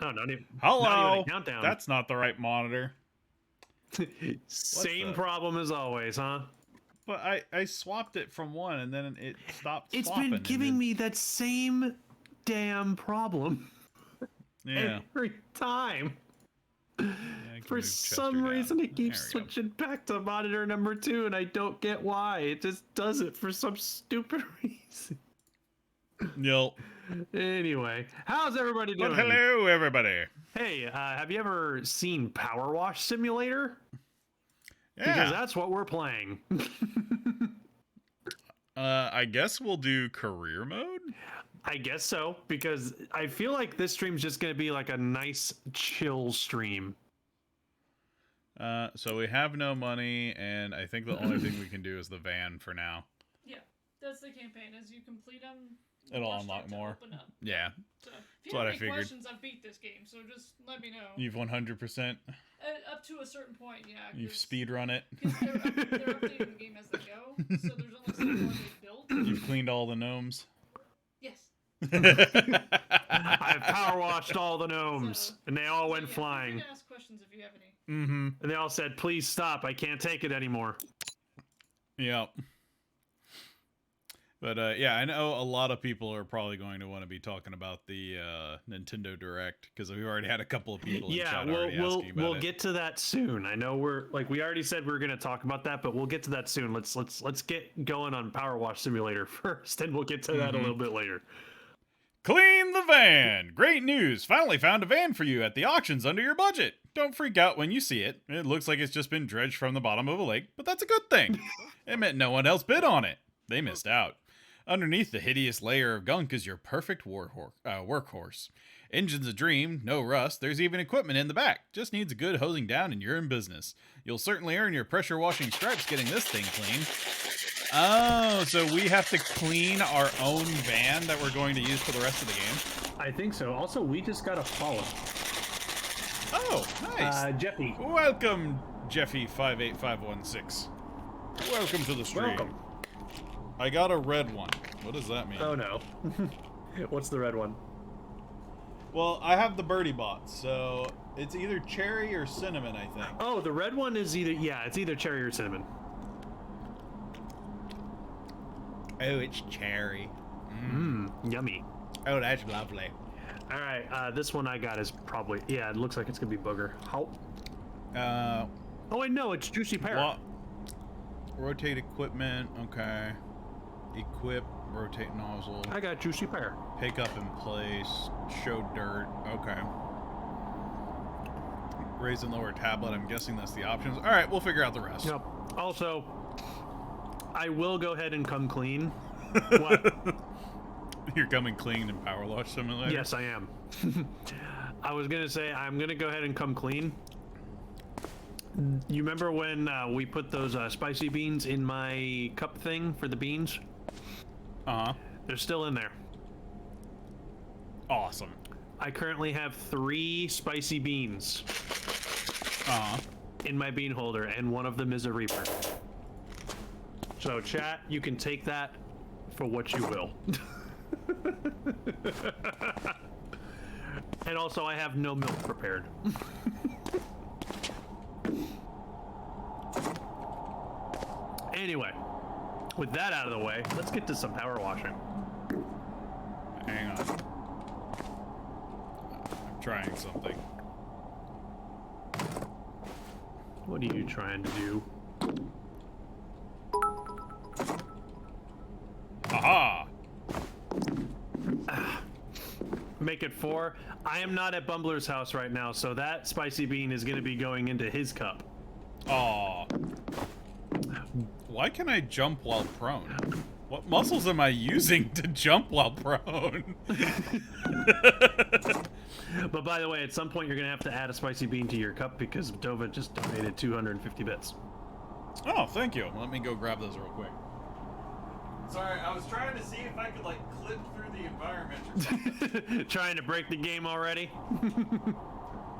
Oh, not even Hello. a countdown. That's not the right monitor. Same problem as always, huh? But I swapped it from one and then it stopped It's swapping. been giving me that same damn problem every time. Yeah, For some reason, it keeps switching back to monitor number 2, and I don't get why. It just does it for some stupid reason. Yep. Anyway, how's everybody doing? But hello, everybody. Hey, have you ever seen PowerWash Simulator? Yeah. Because that's what we're playing. I guess we'll do career mode? I guess so, because I feel like this stream's just going to be like a nice, chill stream. So we have no money, and I think the only thing we can do is the van for now. Yeah, that's the campaign. As you complete them, it'll unlock more. Yeah. So if you have any questions, I've beat this game, so just let me know. You've 100%? Up to a certain point, yeah. You've speedrun it? They're updating the game as they go, so there's only so far they've built. You've cleaned all the gnomes? Yes. I've power washed all the gnomes, and they all went flying. You can ask questions if you have any. Mm-hmm. And they all said, please stop, I can't take it anymore. Yep. But, yeah, I know a lot of people are probably going to want to be talking about the Nintendo Direct, because we've already had a couple of people in chat already asking about it. We'll get to that soon. I know we already said we were going to talk about that, but we'll get to that soon. Let's get going on PowerWash Simulator first, and we'll get to that a little bit later. Clean the van! Great news! Finally found a van for you at the auctions under your budget. Don't freak out when you see it. It looks like it's just been dredged from the bottom of a lake, but that's a good thing. It meant no one else bid on it. They missed out. Underneath the hideous layer of gunk is your perfect workhorse. Engine's a dream, no rust, there's even equipment in the back. Just needs a good hosing down and you're in business. You'll certainly earn your pressure washing stripes getting this thing clean. Oh, so we have to clean our own van that we're going to use for the rest of the game? I think so. Also, we just got a follow. Oh, nice. Jeffy. Welcome, Jeffy58516. Welcome to the stream. Welcome. I got a red one. What does that mean? Oh no. What's the red one? Well, I have the birdie bot, so it's either cherry or cinnamon, I think. Oh, the red one is it's either cherry or cinnamon. Oh, it's cherry. Yummy. Oh, that's lovely. All right, this one I got is probably, it looks like it's gonna be booger. How? Oh wait, no, it's juicy pear. What? Rotate equipment, okay. Equip, rotate nozzle. I got juicy pear. Pick up in place, show dirt, okay. Raise and lower tablet, I'm guessing that's the options. All right, we'll figure out the rest. Yep. Also, I will go ahead and come clean. What? You're coming clean in PowerWash Simulator? Yes, I am. I was gonna say, I'm gonna go ahead and come clean. You remember when we put those spicy beans in my cup thing for the beans? Uh-huh. They're still in there. Awesome. I currently have 3 spicy beans in my bean holder, and one of them is a Reaper. So, chat, you can take that for what you will. And also, I have no milk prepared. Anyway, with that out of the way, let's get to some power washing. Hang on. I'm trying something. What are you trying to do? Aha! Make it 4. I am not at Bumbler's house right now, so that spicy bean is going to be going into his cup. Aw. Why can I jump while prone? What muscles am I using to jump while prone? But by the way, at some point you're going to have to add a spicy bean to your cup because Dova just donated 250 bits. Oh, thank you. Let me go grab those real quick. Sorry, I was trying to see if I could, like, clip through the environment or something. Trying to break the game already?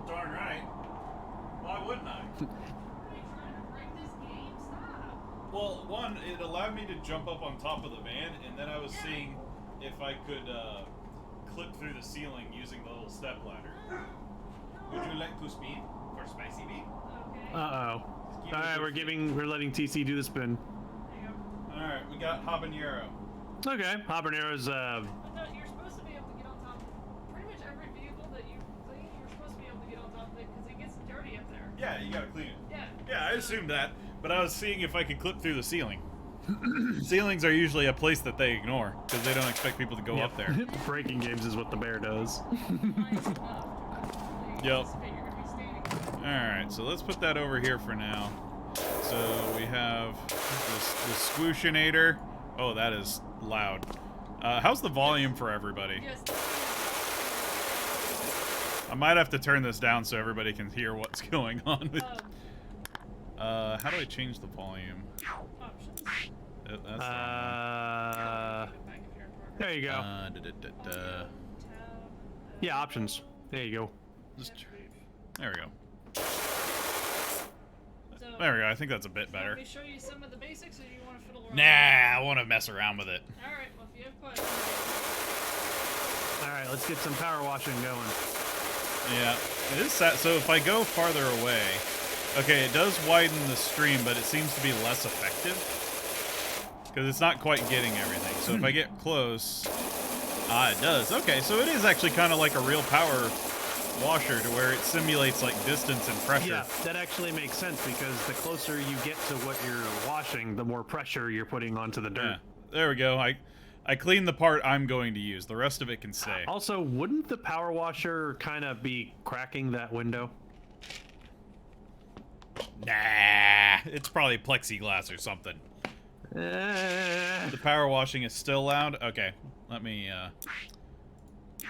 Darn right. Why wouldn't I? Well, one, it allowed me to jump up on top of the van, and then I was seeing if I could clip through the ceiling using the little step ladder. Would you like to speed for spicy beef? Okay. Uh-oh. All right, we're letting TC do the spin. There you go. All right, we got habanero. Okay, habanero's But no, you're supposed to be able to get on top of pretty much every vehicle that you clean. You're supposed to be able to get on top of it because it gets dirty up there. Yeah, you gotta clean it. Yeah. Yeah, I assumed that, but I was seeing if I could clip through the ceiling. Ceilings are usually a place that they ignore because they don't expect people to go up there. Breaking games is what the bear does. Nice enough. Yep. Anticipate you're gonna be standing. Alright, so let's put that over here for now. So we have this squooshinator. Oh, that is loud. How's the volume for everybody? Yes. I might have to turn this down so everybody can hear what's going on. How do I change the volume? Options. That's the wrong Back if you're in progress. There you go. one. Tab. Yeah, options. There you go. There we go. So, There we go. I think that's a bit let better. me show you some of the basics, or do you want to fiddle around? Nah, I want to mess around with it. All right. Well, if you have questions. All right, let's get some power washing going. Yeah, it is sad. So if I go farther away, okay, it does widen the stream, but it seems to be less effective because it's not quite getting everything. So if I get close, it does. Okay, so it is actually kind of like a real power washer to where it simulates like distance and pressure. Yeah, that actually makes sense because the closer you get to what you're washing, the more pressure you're putting onto the dirt. Yeah, there we go. I cleaned the part I'm going to use. The rest of it can stay. Also, wouldn't the power washer kind of be cracking that window? Nah, it's probably plexiglass or something. The power washing is still loud. Okay, let me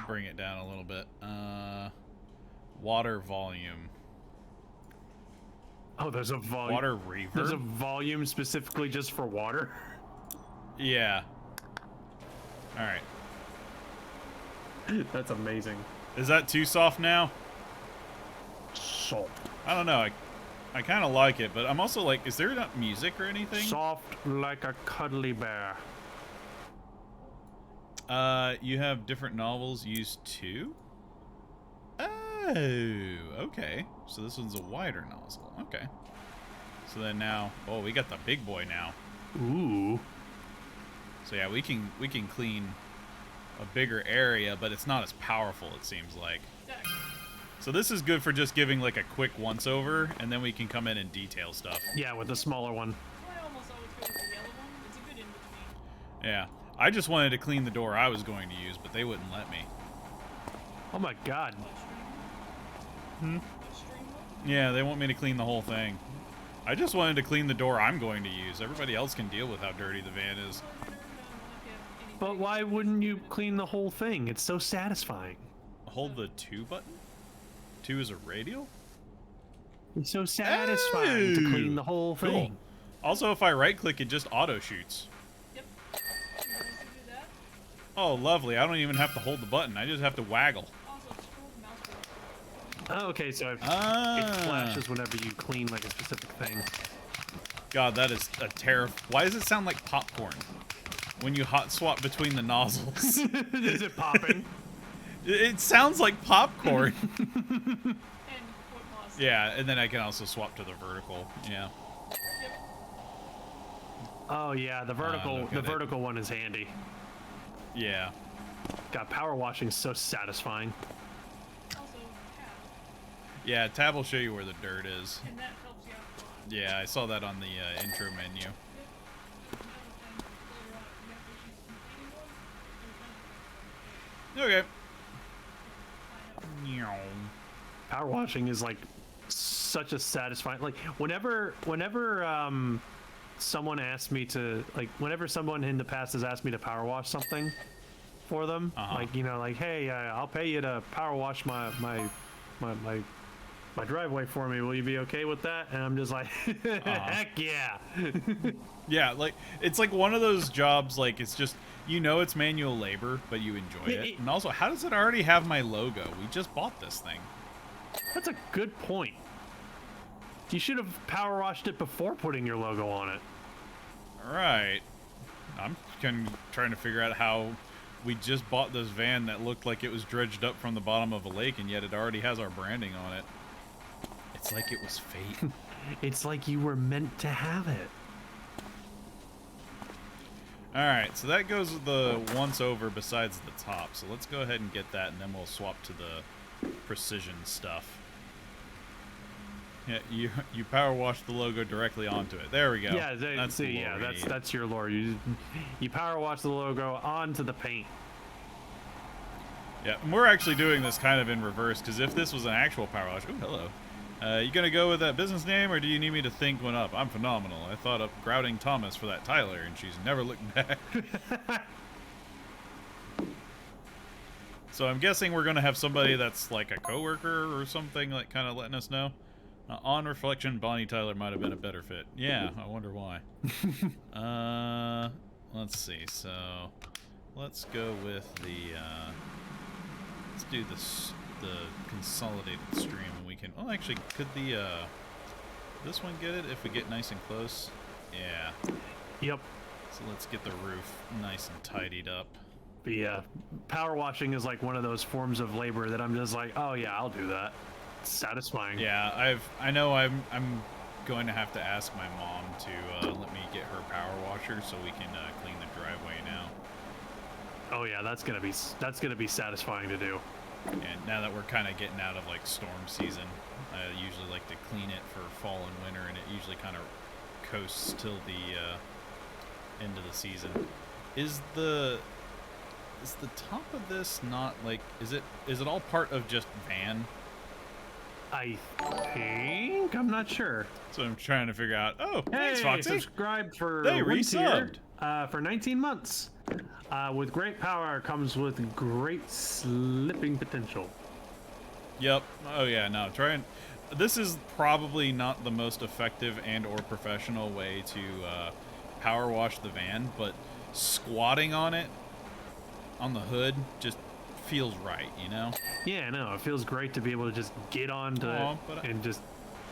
bring it down a little bit. Water volume. Oh, there's a volume. Water reverb. There's a volume specifically just for water. Yeah. All right. That's amazing. Is that too soft now? Soft. I don't know. I kind of like it, but I'm also like, is there not music or anything? Soft like a cuddly bear. You have different novels used too? Oh, okay. So this one's a wider nozzle. Okay. So then now, oh, we got the big boy now. Ooh. So yeah, we can clean a bigger area, but it's not as powerful, it seems like. Exactly. So this is good for just giving like a quick once over, and then we can come in and detail stuff. Yeah, with the smaller one. I almost always go with the yellow one. It's a good in between. Yeah. I just wanted to clean the door I was going to use, but they wouldn't let me. Oh my god. Yeah, they want me to clean the whole thing. I just wanted to clean the door I'm going to use. Everybody else can deal with how dirty the van is. But why wouldn't you clean the whole thing? It's so satisfying. Hold the 2 button? 2 is a radial? It's so satisfying to clean the whole Cool. thing. Also, if I right click, it just auto shoots. Yep. You want to do that? Oh, lovely. I don't even have to hold the button. I just have to waggle. Also, scroll the mouse wheel. Oh, okay, so it Ah. flashes whenever you clean like a specific thing. God, that is a terrible. Why does it sound like popcorn when you hot swap between the nozzles? Is it popping? It sounds like popcorn. And foot pause. Yeah, and then I can also swap to the vertical. Yeah. Yep. Oh yeah, the vertical look the at it. vertical one is handy. Yeah. God, power washing is so satisfying. Also, tab. Yeah, tab will show you where the dirt is. And that helps you out a lot. Yeah, I saw that on the intro menu. Yep. Another thing, later on, if you have issues completing one, there's Okay. Power washing is like such a satisfying, like whenever someone asks me to, like whenever someone in the past has asked me to power wash something for them, like, you know, like, hey, I'll pay you to power wash my driveway for me, will you be okay with that? And I'm just like, heck yeah. Yeah, like it's like one of those jobs, like it's just, you know, it's manual labor, but you enjoy it. And also, how does it already have my logo? We just bought this thing. That's a good point. You should have power washed it before putting your logo on it. All right. I'm kind of trying to figure out how we just bought this van that looked like it was dredged up from the bottom of a lake, and yet it already has our branding on it. It's like it was fate. It's like you were meant to have it. Alright, so that goes with the once over besides the top. So let's go ahead and get that, and then we'll swap to the precision stuff. Yeah, you power wash the logo directly onto it. There we go. Yeah, that's the lore we need. that's your lore. You power wash the logo onto the paint. Yeah, and we're actually doing this kind of in reverse, because if this was an actual power wash... Ooh, hello. You gonna go with that business name, or do you need me to think one up? I'm phenomenal. I thought up Grouting Thomas for that Tyler, and she's never looked back. So I'm guessing we're gonna have somebody that's like a coworker or something, like kind of letting us know. On reflection, Bonnie Tyler might have been a better fit. Yeah, I wonder why. Let's see. So let's go with the. Let's do this. The consolidated stream, and we can. Oh, actually, could the this one get it if we get nice and close? Yeah. Yep. So let's get the roof nice and tidied up. But yeah, power washing is like one of those forms of labor that I'm just like, oh yeah, I'll do that. It's satisfying. Yeah, I know I'm going to have to ask my mom to let me get her power washer so we can clean the driveway now. Oh yeah, that's gonna be satisfying to do. And now that we're kind of getting out of like storm season, I usually like to clean it for fall and winter, and it usually kind of coasts till the end of the season. Is the top of this not like, is it all part of just van? I think, I'm not sure. So I'm trying to figure out. Oh, Hey, thanks, Foxy. subscribe for They one tier, resubbed. for 19 months. With great power comes with great slipping potential. Yep. Oh yeah. No. This is probably not the most effective and or professional way to power wash the van, but squatting on it, on the hood, just feels right, you know? Yeah, no, it feels great to be able to just get onto it but and just.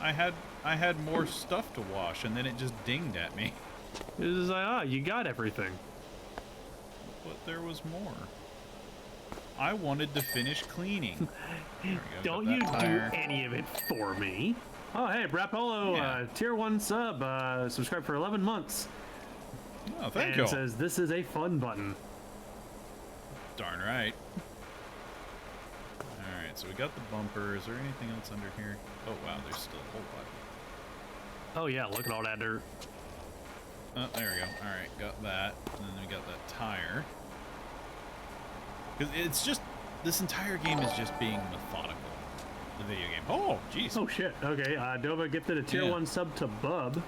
I had more stuff to wash, and then it just dinged at me. It was like, you got everything. But there was more. I wanted to finish cleaning. There we go, Don't got you that tire. do any of it for me. Oh, hey, Brapolo, Yeah. tier 1 sub, subscribe for 11 months. Oh, thank and you. says, this is a fun button. Darn right. Alright, so we got the bumper. Is there anything else under here? Oh, wow, there's still a whole lot. Oh, yeah, look at all that dirt. Oh, there we go. Alright, got that. And then we got that tire. Because it's just, this entire game is just being methodical. The video game. Oh, jeez. Oh, shit. Okay, Dova gifted a tier 1 sub to Bub.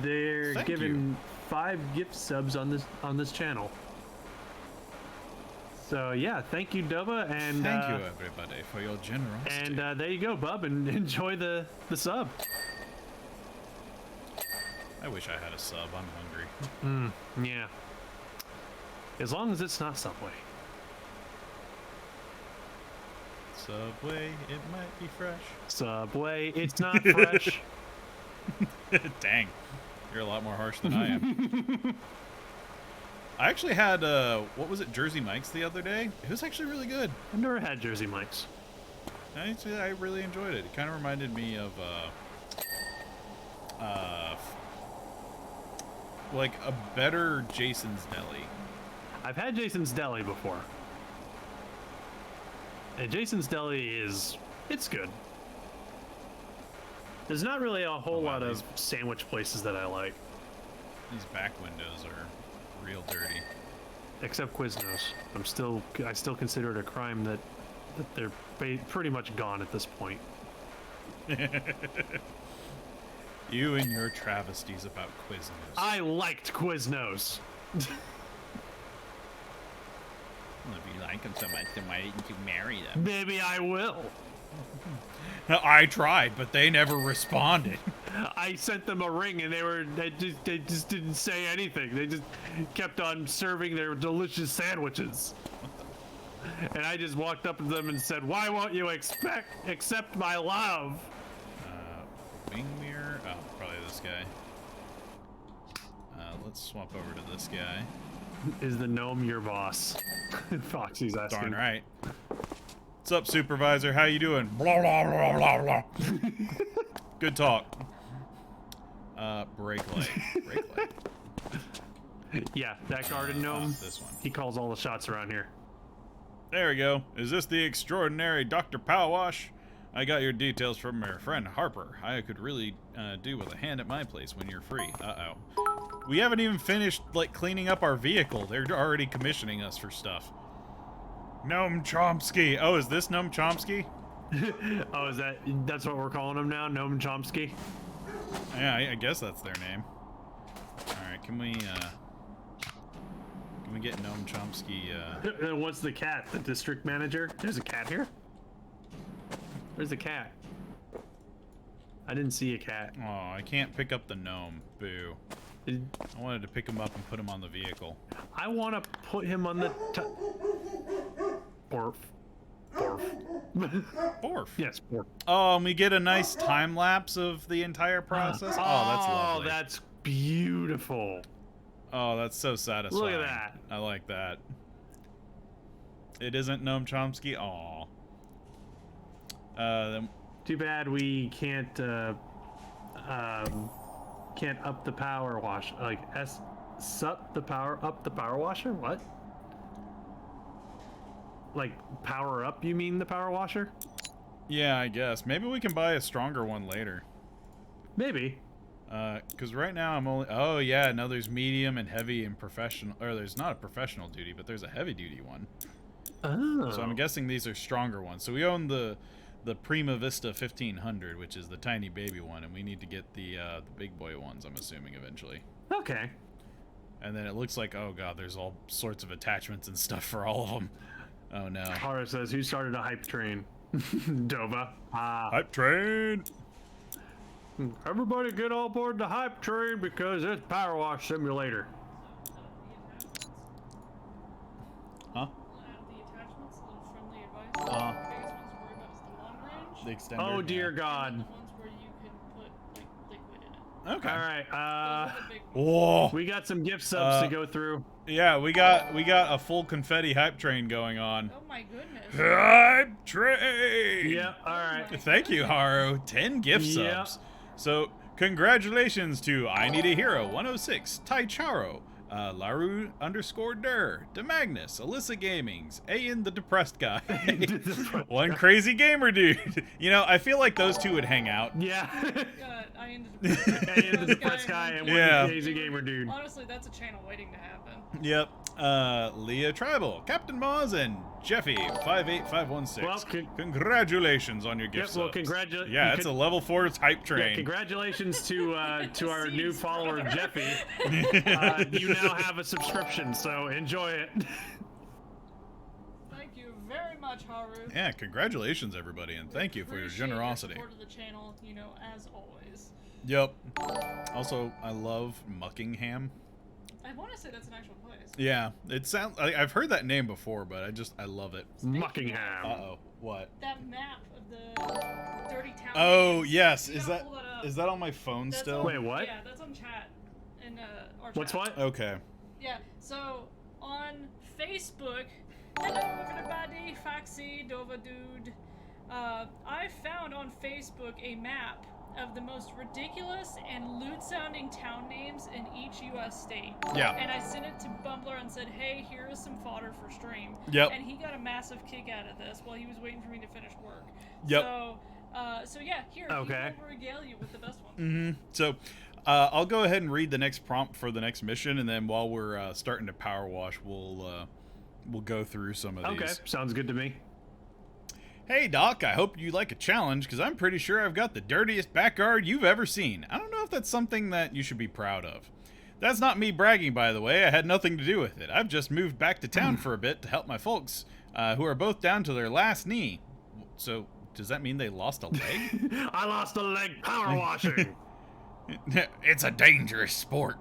They're Thank giving 5 gift subs on this channel. So, yeah, thank you, Dova. And, Thank you, everybody, for your generosity. And there you go, Bub, and enjoy the sub. I wish I had a sub. I'm hungry. Yeah. As long as it's not Subway. Subway, it might be fresh. Subway, it's not fresh. Dang. You're a lot more harsh than I am. I actually had, what was it, Jersey Mike's the other day? It was actually really good. I've never had Jersey Mike's. I really enjoyed it. It kind of reminded me of, like a better Jason's Deli. I've had Jason's Deli before. And Jason's Deli it's good. There's not really a whole lot of sandwich places that I like. These back windows are real dirty. Except Quiznos. I still consider it a crime that they're pretty much gone at this point. You and your travesties about Quiznos. I liked Quiznos. Well, if you like them so much, then why didn't you marry them? Maybe I will. I tried, but they never responded. I sent them a ring and they just didn't say anything. They just kept on serving their delicious sandwiches. And I just walked up to them and said, "Why won't you accept my love?" Wing mirror. Oh, probably this guy. Let's swap over to this guy. Is the gnome your boss? Foxy's asking. Darn right. What's up, supervisor? How you doing? Blah, blah, blah, blah, blah. Good talk. Brake light. Brake light. Yeah, that garden gnome. This one. He calls all the shots around here. There we go. Is this the extraordinary Dr. PowerWash? I got your details from your friend Harper. I could really do with a hand at my place when you're free. Uh-oh. We haven't even finished, like, cleaning up our vehicle. They're already commissioning us for stuff. Noam Chomsky. Oh, is this Noam Chomsky? Oh, that's what we're calling him now? Noam Chomsky? Yeah, I guess that's their name. Alright, can we get Noam Chomsky, What's the cat? The district manager? There's a cat here? Where's the cat? I didn't see a cat. Oh, I can't pick up the gnome. Boo. I wanted to pick him up and put him on the vehicle. I want to put him on the Borf. Borf. Borf. Yes, Borf. Oh, and we get a nice time lapse of the entire process. Oh, that's lovely. Oh, that's beautiful. Oh, that's so satisfying. Look at that. I like that. It isn't Noam Chomsky? Aw. Then Too bad we can't up the power wash. Like up the power washer? What? Like power up, you mean the power washer? yeah, I guess. Maybe we can buy a stronger one later. Maybe. Because right now I'm only... Oh, yeah, no, there's medium and heavy and professional... Or there's not a professional duty, but there's a heavy duty one. Oh. So I'm guessing these are stronger ones. So we own the Prima Vista 1500, which is the tiny baby one, and we need to get the big boy ones, I'm assuming, eventually. Okay. And then it looks like, oh god, there's all sorts of attachments and stuff for all of them. Oh no. Hara says, who started a hype train? Dova. Hype train! Everybody get on board the hype train because it's Power Wash Simulator. Huh? The attachments, a little friendly advice. The biggest ones to worry about is the long range. The extender. Oh dear And God. the ones where you can put like liquid in it. Okay. All right. Those are the big ones. Whoa! We got some gift subs to go through. Yeah, we got a full confetti hype train going on. Oh my goodness. Hype train! Yeah. All right. Thank you, Haru. 10 gift Yeah. subs. So, congratulations to I Need a Hero 106, Taicharo, Laru_Der, DeMagnus, Alyssa Gamings, Ayan the Depressed Guy, One Crazy Gamer Dude. You know, I feel like those two would hang out. Yeah. I ended up And the depressed guy and Yeah. one crazy gamer dude. Honestly, that's a channel waiting to happen. Yep. Leah Tribal, Captain Moz, and Jeffy 58516. Well, Congratulations on your gift well, subs. congratulations. Yeah, it's a level 4 hype train. Yeah, congratulations to our new Deceased. follower Jeffy. You now have a subscription, so enjoy it. Thank you very much, Haru. Yeah, congratulations everybody, and thank you for your Appreciate generosity. Support of the channel, you know, as always. Yep. Also, I love Muckingham. I want to say that's an actual place. Yeah, it sounds. I've heard that name before, but I love it. Muckingham. Uh-oh. What? That map of the dirty town. Oh, names. yes. You Is gotta that pull up. is that on my phone That's still? on- Wait, what? Yeah, that's on chat. In our What's chat. what? Okay. Yeah, so on Facebook, hello everybody, Foxy, Dova Dude. I found on Facebook a map of the most ridiculous and lewd-sounding town names in each U.S. state. Yeah. And I sent it to Bumbler and said, hey, here is some fodder for stream. Yep. And he got a massive kick out of this while he was waiting for me to finish work. Yep. So yeah, here, Okay. he will regale you with the best one. Mm-hmm. So, I'll go ahead and read the next prompt for the next mission, and then while we're starting to power wash, we'll go through some of these. Okay, sounds good to me. Hey Doc, I hope you like a challenge, because I'm pretty sure I've got the dirtiest backyard you've ever seen. I don't know if that's something that you should be proud of. That's not me bragging, by the way. I had nothing to do with it. I've just moved back to town for a bit to help my folks, who are both down to their last knee. So, does that mean they lost a leg? I lost a leg power washing. It's a dangerous sport.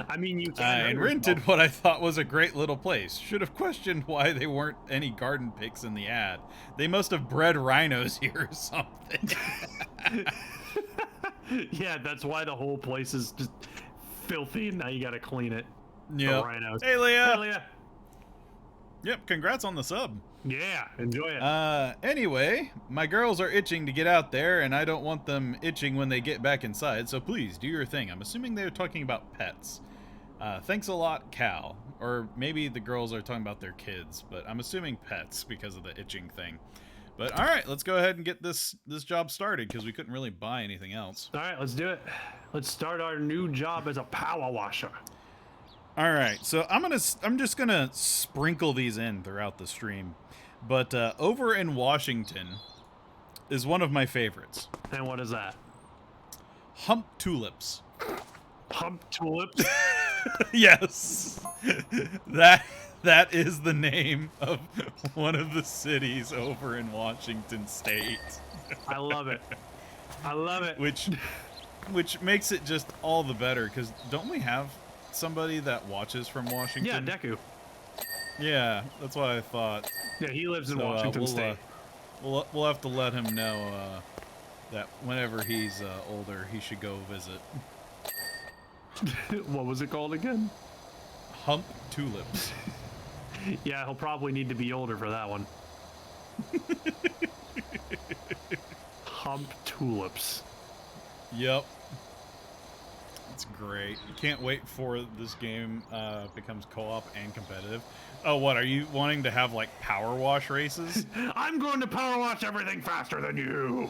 I mean, you can't. And rented what I thought was a great little place. Should have questioned why there weren't any garden pics in the ad. They must have bred rhinos here or something. Yeah, that's why the whole place is just filthy, and now you gotta clean it. Yep. rhinos. Hey, Leah. Hey, Leah. Yep, congrats on the sub. Yeah, enjoy it. Anyway, my girls are itching to get out there, and I don't want them itching when they get back inside, so please, do your thing. I'm assuming they're talking about pets. Thanks a lot, Cal. Or maybe the girls are talking about their kids, but I'm assuming pets because of the itching thing. But alright, let's go ahead and get this job started, because we couldn't really buy anything else. All right, let's do it. Let's start our new job as a power washer. All right, so I'm just gonna sprinkle these in throughout the stream, but over in Washington is one of my favorites. And what is that? Hump tulips. Hump tulips? Yes, that is the name of one of the cities over in Washington State. I love it. I love it. Which makes it just all the better, because don't we have somebody that watches from Washington? Yeah, Deku. Yeah, that's what I thought. Yeah, he lives in Washington State. We'll have to let him know that whenever he's older, he should go visit. What was it called again? Hump tulips. Yeah, he'll probably need to be older for that one. Hump tulips. Yep. It's great. Can't wait for this game becomes co-op and competitive. Oh, what? Are you wanting to have, like, power wash races? I'm going to power wash everything faster than you!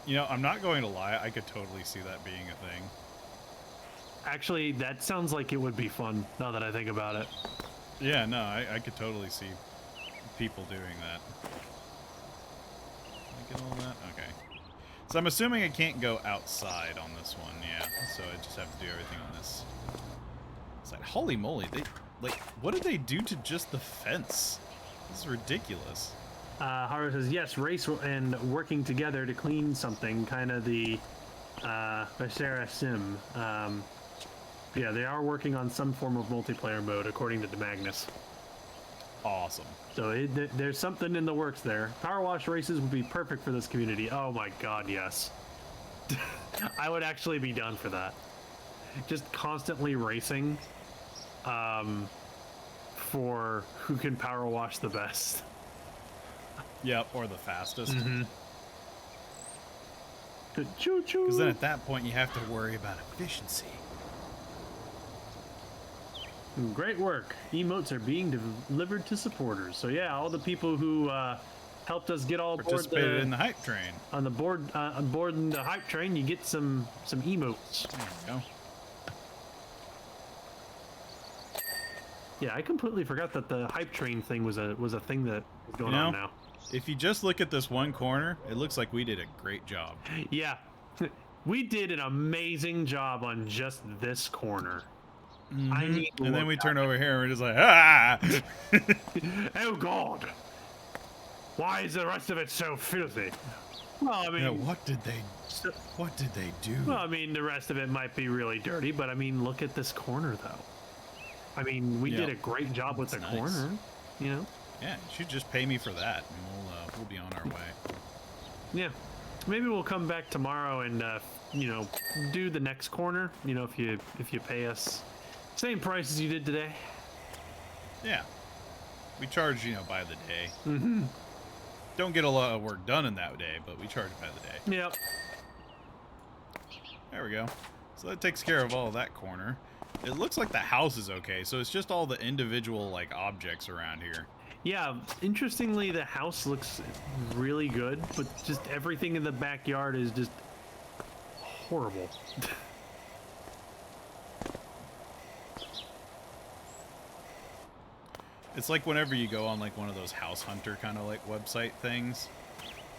You know, I'm not going to lie. I could totally see that being a thing. Actually, that sounds like it would be fun, now that I think about it. Yeah, no, I could totally see people doing that. Did I get all that? Okay. So I'm assuming I can't go outside on this one, yeah. So I just have to do everything on this side. Holy moly, what did they do to just the fence? This is ridiculous. Haru says, yes, race and working together to clean something, kind of the Visera Sim. Yeah, they are working on some form of multiplayer mode, according to Magnus. Awesome. So there's something in the works there. Power wash races would be perfect for this community. Oh my god, yes. I would actually be down for that. Just constantly racing for who can power wash the best. Yep, or the fastest. Mm-hmm. Choo-choo. Because then at that point you have to worry about efficiency. Great work. Emotes are being delivered to supporters. So yeah, all the people who helped us get all participated in the hype train. On board in the hype train, you get some emotes. There you go. Yeah, I completely forgot that the hype train thing was a thing that was going on now. If you just look at this one corner, it looks like we did a great job. Yeah, we did an amazing job on just this corner. Mm-hmm. And then we turn over here and we're just like, ah! Oh God! Why is the rest of it so filthy? Well, I mean, yeah, what did they do? Well, I mean, the rest of it might be really dirty, but I mean, look at this corner, though. I mean, we did a great job with the corner, you know. Yeah, you should just pay me for that, and we'll be on our way. Yeah, maybe we'll come back tomorrow and you know, do the next corner. You know, if you pay us same price as you did today. Yeah, we charge, you know, by the day. Mm-hmm. Don't get a lot of work done in that day, but we charge by the day. Yep. There we go. So that takes care of all of that corner. It looks like the house is okay, so it's just all the individual, like, objects around here. Yeah, interestingly, the house looks really good, but just everything in the backyard is just horrible. It's like whenever you go on, like, one of those house hunter kind of, like, website things,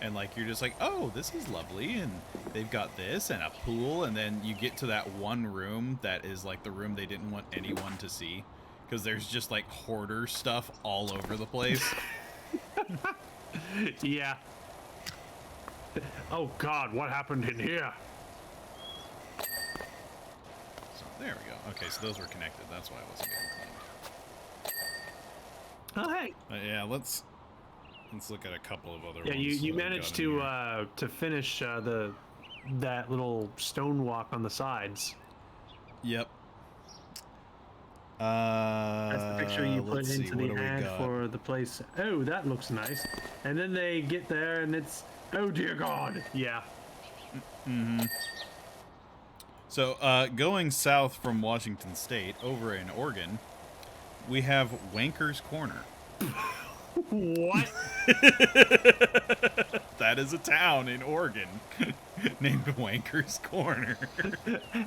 and, like, you're just like, oh, this is lovely, and they've got this and a pool, and then you get to that one room that is, like, the room they didn't want anyone to see, because there's just, like, hoarder stuff all over the place. Yeah. Oh, God, what happened in here? So, there we go. Okay, so those were connected. That's why I wasn't getting cleaned. Oh, hey. Yeah, let's look at a couple of other ones. Yeah, you managed to finish that little stone walk on the sides. Yep. That's the picture you put let's see, into what the do we ad got? for the place. Oh, that looks nice. And then they get there and it's, oh dear God. Yeah. So, going south from Washington State, over in Oregon, we have Wanker's Corner. What? That is a town in Oregon named Wanker's Corner.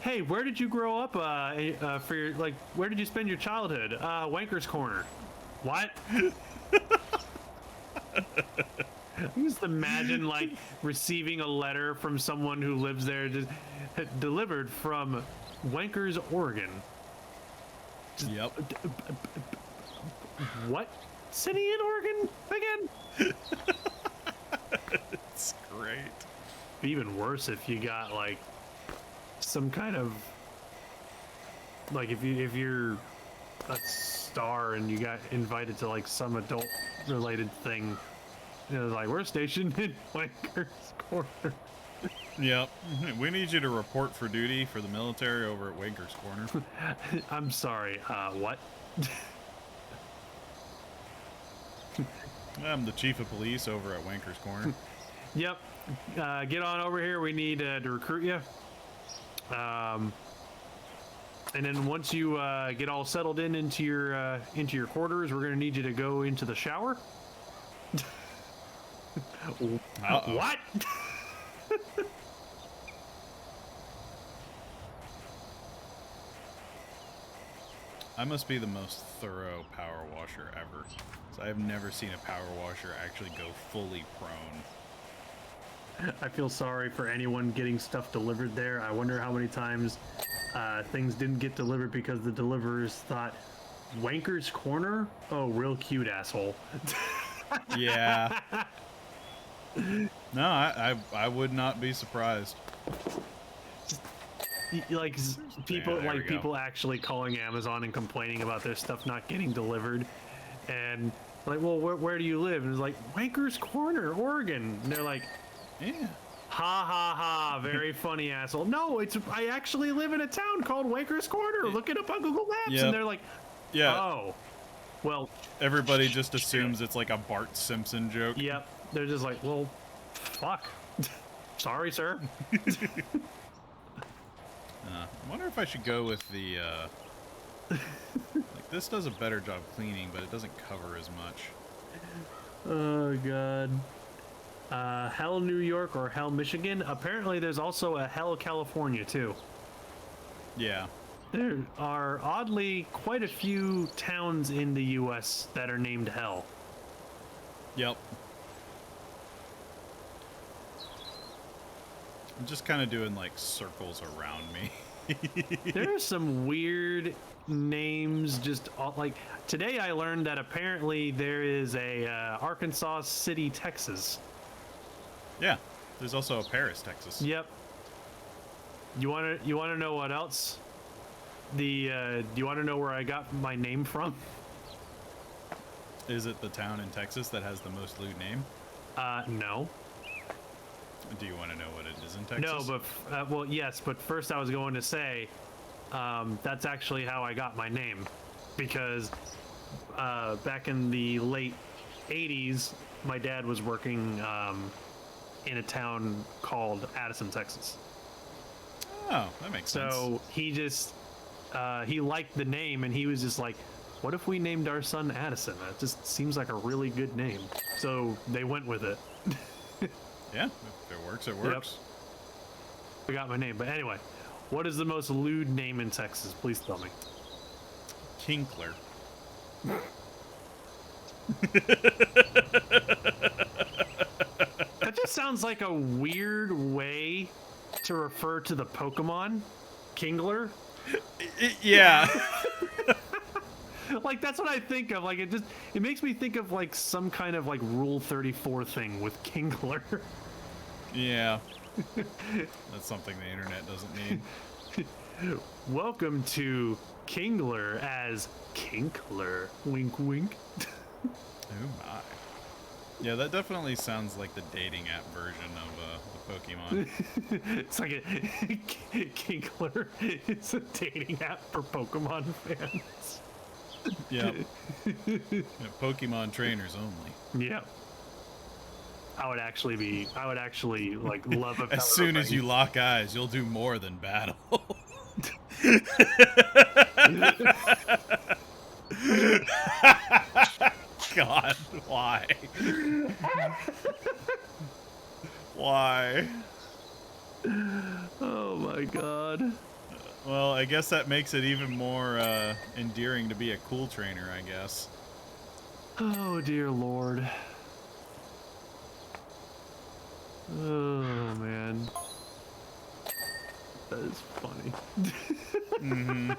Hey, where did you grow up? For your where did you spend your childhood? Wanker's Corner. What? Just imagine like receiving a letter from someone who lives there, just delivered from Wanker's, Oregon. Yep. What city in Oregon again? It's great. Be even worse if you got like some kind of like if you're a star and you got invited to like some adult related thing. You know, like we're stationed in Wanker's Corner. Yep. We need you to report for duty for the military over at Wanker's Corner. I'm sorry. What? I'm the chief of police over at Wanker's Corner. Yep. Get on over here. We need to recruit you. And then once you get all settled into your quarters, we're gonna need you to go into the shower. What? I must be the most thorough power washer ever. So I have never seen a power washer actually go fully prone. I feel sorry for anyone getting stuff delivered there. I wonder how many times things didn't get delivered because the deliverers thought, Wanker's Corner? Oh, real cute asshole. Yeah. No, I would not be surprised. Like people, there we like go. people actually calling Amazon and complaining about their stuff not getting delivered, and like, well, where do you live? And it's like Wanker's Corner, Oregon. And they're like, Yeah. ha ha ha, very funny asshole. No, I actually live in a town called Wanker's Corner. Look it up on Google Maps. Yep. And they're like, Yeah. oh, well, Everybody just assumes it's like a Bart Simpson joke. yep. They're just like, well, fuck. Sorry, sir. I wonder if I should go with the, like, this does a better job cleaning, but it doesn't cover as much. Oh god. Hell, New York or Hell, Michigan. Apparently, there's also a Hell, California too. Yeah. There are oddly quite a few towns in the U.S. that are named Hell. Yep. I'm just kind of doing, like, circles around me. There are some weird names. Just like today, I learned that apparently there is a Arkansas City, Texas. Yeah. There's also a Paris, Texas. Yep. You wanna know what else? Do you want to know where I got my name from? Is it the town in Texas that has the most lewd name? No. Do you want to know what it is in Texas? No, but well, yes, but first I was going to say that's actually how I got my name, because back in the late '80s, my dad was working in a town called Addison, Texas. Oh, that makes sense. So he just he liked the name, and he was just like, "What if we named our son Addison? That just seems like a really good name." So they went with it. Yeah, if it works, it works. I got my name, but anyway, what is the most lewd name in Texas? Please tell me. Kinkler. That just sounds like a weird way to refer to the Pokemon, Kingler. Yeah. Like that's what I think of. Like it makes me think of like some kind of like Rule 34 thing with Kingler. Yeah. That's something the internet doesn't need. Welcome to Kingler as Kinkler. Wink, wink. Oh my. Yeah, that definitely sounds like the dating app version of the Pokemon. It's like a Kinkler. It's a dating app for Pokemon fans. Yep. Yeah, Pokemon trainers only. Yep. I would actually like love a As soon as you lock eyes, you'll do more than battle. God, why? Why? Oh my god. Well, I guess that makes it even more endearing to be a cool trainer, I guess. Oh dear lord. Oh man. That is funny. Mm-hmm.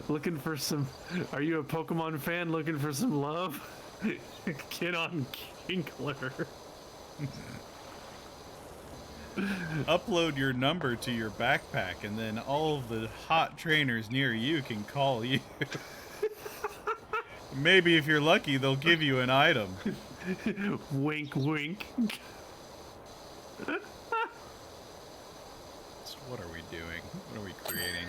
Looking for some... Are you a Pokemon fan looking for some love? Get on Kinkler. Upload your number to your backpack, and then all of the hot trainers near you can call you. Maybe if you're lucky, they'll give you an item. Wink, wink. What are we doing? What are we creating?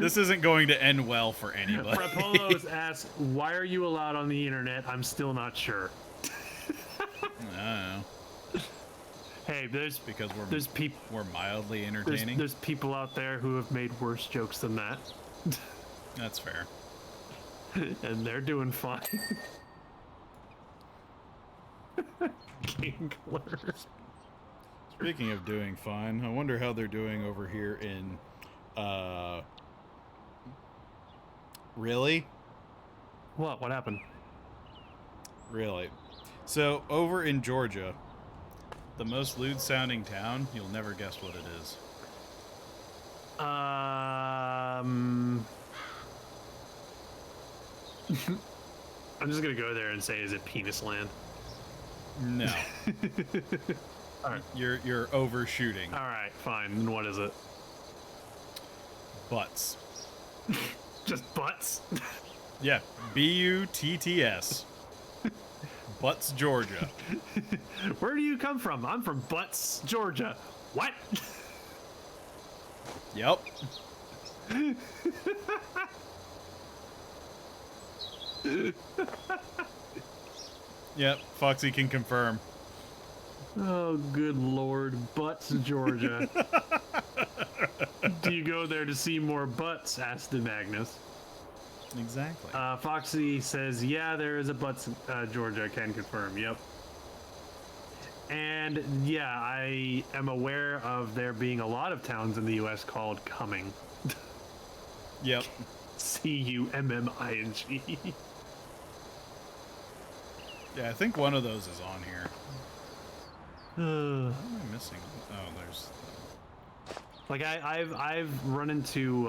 This isn't going to end well for anybody. Rapolos asks, why are you allowed on the internet? I'm still not sure. I don't know. Hey, Because people we're mildly entertaining. there's people out there who have made worse jokes than that. That's fair. And they're doing fine. Kinkler. Speaking of doing fine, I wonder how they're doing over here in, Really? What happened? Really? So, over in Georgia, the most lewd-sounding town, you'll never guess what it is. I'm just gonna go there and say, is it Penis Land? No. All right. You're overshooting. All right, fine. Then what is it? Butts. Just butts? Yeah, Butts. Butts, Georgia. Where do you come from? I'm from Butts, Georgia. What? Yep. Yep, Foxy can confirm. Oh, good lord. Butts, Georgia. Do you go there to see more butts? Asked Magnus. Exactly. Foxy says, yeah, there is a Butts, Georgia. Can confirm. Yep. And yeah, I am aware of there being a lot of towns in the U.S. called Cumming. Yep. Cumming. Yeah, I think one of those is on here. What am I missing? Oh, there's... Like I've run into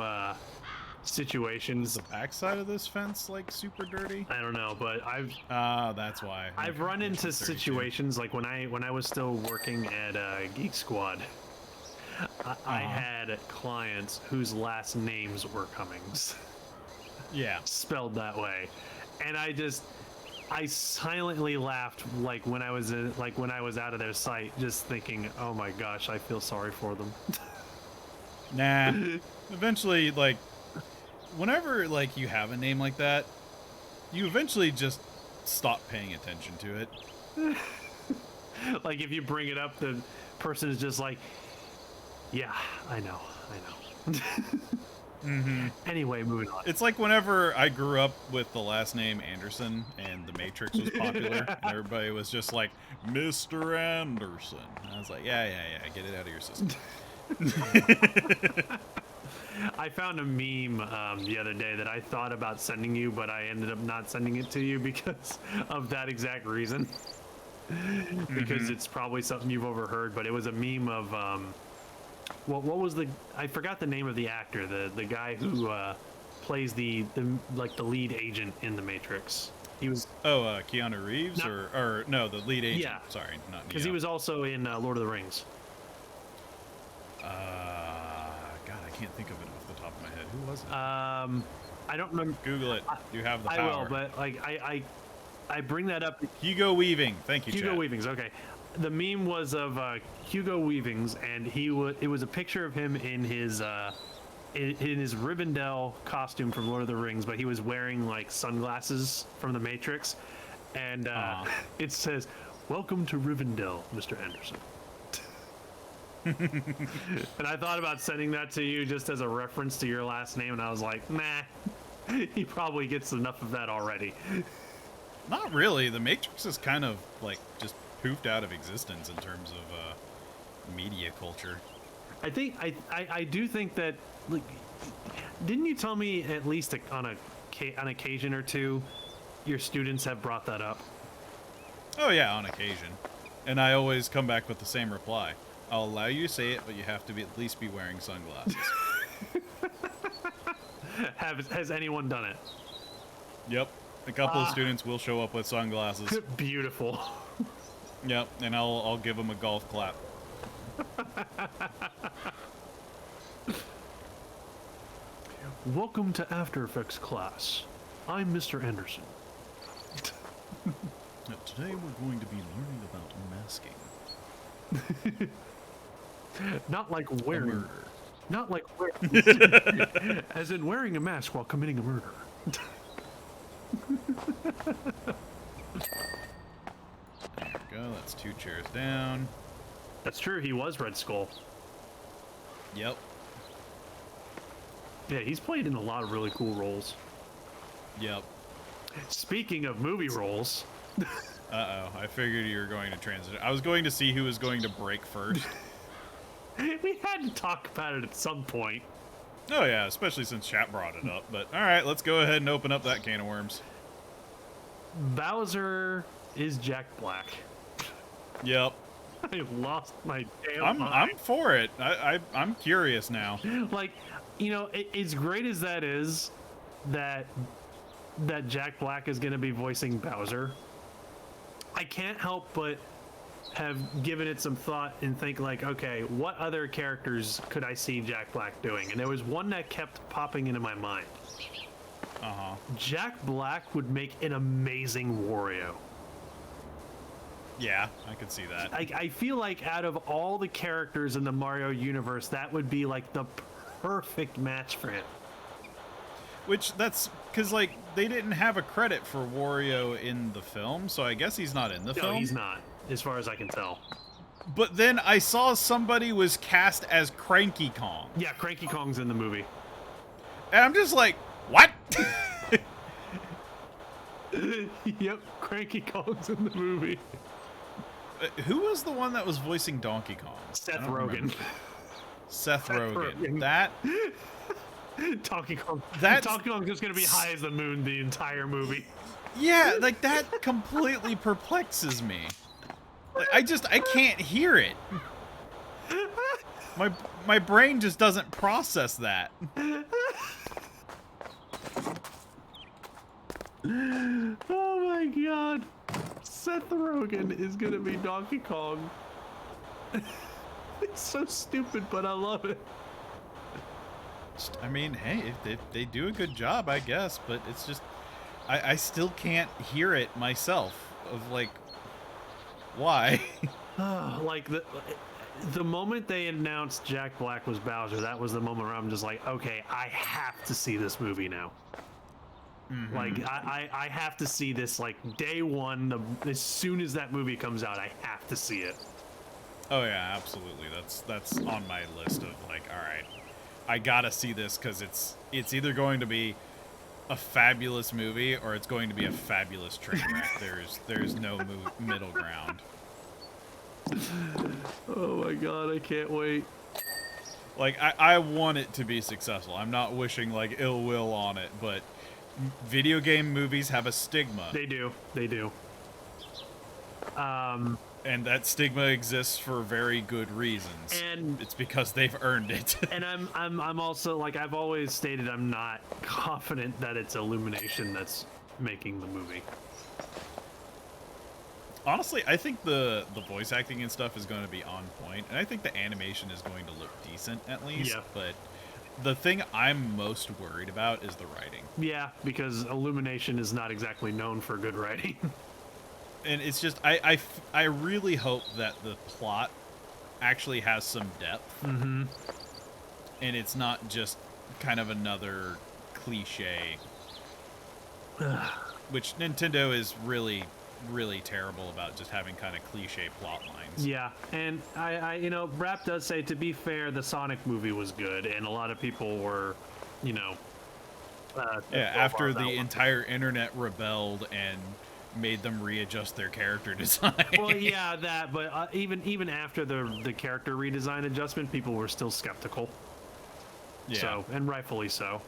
situations. Is the backside of this fence like super dirty? I don't know, but That's why. I've run into situations like when I was still working at Geek Squad. I had clients whose last names were Cummings. Yeah. Spelled that way, and I silently laughed like when I was out of their sight, just thinking, oh my gosh, I feel sorry for them. Nah. Eventually, like, whenever like you have a name like that, you eventually just stop paying attention to it. Like if you bring it up, the person is just like, yeah, I know. Mm-hmm. Anyway, moving on. It's like whenever I grew up with the last name Anderson and The Matrix was popular, and everybody was just like, Mr. Anderson. And I was like, yeah, get it out of your system. I found a meme the other day that I thought about sending you, but I ended up not sending it to you because of that exact reason. Because it's probably something you've overheard, but it was a meme of what was I forgot the name of the actor, the guy who plays the lead agent in The Matrix. He was Keanu Reeves or no, the lead agent. Yeah. Sorry, not because he was also in Lord of the Rings. God, I can't think of it off the top of my head. Who was it? I don't remember. Google it. You have the power. I will, but like I bring that up. Hugo Weaving. Thank you, Hugo chat. Weavings. Okay, the meme was of Hugo Weavings, and it was a picture of him in his Rivendell costume from Lord of the Rings, but he was wearing like sunglasses from the Matrix, and it says, "Welcome to Rivendell, Mr. Anderson." And I thought about sending that to you just as a reference to your last name, and I was like, nah, he probably gets enough of that already. Not really. The Matrix is kind of like just poofed out of existence in terms of media culture. I do think that, like, didn't you tell me at least on occasion or two, your students have brought that up? Oh yeah, on occasion. And I always come back with the same reply. I'll allow you to say it, but you have to at least be wearing sunglasses. Has anyone done it? Yep. A couple of students will show up with sunglasses. Beautiful. Yep, and I'll give them a golf clap. Welcome to After Effects class. I'm Mr. Anderson. Today we're going to be learning about masking. Not like A wearing. murder. Not like wearing. As in wearing a mask while committing a murder. There we go, that's 2 chairs down. That's true, he was Red Skull. Yep. Yeah, he's played in a lot of really cool roles. Yep. Speaking of movie roles. Uh-oh, I figured you were going to transition. I was going to see who was going to break first. We had to talk about it at some point. Oh yeah, especially since chat brought it up. But alright, let's go ahead and open up that can of worms. Bowser is Jack Black. Yep. I lost my damn mind. I'm for it. I'm curious now. Like, you know, as great as that is, that Jack Black is going to be voicing Bowser, I can't help but have given it some thought and think like, okay, what other characters could I see Jack Black doing? And there was one that kept popping into my mind. Uh-huh. Jack Black would make an amazing Wario. Yeah, I could see that. I feel like out of all the characters in the Mario universe, that would be like the perfect match for him. Which, that's... Because, like, they didn't have a credit for Wario in the film, so I guess he's not in the film. No, he's not, as far as I can tell. But then I saw somebody was cast as Cranky Kong. Yeah, Cranky Kong's in the movie. And I'm just like, what? Yep, Cranky Kong's in the movie. Who was the one that was voicing Donkey Kong? Seth Rogen. Seth Rogen. Rogen. That... Donkey Kong. That's... Donkey Kong's just gonna be high as the moon the entire movie. Yeah, like, that completely perplexes me. Like, I can't hear it. My brain just doesn't process that. Oh my god. Seth Rogen is gonna be Donkey Kong. It's so stupid, but I love it. I mean, hey, if they do a good job, I guess, but it's just... I still can't hear it myself, of, like, why? Like, the moment they announced Jack Black was Bowser, that was the moment where I'm just like, okay, I have to see this movie now. Mm-hmm. Like, I have to see this, like, day one, as soon as that movie comes out, I have to see it. Oh yeah, absolutely. That's on my list of, like, alright, I gotta see this, because it's either going to be a fabulous movie, or it's going to be a fabulous train wreck. There's no middle ground. Oh my god, I can't wait. Like, I want it to be successful. I'm not wishing, like, ill will on it, but video game movies have a stigma. They do. They do. And that stigma exists for very good reasons. And it's because they've earned it. And I'm also, like, I've always stated I'm not confident that it's Illumination that's making the movie. Honestly, I think the voice acting and stuff is going to be on point, and I think the animation is going to look decent at least. Yeah. But The thing I'm most worried about is the writing. Yeah, because Illumination is not exactly known for good writing. And it's just, I really hope that the plot actually has some depth. Mm-hmm. And it's not just kind of another cliche. Which Nintendo is really, really terrible about, just having kind of cliche plot lines. Yeah, and I you know, Rap does say, to be fair, the Sonic movie was good, and a lot of people were, you know... yeah, after the entire internet rebelled and made them readjust their character design. Well, yeah, that, but even after the character redesign adjustment, people were still skeptical. Yeah. So, and rightfully so.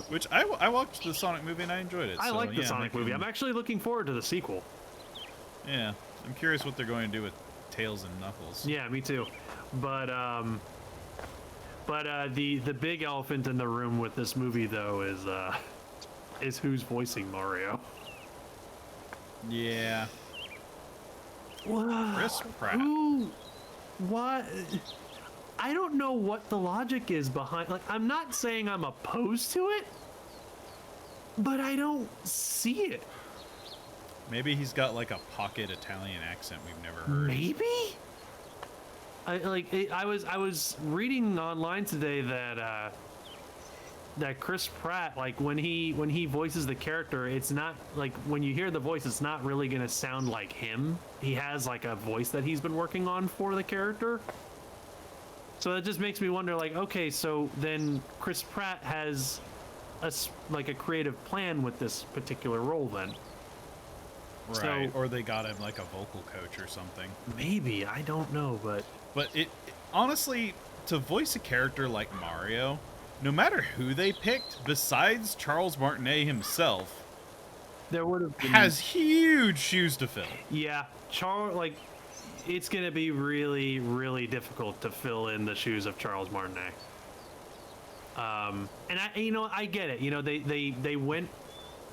Which I watched the Sonic movie and I enjoyed it. I so, like the yeah, Sonic movie. I'm actually looking forward to the sequel. Yeah, I'm curious what they're going to do with Tails and Knuckles. Yeah, me too. But the big elephant in the room with this movie though is who's voicing Mario. Yeah. Chris Pratt. Who? What? I don't know what the logic is behind. Like, I'm not saying I'm opposed to it, but I don't see it. Maybe he's got like a pocket Italian accent we've never heard. Maybe. I was reading online today that that Chris Pratt, like when he voices the character, it's not like when you hear the voice, it's not really gonna sound like him. He has like a voice that he's been working on for the character. So that just makes me wonder, like, okay, so then Chris Pratt has a creative plan with this particular role then. Right, So, or they got him like a vocal coach or something. maybe, I don't know, but But honestly, to voice a character like Mario, no matter who they picked, besides Charles Martinet himself, there would have been... has huge shoes to fill. Yeah, it's gonna be really, really difficult to fill in the shoes of Charles Martinet. And I get it. You know, they went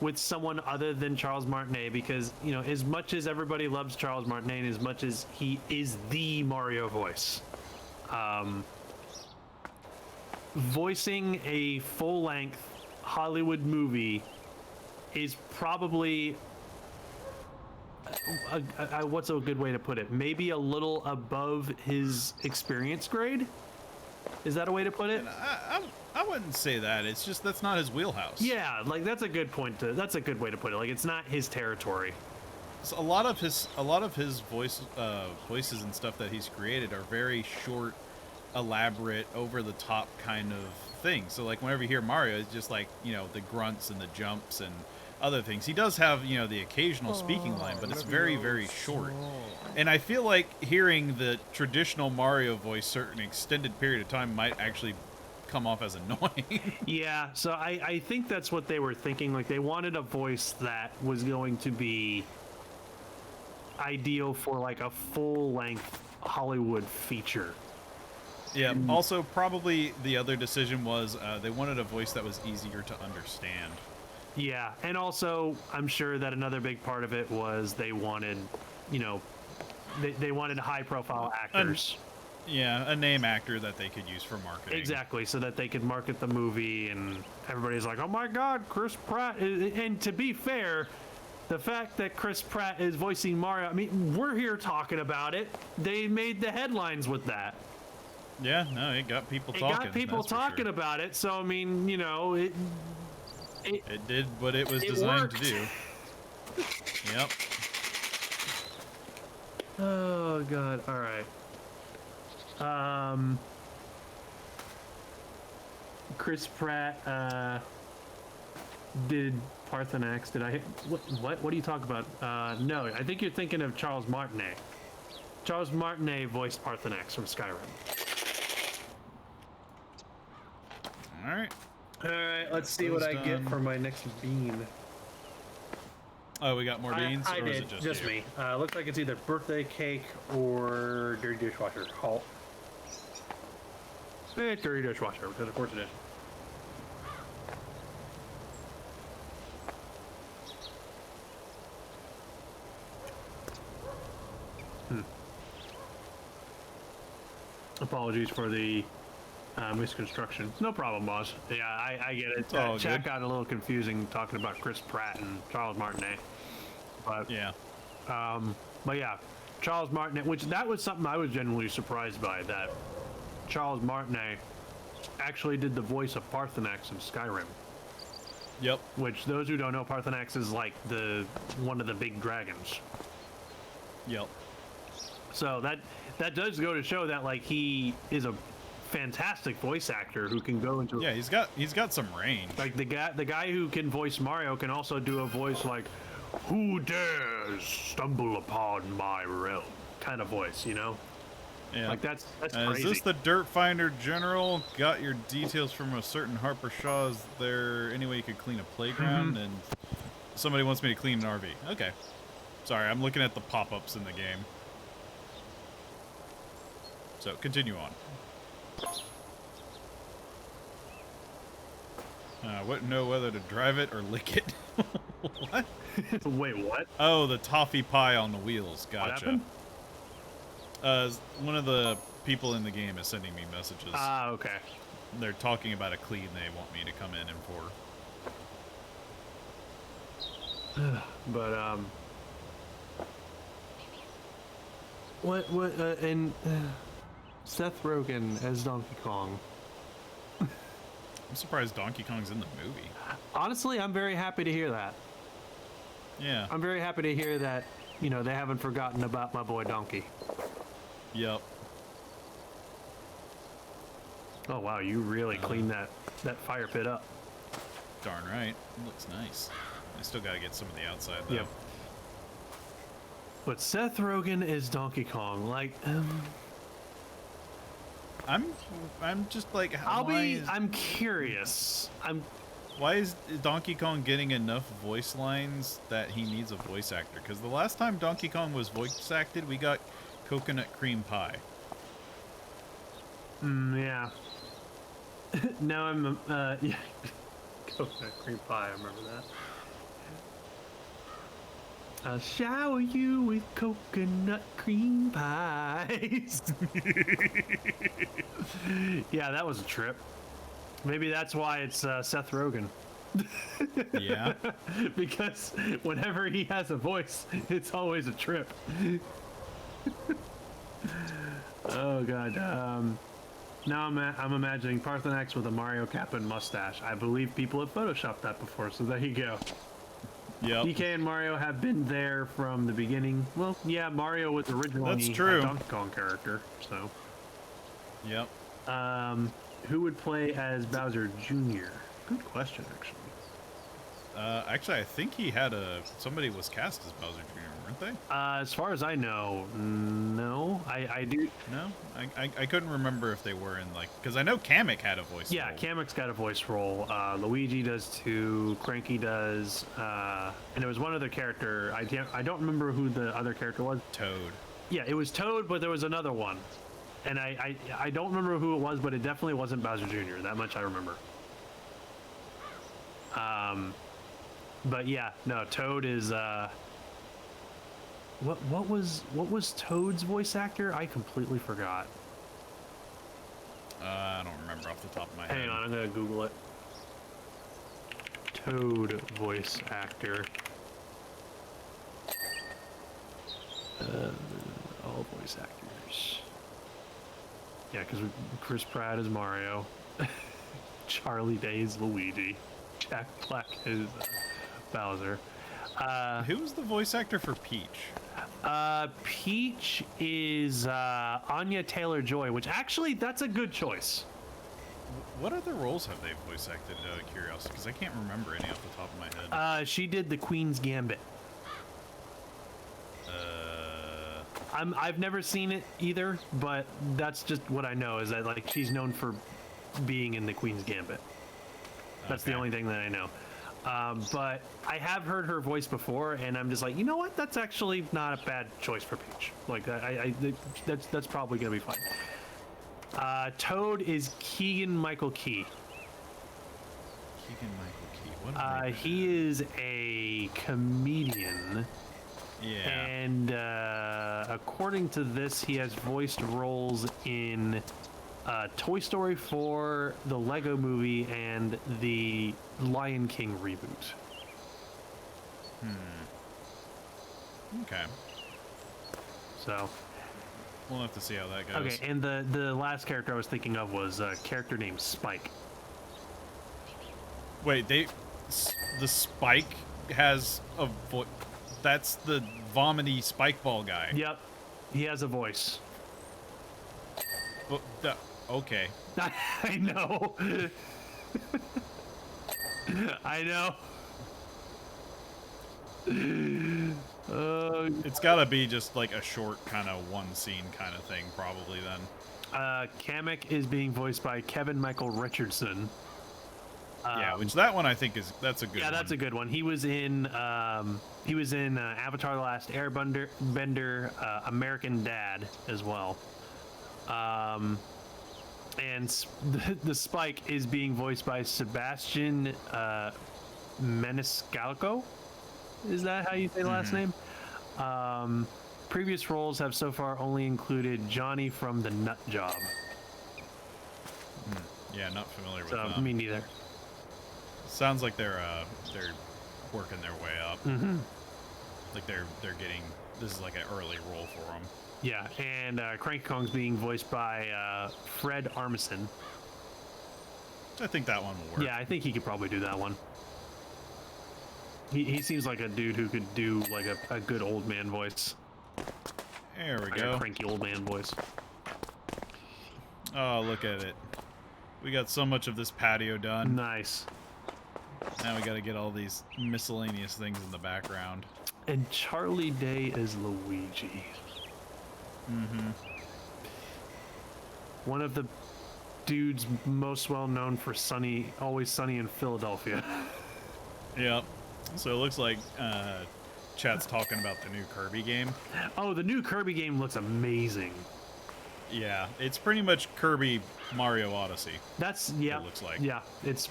with someone other than Charles Martinet because, you know, as much as everybody loves Charles Martinet and as much as he is the Mario voice, voicing a full-length Hollywood movie is probably what's a good way to put it? Maybe a little above his experience grade? Is that a way to put it? And I wouldn't say that. It's just that's not his wheelhouse. Yeah, like that's a good point that's a good way to put it. Like it's not his territory. So a lot of his voices and stuff that he's created are very short, elaborate, over the top kind of things. So like whenever you hear Mario, it's just like, you know, the grunts and the jumps and other things. He does have, you know, the occasional speaking line, but it's very, very short. And I feel like hearing the traditional Mario voice certain extended period of time might actually come off as annoying. Yeah, so I think that's what they were thinking. Like they wanted a voice that was going to be ideal for like a full-length Hollywood feature. Yeah, also probably the other decision was they wanted a voice that was easier to understand. Yeah, and also I'm sure that another big part of it was they wanted, you know, they wanted high-profile actors. Yeah, a name actor that they could use for marketing. Exactly, so that they could market the movie, and everybody's like, "Oh my God, Chris Pratt!" And to be fair, the fact that Chris Pratt is voicing Mario, I mean, we're here talking about it. They made the headlines with that. Yeah, no, it got people talking. It got people talking about it. So I mean, you know, it did what it was designed to do. Yep. Oh God! All right. Chris Pratt did Parthenax. Did I? What are you talking about? No, I think you're thinking of Charles Martinet. Charles Martinet voiced Parthenax from Skyrim. All right. All right, let's see what I get for my next bean. Oh, we got more beans? I or was did, it just you? me. Looks like it's either birthday cake or dirty dishwasher. Halt. It's dirty dishwasher, because of course it is. Apologies for the misconstruction. No problem, boss. Yeah, I get it. all Chat good. got a little confusing talking about Chris Pratt and Charles Martinet. But Yeah. but yeah, Charles Martinet, which that was something I was genuinely surprised by, that Charles Martinet actually did the voice of Parthenax in Skyrim. Yep. Which, those who don't know, Parthenax is like one of the big dragons. Yep. So that does go to show that like he is a fantastic voice actor who can go into Yeah, he's got some range. like the guy who can voice Mario can also do a voice like, "Who dares stumble upon my realm?" kind of voice, you know? Yeah. Like that's Is crazy. this the Dirt Finder General? Got your details from a certain Harper Shaw. Is there any way you could clean a playground? And somebody wants me to clean an RV. Okay. Sorry, I'm looking at the pop-ups in the game. So, continue on. Wouldn't know whether to drive it or lick it. What? Wait, what? Oh, the toffee pie on the wheels. What Gotcha. happened? One of the people in the game is sending me messages. Ah, okay. They're talking about a clean they want me to come in and for. But what and Seth Rogen as Donkey Kong. I'm surprised Donkey Kong's in the movie. Honestly, I'm very happy to hear that. Yeah. I'm very happy to hear that, you know, they haven't forgotten about my boy Donkey. Yep. Oh wow, you really cleaned that fire pit up. Darn right. It looks nice. I still gotta get some of the outside though. Yep. But Seth Rogen is Donkey Kong. Like, I'm just like, I'm curious. why is Donkey Kong getting enough voice lines that he needs a voice actor? Because the last time Donkey Kong was voice acted, we got coconut cream pie. Yeah. Now I'm, yeah. Coconut cream pie, I remember that. I'll shower you with coconut cream pies. Yeah, that was a trip. Maybe that's why it's Seth Rogen. Yeah. Because whenever he has a voice, it's always a trip. Oh god. Now I'm imagining Parthenax with a Mario cap and mustache. I believe people have photoshopped that before, so there you go. Yep. DK and Mario have been there from the beginning. Well, yeah, Mario was originally That's true. a Donkey Kong character, so. Yep. Who would play as Bowser Jr.? Good question, actually. Actually, I think he had somebody was cast as Bowser Jr., weren't they? As far as I know, no. I do. No? I couldn't remember if they were in, like, because I know Kamek had a voice Yeah, role. Kamek's got a voice role. Luigi does too. Cranky does. And there was one other character. I don't remember who the other character was. Toad. Yeah, it was Toad, but there was another one. And I don't remember who it was, but it definitely wasn't Bowser Jr. That much I remember. But yeah, no, Toad is what was Toad's voice actor? I completely forgot. I don't remember off the top of my head. Hang on, I'm gonna Google it. Toad voice actor. All voice actors. Yeah, because Chris Pratt is Mario, Charlie Day is Luigi, Jack Black is Bowser. Who was the voice actor for Peach? Peach is Anya Taylor-Joy, which actually that's a good choice. What other roles have they voice acted, out of curiosity? Because I can't remember any off the top of my head. She did the Queen's Gambit. I've never seen it either, but that's just what I know, is that like she's known for being in the Queen's Gambit. That's the Okay. only thing that I know. But I have heard her voice before, and I'm just like, you know what? That's actually not a bad choice for Peach. Like, that's probably gonna be fine. Toad is Keegan Michael Key. Keegan-Michael Key. What a name. He is a comedian. Yeah. And according to this, he has voiced roles in Toy Story 4, the Lego Movie, and the Lion King reboot. Okay. So, We'll have to see how that goes. okay, and the last character I was thinking of was a character named Spike. Wait, the Spike has a voice. That's the vomity spike ball guy. Yep, he has a voice. Well, okay. I know. I know. It's gotta be just like a short kind of one scene kind of thing, probably then. Kamek is being voiced by Kevin Michael Richardson. Yeah, which that one I think that's a good one. Yeah, that's a good one. He was in Avatar: The Last Airbender, American Dad as well. And the Spike is being voiced by Sebastian Maniscalco. Is that how you say the last name? Previous roles have so far only included Johnny from The Nut Job. Yeah, not familiar with So that. me neither. Sounds like they're working their way up. Like they're getting, this is like an early role for them. Yeah, and Cranky Kong's being voiced by Fred Armisen. I think that one will work. Yeah, I think he could probably do that one. He seems like a dude who could do like a good old man voice. There we Like go. a cranky old man voice. Oh, look at it. We got so much of this patio done. Nice. Now we got to get all these miscellaneous things in the background. And Charlie Day is Luigi. One of the dudes most well known for Always Sunny in Philadelphia. Yep. So it looks like chat's talking about the new Kirby game. Oh, the new Kirby game looks amazing. Yeah, it's pretty much Kirby Mario Odyssey. That's, yeah. It looks like. Yeah, it's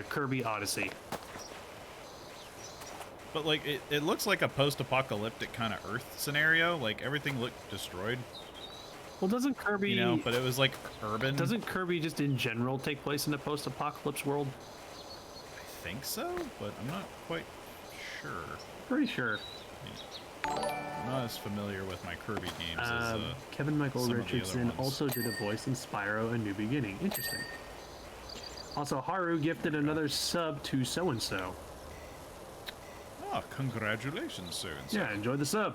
Kirby Odyssey. But like it looks like a post-apocalyptic kind of Earth scenario. Like everything looked destroyed, Well, doesn't Kirby... you know, but it was like urban. Doesn't Kirby just in general take place in a post-apocalypse world? I think so, but I'm not quite sure. Pretty sure. I'm not as familiar with my Kirby games as Kevin Michael some of the other Richardson ones. also did a voice in Spyro: A New Beginning. Interesting. Also, Haru gifted another sub to so-and-so. Oh, congratulations, sir. Yeah, enjoy the sub.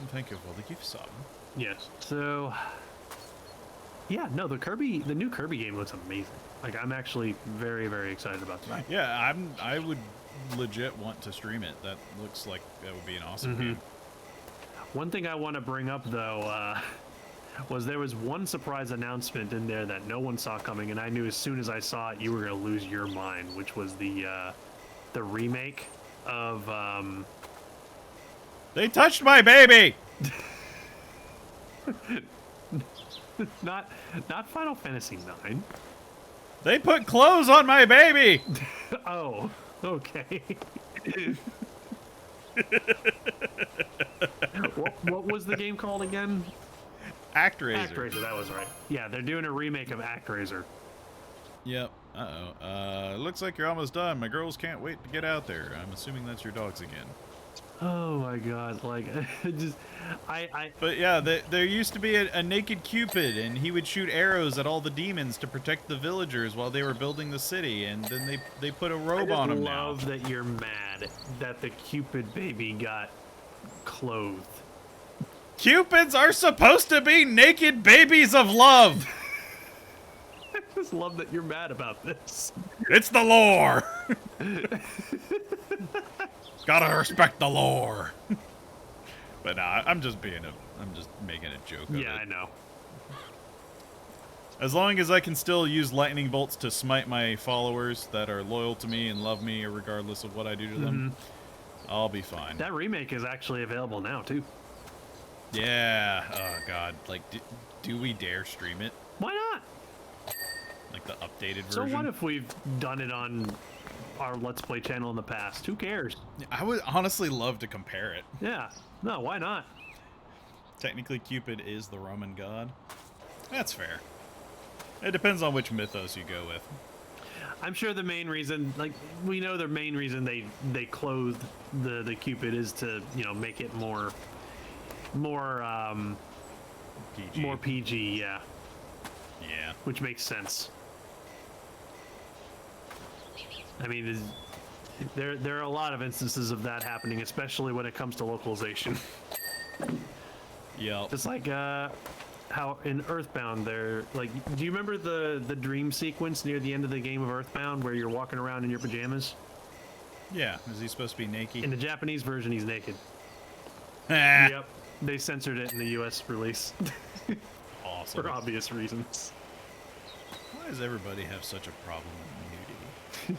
Thank you for the gift sub. Yes. So, yeah, no, the new Kirby game looks amazing. Like, I'm actually very, very excited about that. Yeah, I would legit want to stream it. That looks like that would be an awesome game. One thing I want to bring up, though, was there was one surprise announcement in there that no one saw coming, and I knew as soon as I saw it, you were going to lose your mind, which was the remake of... They touched my baby! not Final Fantasy IX. They put clothes on my baby! Oh, okay. what was the game called again? ActRaiser. ActRaiser, that was right. Yeah, they're doing a remake of ActRaiser. Yep. Uh-oh. Looks like you're almost done. My girls can't wait to get out there. I'm assuming that's your dogs again. Oh my god, like, But yeah, there used to be a naked Cupid, and he would shoot arrows at all the demons to protect the villagers while they were building the city, and then they put a robe on him now. I love that you're mad that the Cupid baby got clothed. Cupids are supposed to be naked babies of love! I just love that you're mad about this. It's the lore! Gotta respect the lore. But nah, I'm just making a joke of it. Yeah, I know. As long as I can still use lightning bolts to smite my followers that are loyal to me and love me regardless of what I do to them, I'll be fine. That remake is actually available now, too. Yeah. Oh, God. Like, do we dare stream it? Why not? Like the updated So version? what if we've done it on our Let's Play channel in the past? Who cares? I would honestly love to compare it. Yeah. No, why not? Technically, Cupid is the Roman god. That's fair. It depends on which mythos you go with. I'm sure the main reason, like, we know the main reason they clothed the Cupid is to, you know, make it more PG. more PG, yeah. Yeah. Which makes sense. I mean, there are a lot of instances of that happening, especially when it comes to localization. Yep. Just like how in Earthbound, they're like, do you remember the dream sequence near the end of the game of Earthbound where you're walking around in your pajamas? Yeah. Is he supposed to be naked? In the Japanese version, he's naked. Ah, Yep, they censored it in the U.S. release awesome. for obvious reasons. Why does everybody have such a problem with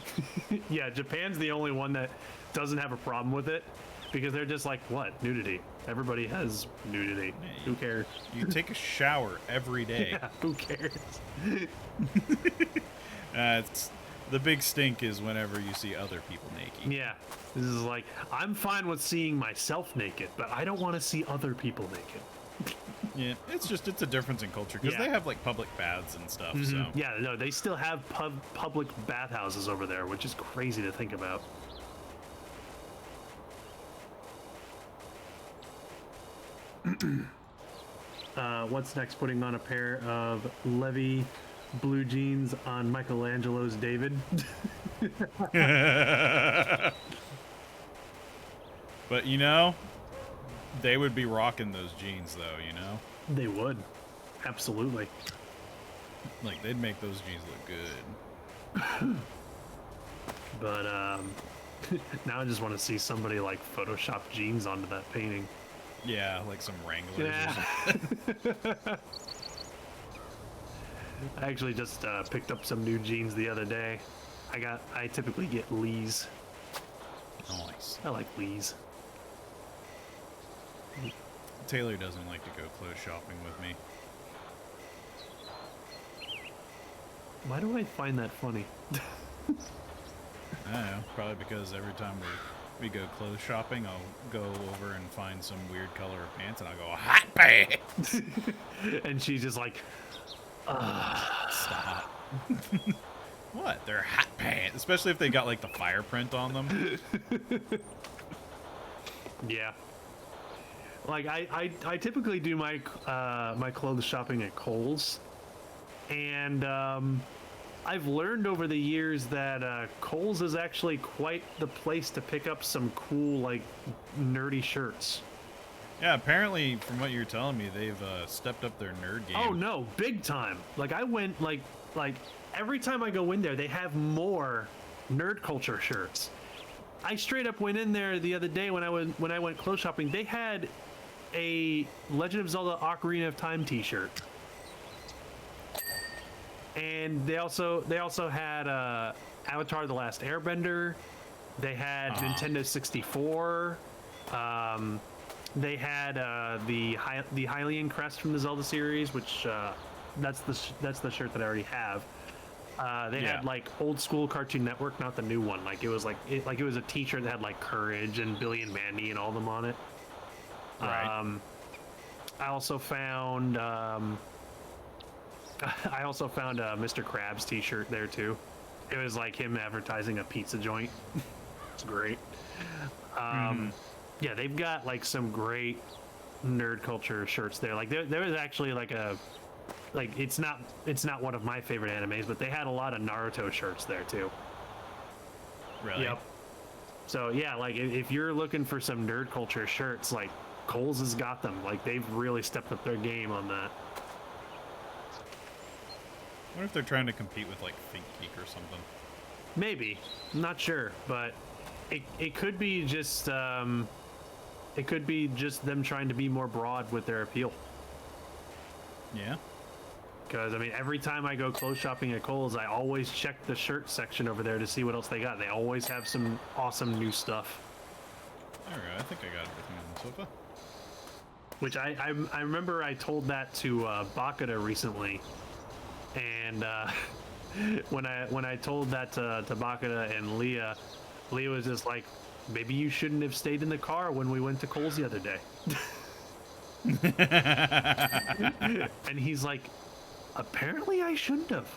nudity? Yeah, Japan's the only one that doesn't have a problem with it because they're just like, what? Nudity. Everybody has nudity. Yeah, Who cares? You take a shower every day. Yeah, who cares? It's the big stink is whenever you see other people naked. Yeah, this is like, I'm fine with seeing myself naked, but I don't want to see other people naked. Yeah, it's a difference in culture because Yeah. they have like public baths and stuff. So Yeah, no, they still have public bathhouses over there, which is crazy to think about. What's next? Putting on a pair of Levi blue jeans on Michelangelo's David. But you know, they would be rocking those jeans though. You know, They would. Absolutely. like they'd make those jeans look good. But now I just want to see somebody like Photoshop jeans onto that painting. Yeah, like some Wranglers. Or Yeah. something. I actually just picked up some new jeans the other day. I typically get Lee's. Nice. I like Lee's. Taylor doesn't like to go clothes shopping with me. Why do I find that funny? I don't know, probably because every time we go clothes shopping, I'll go over and find some weird color of pants, and I'll go, hot pants! And she's just like, Stop. What? They're hot pants. Especially if they got, like, the fire print on them. yeah. Like I typically do my my clothes shopping at Kohl's, and I've learned over the years that Kohl's is actually quite the place to pick up some cool, like, nerdy shirts. Yeah, apparently, from what you're telling me, they've stepped up their nerd game. Oh no, big time! Like I went like every time I go in there, they have more nerd culture shirts. I straight up went in there the other day when I went clothes shopping. They had a Legend of Zelda Ocarina of Time T-shirt, and they also had Avatar: The Last Airbender. They had Nintendo 64. They had the Hylian crest from the Zelda series, which that's the shirt that I already have. They Yeah. had like old school Cartoon Network, not the new one. Like it was it was a T-shirt that had like Courage and Billy and Mandy and all of them on it. Right. I also found a Mr. Krabs T-shirt there too. It was like him advertising a pizza joint. It's great. Yeah, they've got like some great nerd culture shirts there. Like there was actually it's not one of my favorite animes, but they had a lot of Naruto shirts there too. Really? Yep. So yeah, like if you're looking for some nerd culture shirts, like Kohl's has got them. Like they've really stepped up their game on that. I wonder if they're trying to compete with, like, Think Geek or something. Maybe, I'm not sure, but it could be just them trying to be more broad with their appeal. Yeah? Because I mean, every time I go clothes shopping at Kohl's, I always check the shirt section over there to see what else they got. They always have some awesome new stuff. There we go. I think I got everything on the sofa. Which I remember I told that to Bakata recently, and when I told that to Bakata and Leah was just like, maybe you shouldn't have stayed in the car when we went to Kohl's the other day. And he's like, apparently I shouldn't have.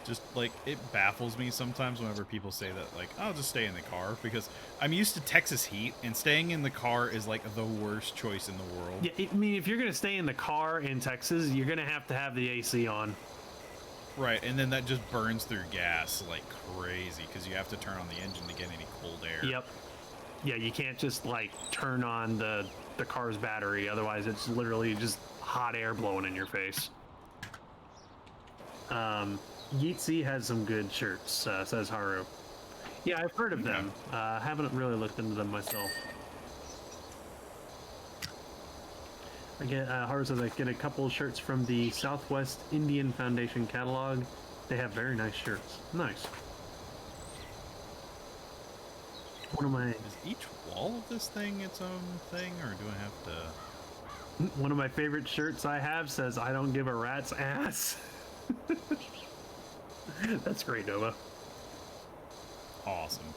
Just like it baffles me sometimes whenever people say that, like, I'll just stay in the car, because I'm used to Texas heat, and staying in the car is like the worst choice in the world. Yeah, I mean, if you're gonna stay in the car in Texas, you're gonna have to have the AC on. Right, and then that just burns through gas like crazy because you have to turn on the engine to get any cold air. Yep. Yeah, you can't just like turn on the car's battery, otherwise it's literally just hot air blowing in your face. Yeetsy has some good shirts, says Haru. Yeah, I've heard of them. Haven't really looked into them myself. Again, Haru says I get a couple of shirts from the Southwest Indian Foundation catalog. They have very nice shirts. Nice. One of my Is each wall of this thing its own thing, or do I have to... One of my favorite shirts I have says, "I don't give a rat's ass." That's great, Nova. Awesome.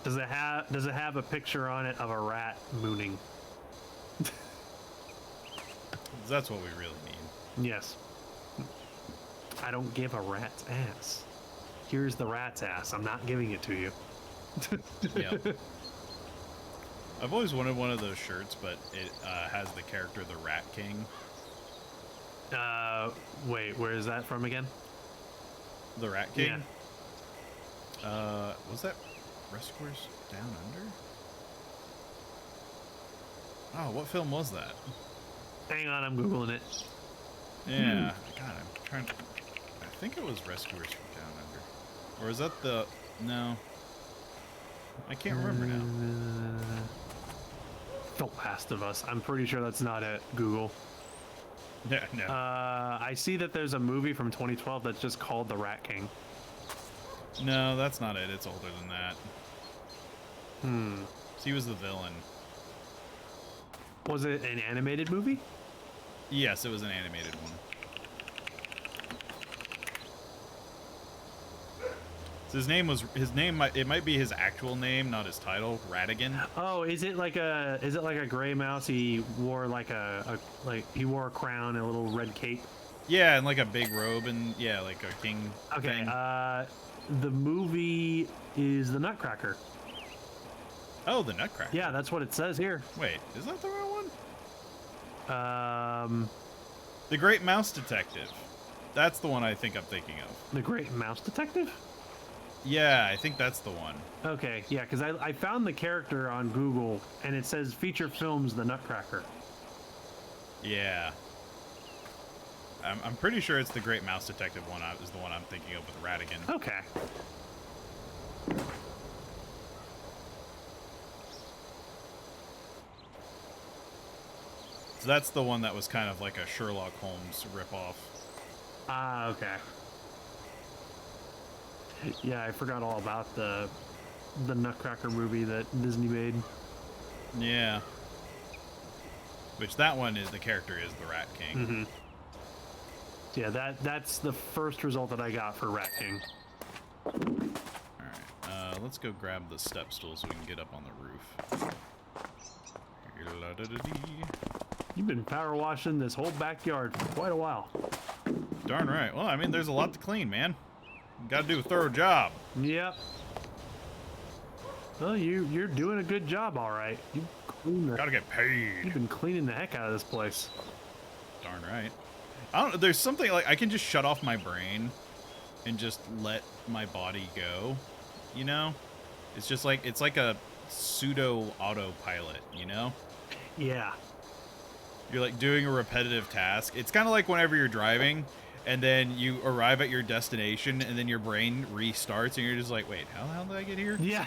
Does it have a picture on it of a rat mooning? That's what we really need. Yes. I don't give a rat's ass. Here's the rat's ass. I'm not giving it to you. Yep. I've always wanted one of those shirts, but it has the character the Rat King. Wait, where is that from again? The Rat King? Yeah. Was that Rescuers Down Under? Oh, what film was that? Hang on, I'm Googling it. Yeah. God, I'm trying to... I think it was Rescuers from Down Under. Or is that the... No. I can't remember now. The Last of Us. I'm pretty sure that's not it. Google. Yeah, no. I see that there's a movie from 2012 that's just called The Rat King. No, that's not it. It's older than that. So he was the villain. Was it an animated movie? Yes, it was an animated one. So his name it might be his actual name, not his title, Ratigan. Oh, is it like a gray mouse? He wore like he wore a crown and a little red cape. Yeah, and like a big robe, and yeah, like a king. Okay. Thing. The movie is The Nutcracker. Oh, the Nutcracker. Yeah, that's what it says here. Wait, is that the real one? Um, The Great Mouse Detective. That's the one I think I'm thinking of. The Great Mouse Detective? Yeah, I think that's the one. Okay, yeah, because I found the character on Google, and it says feature films The Nutcracker. Yeah. I'm pretty sure it's the Great Mouse Detective one is the one I'm thinking of with Ratigan. Okay. So that's the one that was kind of like a Sherlock Holmes ripoff. Ah, okay. Yeah, I forgot all about the Nutcracker movie that Disney made. Yeah. Which that one is, the character is the Rat King. Mm-hmm. Yeah, that's the first result that I got for Rat King. Alright, let's go grab the step stool so we can get up on the roof. You've been power washing this whole backyard for quite a while. Darn right. Well, I mean, there's a lot to clean, man. Gotta do a thorough job. Yep. Well, you're doing a good job, all right. Gotta get paid. You've been cleaning the heck out of this place. Darn right. I don't know. There's something like I can just shut off my brain and just let my body go. You know, it's just like it's like a pseudo autopilot. You know. Yeah. You're like doing a repetitive task. It's kind of like whenever you're driving and then you arrive at your destination and then your brain restarts and you're just like, wait, how the hell did I get here? Yeah.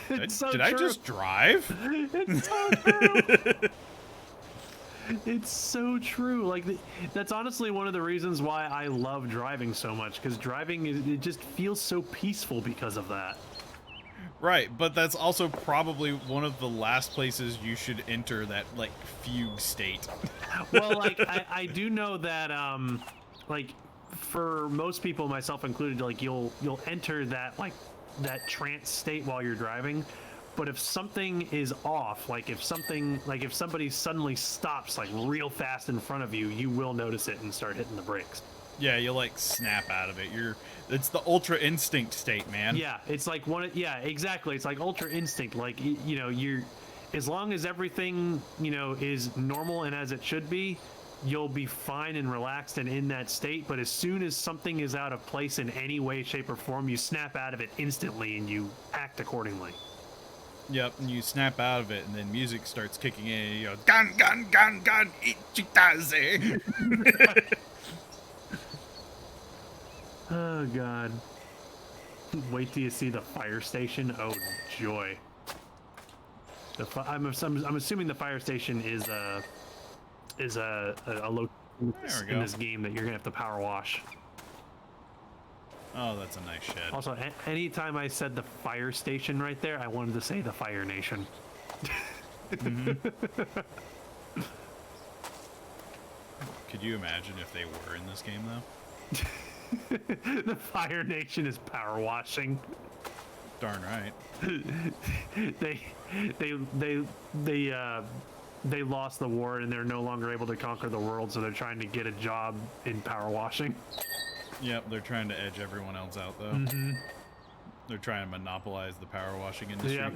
Did I just drive? It's so true. It's so true. Like that's honestly one of the reasons why I love driving so much, because driving it just feels so peaceful because of that. Right, but that's also probably one of the last places you should enter that like fugue state. Well, like I do know that like for most people, myself included, like you'll enter that that trance state while you're driving. But if something is off, like if somebody suddenly stops like real fast in front of you, you will notice it and start hitting the brakes. Yeah, you'll like snap out of it. It's the ultra instinct state, man. Yeah, it's like yeah, exactly. It's like ultra instinct. Like you're as long as everything, is normal and as it should be, you'll be fine and relaxed and in that state. But as soon as something is out of place in any way, shape, or form, you snap out of it instantly and you act accordingly. Yep, and you snap out of it, and then music starts kicking in, and you go, gun, gun, gun, gun, ichitaze. Oh, God. Wait till you see the fire station. Oh, joy. I'm assuming the fire station is a location in this game that you're going to have to power wash. Oh, that's a nice shed. Also, anytime I said the fire station right there, I wanted to say the Fire Nation. Mm-hmm. Could you imagine if they were in this game, though? The Fire Nation is power washing. Darn right. They lost the war and they're no longer able to conquer the world, so they're trying to get a job in power washing. Yep, they're trying to edge everyone else out, though. Mm-hmm. They're trying to monopolize the power washing industry. Yep.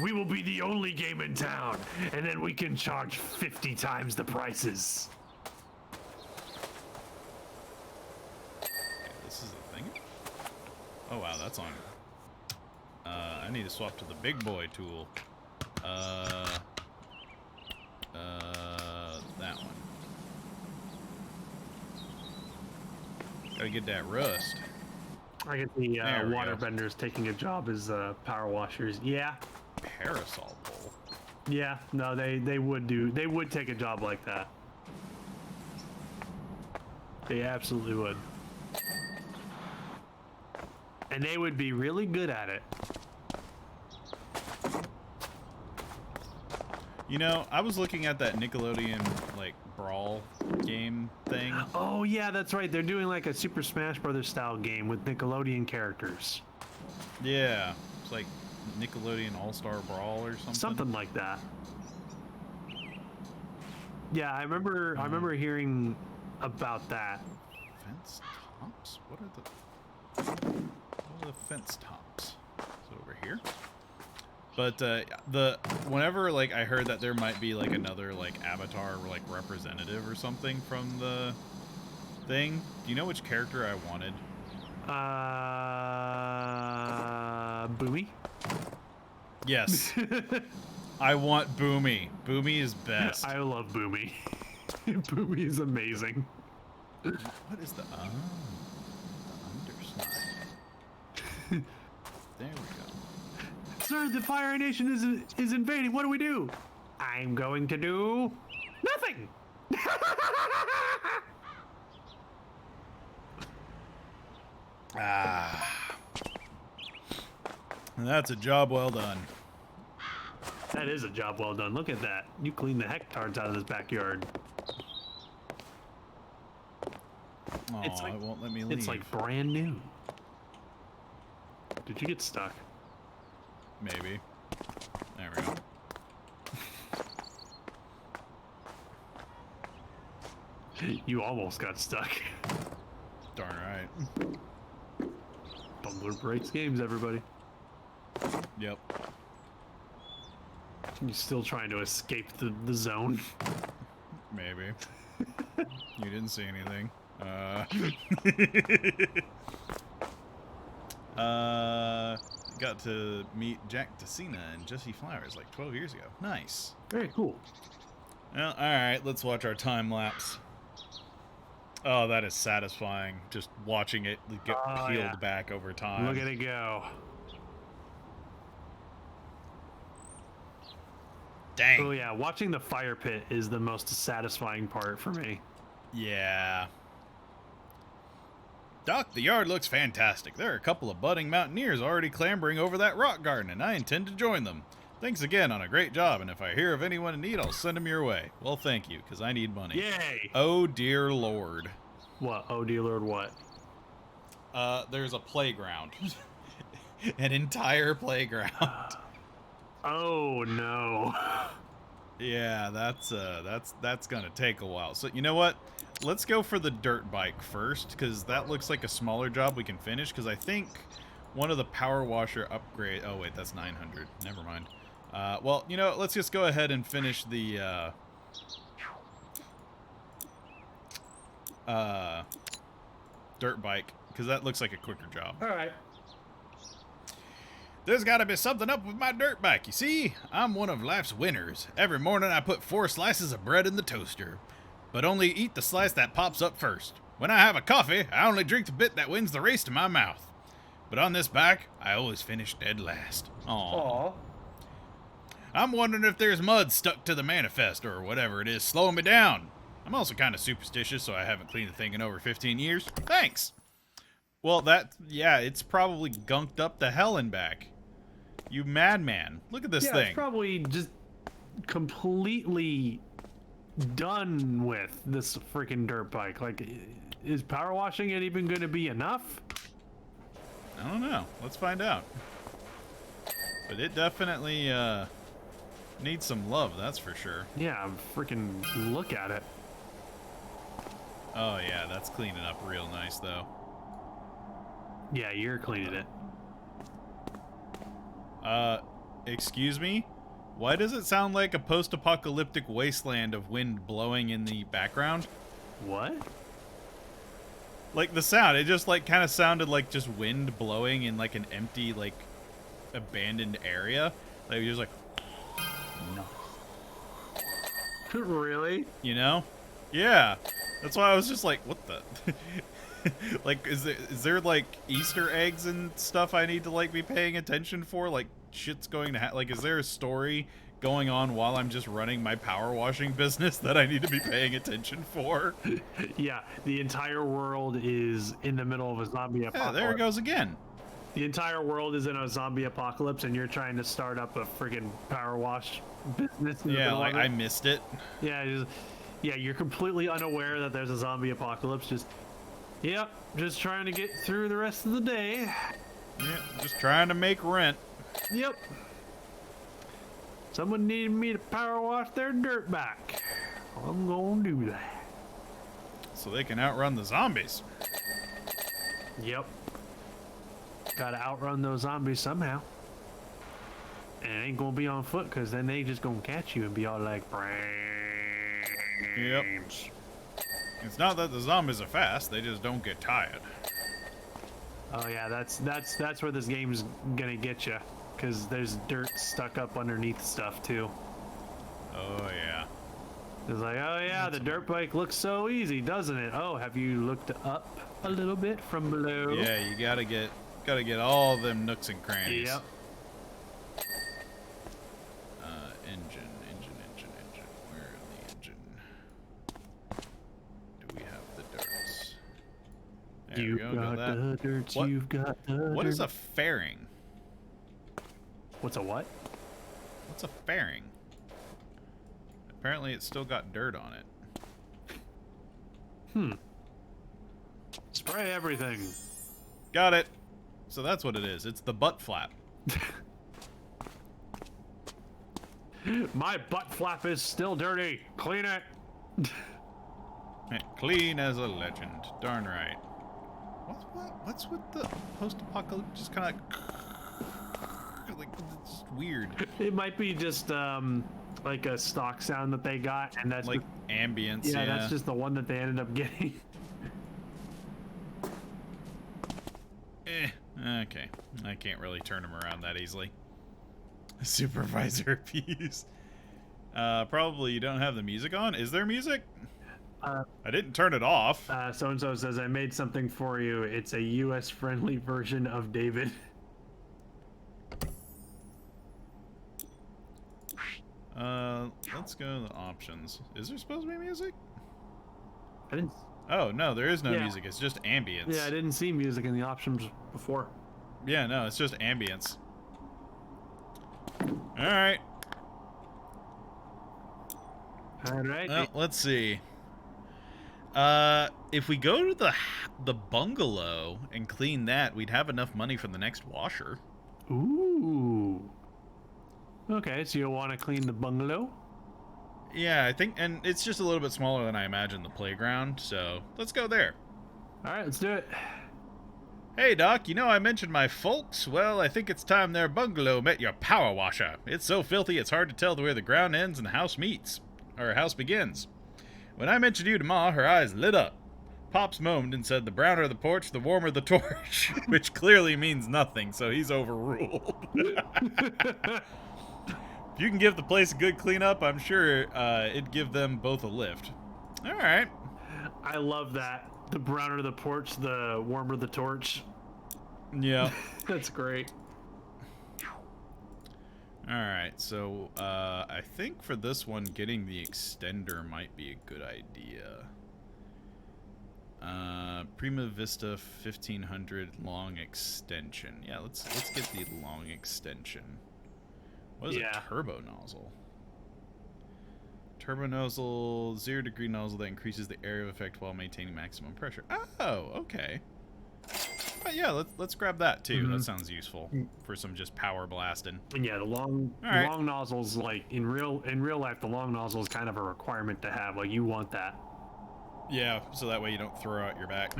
We will be the only game in town, and then we can charge 50 times the prices. Okay, this is a thing? Oh, wow, that's on. I need to swap to the big boy tool. That one. Gotta get that rust. I get the There we water go. benders taking a job as power washers. Yeah. Parasol bowl. Yeah, no, they would take a job like that. They absolutely would. And they would be really good at it. You know, I was looking at that Nickelodeon, like, brawl game thing. Oh yeah, that's right. They're doing like a Super Smash Brothers style game with Nickelodeon characters. Yeah. It's like Nickelodeon All-Star Brawl or something. Something like that. Yeah, I remember hearing about that. Fence tops? What are the fence tops? Is it over here? But whenever like I heard that there might be like another like avatar or like representative or something from the thing, do you know which character I wanted? Boomy? Yes. I want Boomy. Boomy is best. I love Boomy. Boomy is amazing. What is the underside? There we go. Sir, the Fire Nation is invading. What do we do? I'm going to do nothing. That's a job well done. That is a job well done. Look at that. You cleaned the hectares out of this backyard. Oh, It's like- it won't let me leave. It's like brand new. Did you get stuck? Maybe. There we go. You almost got stuck. Darn right. Bumbler breaks games, everybody. Yep. You're still trying to escape the zone. Maybe. You didn't see anything. Got to meet Jack DeCina and Jesse Flowers like 12 years ago. Nice. Very cool. Well, alright, let's watch our time lapse. Oh, that is satisfying. Just watching it get Oh, peeled yeah. back over time. Look at it go. Dang. Oh yeah, watching the fire pit is the most satisfying part for me. Yeah. Doc, the yard looks fantastic. There are a couple of budding mountaineers already clambering over that rock garden, and I intend to join them. Thanks again on a great job, and if I hear of anyone in need, I'll send them your way. Well, thank you, because I need money. Yay! Oh, dear Lord. What? Oh, dear Lord, what? There's a playground. An entire playground. Oh, no. Yeah, that's gonna take a while. So you know what? Let's go for the dirt bike first, because that looks like a smaller job we can finish. Because I think one of the power washer upgrade. Oh wait, that's 900. Never mind. Well, you know, let's just go ahead and finish the dirt bike, because that looks like a quicker job. All right. There's got to be something up with my dirt bike. You see, I'm one of life's winners. Every morning I put 4 slices of bread in the toaster, but only eat the slice that pops up first. When I have a coffee, I only drink the bit that wins the race to my mouth. But on this bike, I always finish dead last. Aww. I'm wondering if there's mud stuck to the manifest or whatever it is slowing me down. I'm also kind of superstitious, so I haven't cleaned the thing in over 15 years. Thanks. Well, yeah, it's probably gunked up to hell and back. You madman. Look at this Yeah, thing. it's probably just completely done with, this freaking dirt bike. Like, is power washing it even going to be enough? I don't know. Let's find out. But it definitely needs some love, that's for sure. Yeah, freaking look at it. Oh yeah, that's cleaning up real nice though. Yeah, you're cleaning it. Excuse me? Why does it sound like a post-apocalyptic wasteland of wind blowing in the background? What? Like the sound, it just like kind of sounded like just wind blowing in like an empty, like abandoned area. Like just like, no. Really? You know? Yeah. That's why I was just like, what the? Like, is there like Easter eggs and stuff I need to like be paying attention for? Like, shit's going to like, is there a story going on while I'm just running my power washing business that I need to be paying attention for? Yeah, the entire world is in the middle of a zombie apocalypse. Yeah, there it goes again. The entire world is in a zombie apocalypse, and you're trying to start up a friggin' power wash business. In the Yeah, middle like of it. I missed it. Yeah, yeah, you're completely unaware that there's a zombie apocalypse. Yep, just trying to get through the rest of the day. Yeah, just trying to make rent. Yep. Someone needed me to power wash their dirt back. I'm gonna do that. So they can outrun the zombies. Yep. Gotta outrun those zombies somehow. And it ain't gonna be on foot, because then they just gonna catch you and be all like, brains. Yep. It's not that the zombies are fast, they just don't get tired. Oh yeah, that's where this game's gonna get you, because there's dirt stuck up underneath stuff too. Oh yeah. It's like, oh yeah, the dirt bike looks so easy, doesn't it? Oh, have you looked up a little bit from below? Yeah, you gotta get all them nooks and crannies. Yep. Engine. Where is the engine? Do we have the dirts? There we You've go. got that. the dirt, What- you've got the What dirt. is a fairing? What's a what? What's a fairing? Apparently it's still got dirt on it. Spray everything. Got it. So that's what it is. It's the butt flap. My butt flap is still dirty. Clean it. Clean as a legend. Darn right. What's with the post-apocalypse? Just kind of like it's weird. It might be just like a stock sound that they got, and that's Like ambience. yeah, Yeah, that's just the one that they ended up getting. Okay. I can't really turn them around that easily. Supervisor appease. Probably you don't have the music on. Is there music? I didn't turn it off. So and so says, I made something for you. It's a US friendly version of David. Let's go to the options. Is there supposed to be music? I didn't. Oh no, there is no Yeah. music. It's just ambience. Yeah, I didn't see music in the options before. Yeah, no, it's just ambience. All right. All right. Well, let's see. If we go to the bungalow and clean that, we'd have enough money for the next washer. Ooh. Okay, so you'll want to clean the bungalow? Yeah, I think, and it's just a little bit smaller than I imagined the playground, so let's go there. All right, let's do it. Hey, Doc, you know I mentioned my folks? Well, I think it's time their bungalow met your power washer. It's so filthy it's hard to tell where the ground ends and the house meets. Or house begins. When I mentioned you to Ma, her eyes lit up. Pops moaned and said the browner the porch, the warmer the torch, which clearly means nothing, so he's overruled. If you can give the place a good cleanup, I'm sure it'd give them both a lift. All right. I love that. The browner the porch, the warmer the torch. Yeah. That's great. Alright, so I think for this one, getting the extender might be a good idea. Prima Vista 1500 long extension. Yeah, let's get the long extension. What is a turbo nozzle? Turbo nozzle, 0-degree nozzle that increases the area of effect while maintaining maximum pressure. Oh, okay. But yeah, let's grab that too. That sounds useful for some just power blasting. And yeah, the long nozzles, like in real life, the long nozzle is kind of a requirement to have. Like you want that. Yeah, so that way you don't throw out your back.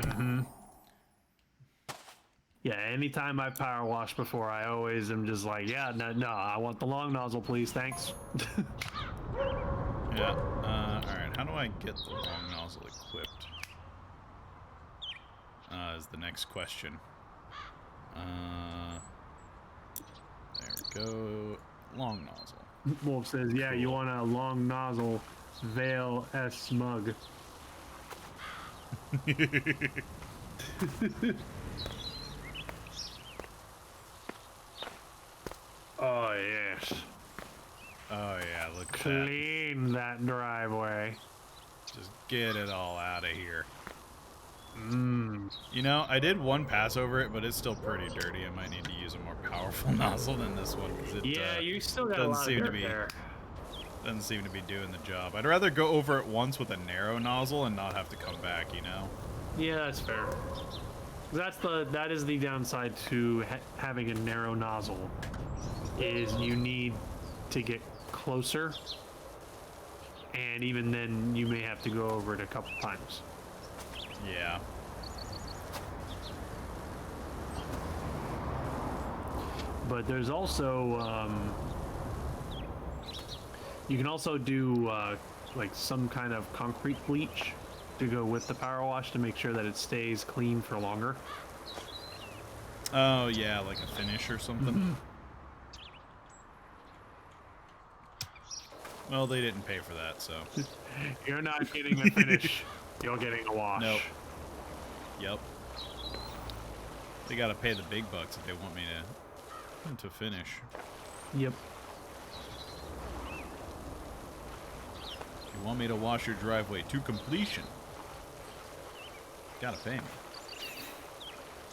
Yeah, anytime I power wash before, I always am just like, yeah, no, I want the long nozzle, please, thanks. Yeah. Alright, how do I get the long nozzle equipped? Is the next question. There we go. Long nozzle. Wolf says, yeah, you want a long nozzle, Vale S smug. Oh, yes. Oh yeah, look at that. Clean that driveway. Just get it all out of here. Mmm. You know, I did one pass over it, but it's still pretty dirty. I might need to use a more powerful nozzle than this one because it You still got a lot of dirt there. Doesn't seem to be doing the job. I'd rather go over it once with a narrow nozzle and not have to come back, you know? Yeah, that's fair. That is the downside to having a narrow nozzle, is you need to get closer, and even then you may have to go over it a couple times. Yeah. But there's also you can also do like some kind of concrete bleach to go with the power wash to make sure that it stays clean for longer. Oh yeah, like a finish or something. Well, they didn't pay for that, so. You're not getting a finish. You're getting a wash. Nope. Yep. They gotta pay the big bucks if they want me to finish. Yep. If you want me to wash your driveway to completion, gotta pay me.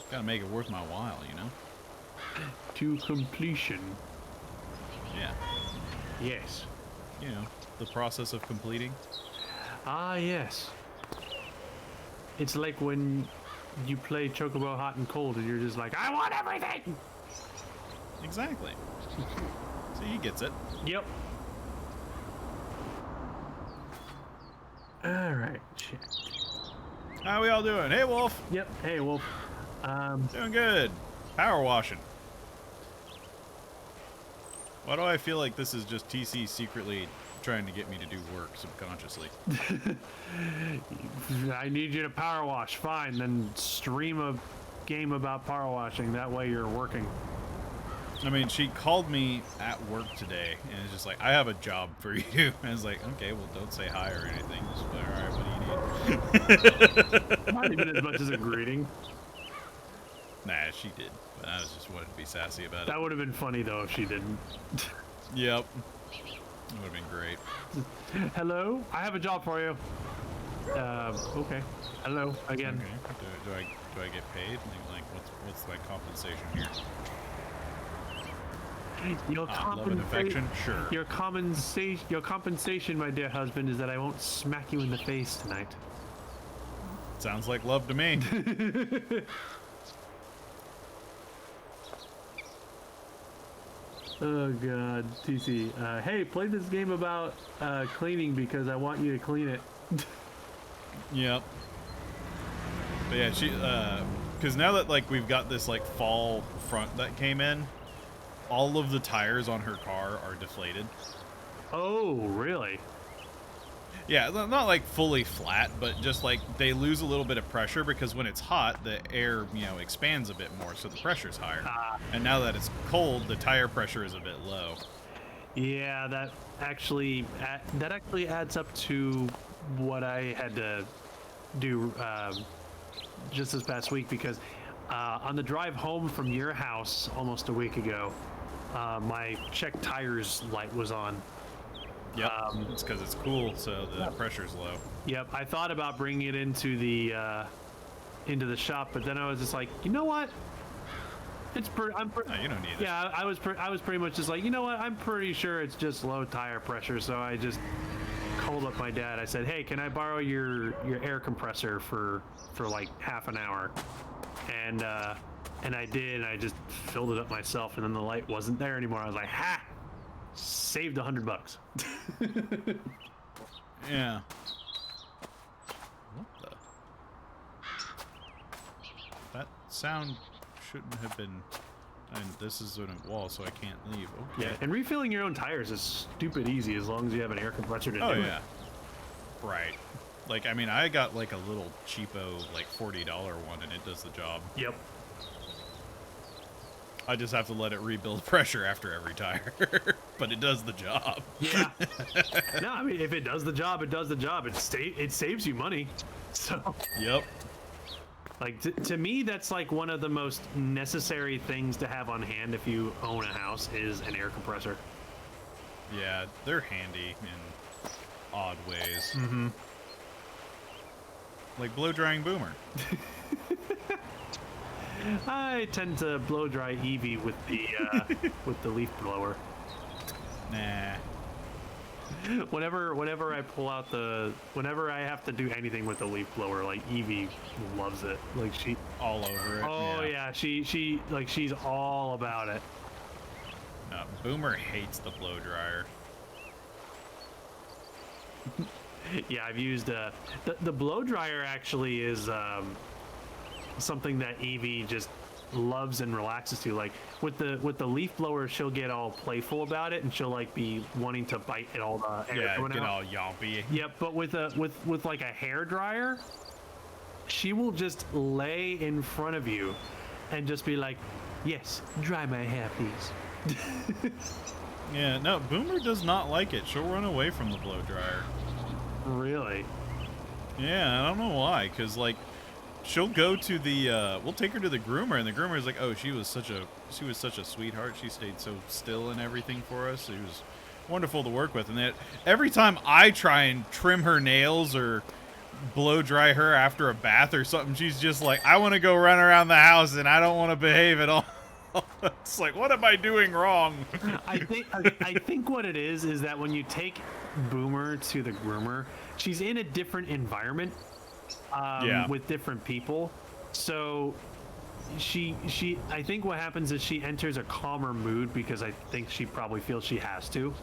Gotta make it worth my while, you know? To completion. Yeah. Yes. You know, the process of completing. Ah, yes. It's like when you play Chocobo Hot and Cold and you're just like, I want everything! Exactly. So he gets it. Yep. Alright, check. How we all doing? Hey, Wolf. Yep, hey, Wolf. Doing good. Power washing. Why do I feel like this is just TC secretly trying to get me to do work subconsciously? I need you to power wash. Fine, then stream a game about power washing. That way you're working. I mean, she called me at work today, and it's just like, I have a job for you. And I was like, okay, well, don't say hi or anything. Just like, all right, what do you need? Not even as much as a greeting. Nah, she did. But I was just wanted to be sassy about it. That would have been funny, though, if she didn't. Yep. It would have been great. Hello? I have a job for you. Okay. Hello, again. Okay. Do I get paid? Like, what's my compensation here? Your love and affection? Sure. Your compensation, my dear husband, is that I won't smack you in the face tonight. Sounds like love to me. Oh god, TC. Hey, play this game about cleaning because I want you to clean it. Yep. But yeah, she, because now that, like, we've got this, like, fall front that came in, all of the tires on her car are deflated. Oh, really? Yeah, not, like, fully flat, but just, like, they lose a little bit of pressure because when it's hot, the air, you know, expands a bit more, so the pressure's higher. And now that it's cold, the tire pressure is a bit low. Yeah, that actually adds up to what I had to do just this past week because on the drive home from your house almost a week ago, my check tires light was on. Yep, it's because it's cool, so the pressure's low. Yep, I thought about bringing it into the shop, but then I was just like, you know what? No, you don't need it. Yeah, I was pretty much just like, you know what? I'm pretty sure it's just low tire pressure, so I just called up my dad. I said, hey, can I borrow your air compressor for like half an hour? And I did, and I just filled it up myself, and then the light wasn't there anymore. I was like, ha! Saved $100. Yeah. What the? That sound shouldn't have been. And this is on a wall, so I can't leave. Okay. Yeah, and refilling your own tires is stupid easy as long as you have an air compressor to do it. Oh yeah. Right. Like, I mean, I got like a little cheapo, like $40 one, and it does the job. Yep. I just have to let it rebuild pressure after every tire, but it does the job. Yeah. No, I mean, if it does the job, it does the job. It saves you money. So. Yep. Like, to me, that's like one of the most necessary things to have on hand if you own a house is an air compressor. Yeah, they're handy in odd ways. Mm-hmm. Like blow drying Boomer. I tend to blow dry Eevee with the leaf blower. Nah. Whenever I pull out whenever I have to do anything with the leaf blower, like Eevee loves it. Like she All over it. Oh yeah, she's all about it. No, Boomer hates the blow dryer. Yeah, I've used the blow dryer actually is something that Eevee just loves and relaxes to. Like with the leaf blower, she'll get all playful about it and she'll like be wanting to bite at all the air Yeah, coming get out. all yompy. Yep, but with like a hair dryer, she will just lay in front of you and just be like, yes, dry my hair, please. Yeah, no, Boomer does not like it. She'll run away from the blow dryer. Really? Yeah, I don't know why, because, like, she'll go to the, we'll take her to the groomer, and the groomer's like, oh, she was such a sweetheart. She stayed so still and everything for us. She was wonderful to work with. And that every time I try and trim her nails or blow dry her after a bath or something, she's just like, I want to go run around the house and I don't want to behave at all. It's like, what am I doing wrong? I think what it is that when you take Boomer to the groomer, she's in a different environment with different people. So I think what happens is she enters a calmer mood because I think she probably feels she has to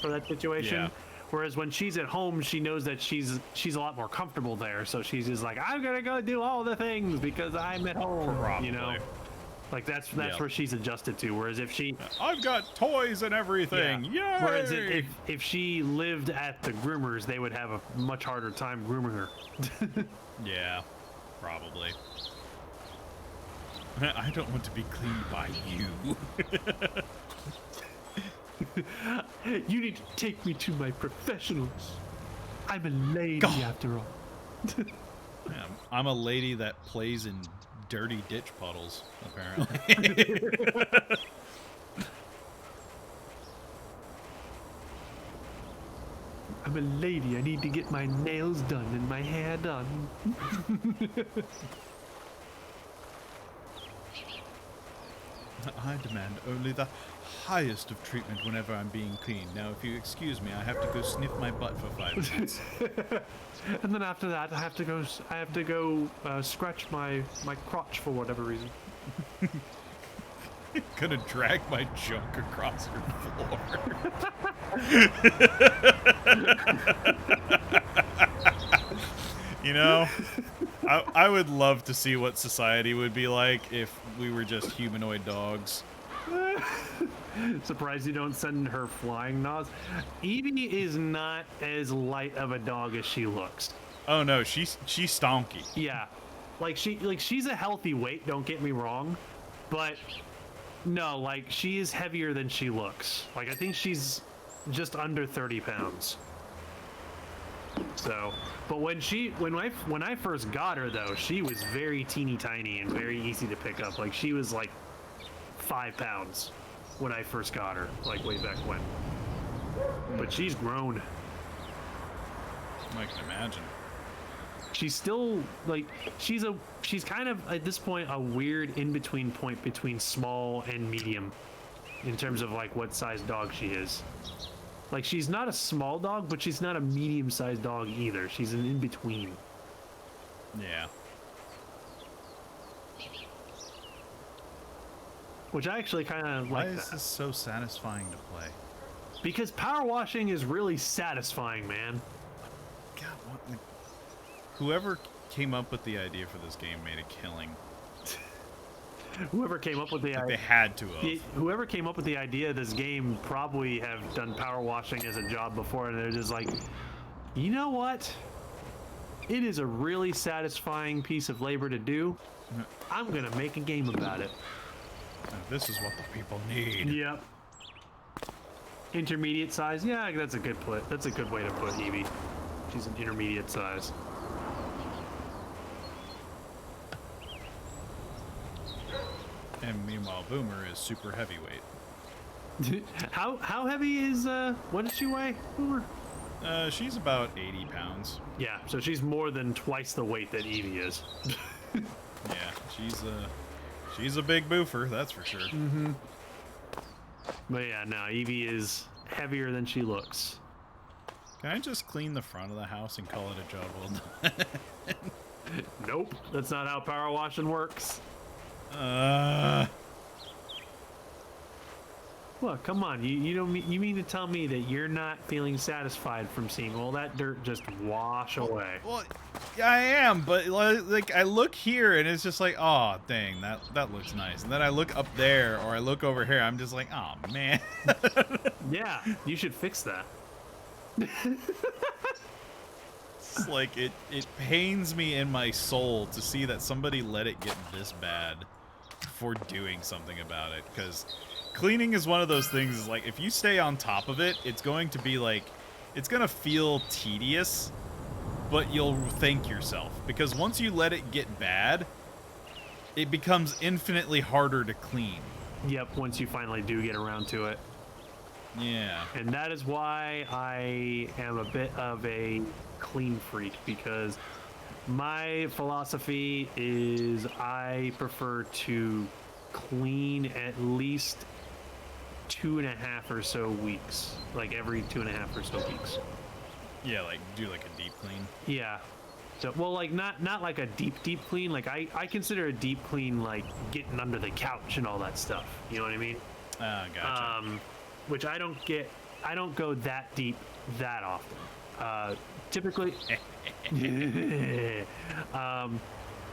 for that situation. Yeah. Whereas when she's at home, she knows that she's a lot more comfortable there. So she's just like, I'm gonna go do all the things because I'm at home. Probably. You know. Like that's where she's adjusted to. Whereas if she, I've got toys and everything. yeah. Yay! Whereas if she lived at the groomers, they would have a much harder time grooming her. Yeah, probably. I don't want to be cleaned by you. You need to take me to my professionals. I'm a lady after all. Yeah, I'm a lady that plays in dirty ditch puddles, apparently. I'm a lady. I need to get my nails done and my hair done. I demand only the highest of treatment whenever I'm being clean. Now, if you excuse me, I have to go sniff my butt for 5 minutes. And then after that, I have to go scratch my crotch for whatever reason. Gonna drag my junk across your floor. You know, I would love to see what society would be like if we were just humanoid dogs. Surprised you don't send her flying nods. Evie is not as light of a dog as she looks. Oh no, she's stonky. Yeah, she's a healthy weight. Don't get me wrong, but no, like she is heavier than she looks. Like I think she's just under 30 pounds. So, but when I first got her though, she was very teeny tiny and very easy to pick up. Like she was like 5 pounds when I first got her, like way back when. But she's grown. I can imagine. She's still like she's kind of at this point a weird in-between point between small and medium in terms of like what size dog she is. Like she's not a small dog, but she's not a medium-sized dog either. She's an in-between. Yeah. Which I actually kind of like. Why is this so satisfying to play? Because power washing is really satisfying, man. God, what? Whoever came up with the idea for this game made a killing. Whoever came up with the Like they idea, had to have. whoever came up with the idea of this game probably have done power washing as a job before, and they're just like, you know what? It is a really satisfying piece of labor to do. I'm gonna make a game about it. This is what the people need. Yep. Intermediate size. Yeah, that's a good put. That's a good way to put Evie. She's an intermediate size. And meanwhile, Boomer is super heavyweight. How heavy is what does she weigh, Boomer? She's about 80 pounds. Yeah, so she's more than twice the weight that Evie is. Yeah, she's a big boofer, that's for sure. Mm-hmm. But yeah, no, Evie is heavier than she looks. Can I just clean the front of the house and call it a job well done? Nope, that's not how power washing works. Look, come on, you don't you mean to tell me that you're not feeling satisfied from seeing all that dirt just wash away? Well, yeah, I am, but like I look here and it's just like, oh dang, that looks nice. And then I look up there or I look over here, I'm just like, oh man. Yeah, you should fix that. It's like it pains me in my soul to see that somebody let it get this bad before doing something about it, because cleaning is one of those things, is like if you stay on top of it, it's going to be like, it's going to feel tedious, but you'll thank yourself, because once you let it get bad, it becomes infinitely harder to clean. Yep, once you finally do get around to it. Yeah. And that is why I am a bit of a clean freak, because my philosophy is I prefer to clean at least 2.5 or so weeks, like every 2.5 or so weeks. Yeah, like do like a deep clean. Yeah. So, well, like not like a deep clean. Like I consider a deep clean like getting under the couch and all that stuff. You know what I mean? Gotcha. Which I don't go that deep that often. Typically,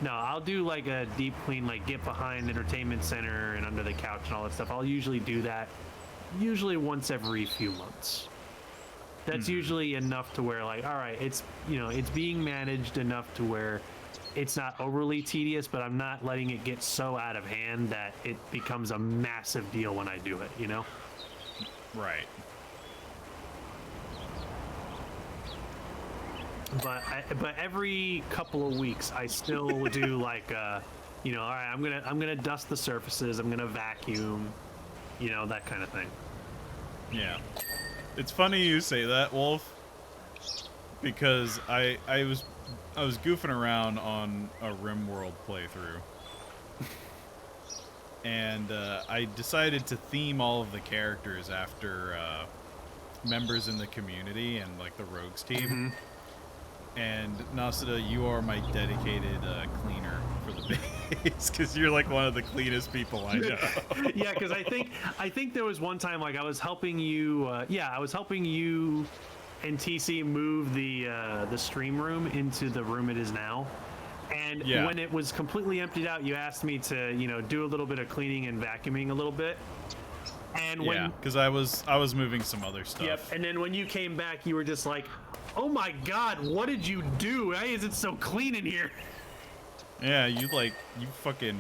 no, I'll do like a deep clean, like get behind entertainment center and under the couch and all that stuff. I'll usually do that once every few months. That's usually enough to where like, all right, it's, you know, it's being managed enough to where it's not overly tedious, but I'm not letting it get so out of hand that it becomes a massive deal when I do it, you know? Right. But every couple of weeks I still do like you know, all right, I'm gonna dust the surfaces, I'm gonna vacuum, you know, that kind of thing. Yeah. It's funny you say that, Wolf, because I was goofing around on a RimWorld playthrough. and I decided to theme all of the characters after members in the community and like the rogues team. And Nasida, you are my dedicated cleaner for the base because you're like one of the cleanest people I know. Yeah, because I think there was one time like I was helping you. I was helping you and TC move the stream room into the room it is now. And when it was completely emptied out, you asked me to, do a little bit of cleaning and vacuuming a little bit. And because I was moving some other stuff. Yep. And then when you came back, you were just like, "Oh my God, what did you do? Why is it so clean in here?" Yeah, you fucking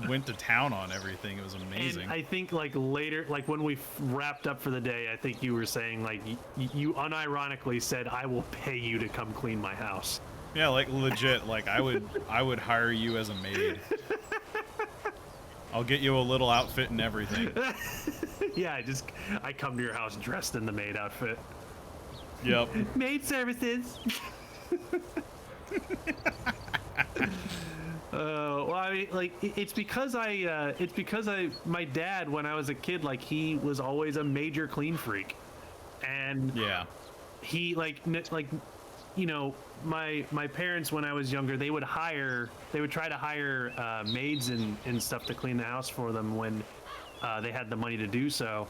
went to town on everything. It was amazing. And I think like later, like when we wrapped up for the day, I think you were saying like you unironically said, "I will pay you to come clean my house." Yeah, like legit. Like I would hire you as a maid. I'll get you a little outfit and everything. Yeah, I come to your house dressed in the maid outfit. Yep. Maid services. Well, I mean, like it's because my dad, when I was a kid, like he was always a major clean freak, and he my parents, when I was younger, they would try to hire maids and stuff to clean the house for them when they had the money to do so.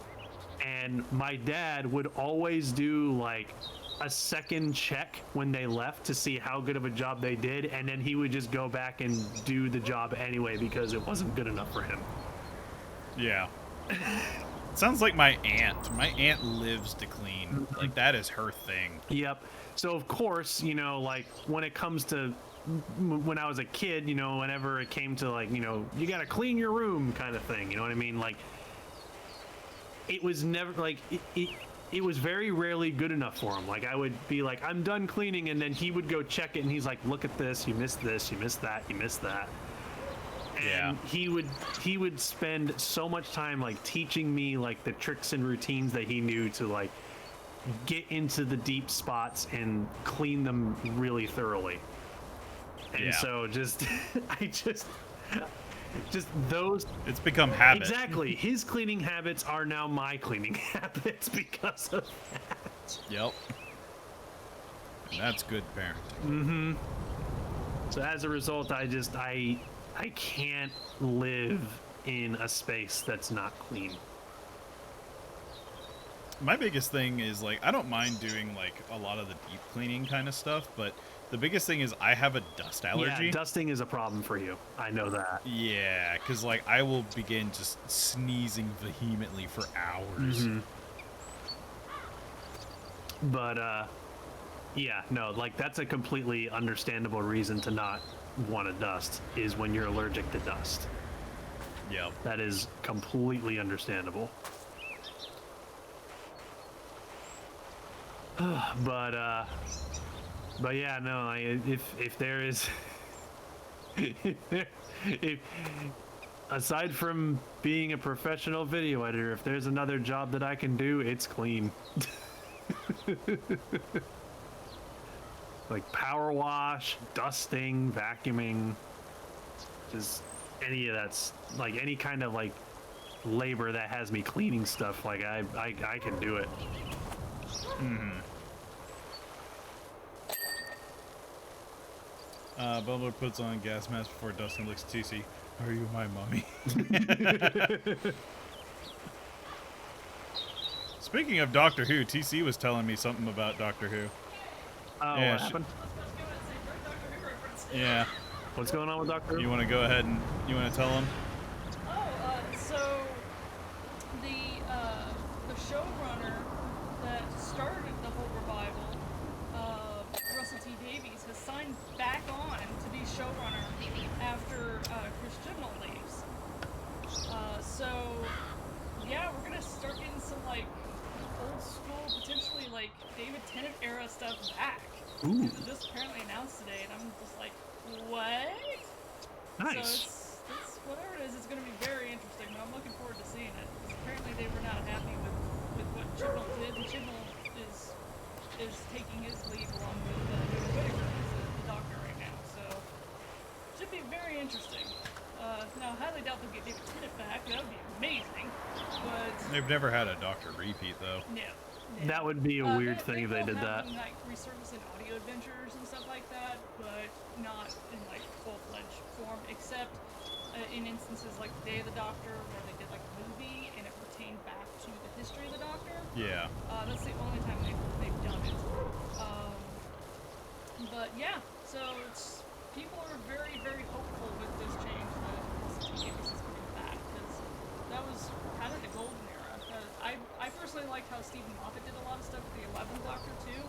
And my dad would always do like a second check when they left to see how good of a job they did, and then he would just go back and do the job anyway because it wasn't good enough for him. Yeah. Sounds like my aunt. My aunt lives to clean. Like that is her thing. Yep. So of course, like when it comes to when I was a kid, whenever it came to like, you gotta clean your room kind of thing, you know what I mean? Like it was never like it was very rarely good enough for him. Like I would be like, I'm done cleaning, and then he would go check it and he's like, look at this, you missed this, you missed that, you missed that. And he would spend so much time like teaching me like the tricks and routines that he knew to like get into the deep spots and clean them really thoroughly. And so just those, it's become habit. Exactly. His cleaning habits are now my cleaning habits because of that. Yep. And that's good parenting. Mm-hmm. So as a result, I can't live in a space that's not clean. My biggest thing is like I don't mind doing like a lot of the deep cleaning kind of stuff, but the biggest thing is I have a dust allergy. Yeah, dusting is a problem for you. I know that. Yeah, because like I will begin just sneezing vehemently for hours. Mm-hmm. But yeah, no, like that's a completely understandable reason to not want to dust is when you're allergic to dust. Yep. That is completely understandable. But yeah, no. If there is, if aside from being a professional video editor, if there's another job that I can do, it's clean. Like power wash, dusting, vacuuming, just any of that's like any kind of like labor that has me cleaning stuff. Like I can do it. Mm-hmm. Bumblr puts on gas mask before Dustin looks at TC. Are you my mommy? Speaking of Doctor Who, TC was telling me something about Doctor Who. Oh, yeah, what happened? Yeah. What's going on with Doctor Who? You want to go ahead and you want to tell him? So the showrunner that started the whole revival, Russell T Davies, has signed back on to be showrunner after Chris Chibnall leaves. So yeah, we're gonna start getting some like old school, potentially like David Tennant era stuff back. Ooh. It was just apparently announced today, and I'm just like, what? Nice. So it's whatever it is, it's going to be very interesting, but I'm looking forward to seeing it. Apparently they were not happy with what Chibnall did, and Chibnall is taking his lead along with David Whittaker as the Doctor right now, so should be very interesting. Now, highly doubt they'll get David Tennant back. That would be amazing. But They've never had a Doctor repeat though. no. That would be a weird thing if they did that. Them, like, resurface in audio adventures and stuff like that, but not in like full-fledged form, except in instances like Day of the Doctor, where they did like a movie and it pertained back to the history of the Doctor. Yeah. That's the only time they've done it. But yeah, so people are very, very hopeful with this change that CTAs is coming back, because that was kind of the golden era. I personally liked how Stephen Moffat did a lot of stuff with the 11th Doctor too,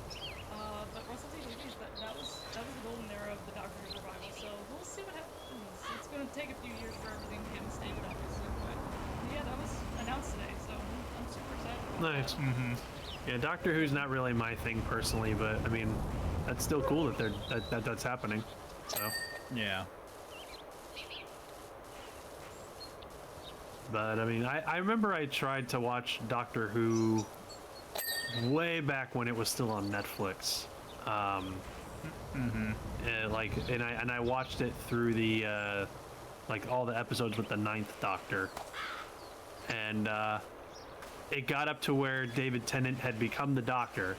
but Russell T Davies, that was the golden era of the Doctor Who revival. So we'll see what happens. It's going to take a few years for everything to get installed, obviously, but yeah, that was announced today, so I'm super excited about Nice. that. Mm-hmm. Yeah, Doctor Who's not really my thing personally, but I mean, that's still cool that that's happening. So, Yeah. but I mean, I remember I tried to watch Doctor Who way back when it was still on Netflix. And I watched it through the like all the episodes with the 9th Doctor, and it got up to where David Tennant had become the Doctor,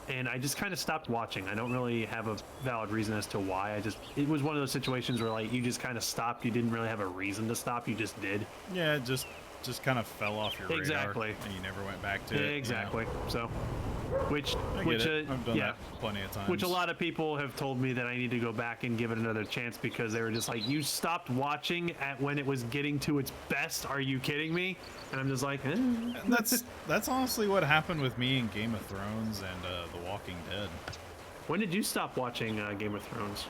and I just kind of stopped watching. I don't really have a valid reason as to why. It was one of those situations where like you just kind of stopped. You didn't really have a reason to stop. You just did. Yeah, it just kind of fell off your radar. Exactly. And you never went back to it. Exactly. So, which I get it. I've done yeah. that plenty of times. Which a lot of people have told me that I need to go back and give it another chance, because they were just like, you stopped watching at when it was getting to its best. Are you kidding me? And I'm just like, eh. And that's honestly what happened with me in Game of Thrones and The Walking Dead. When did you stop watching Game of Thrones?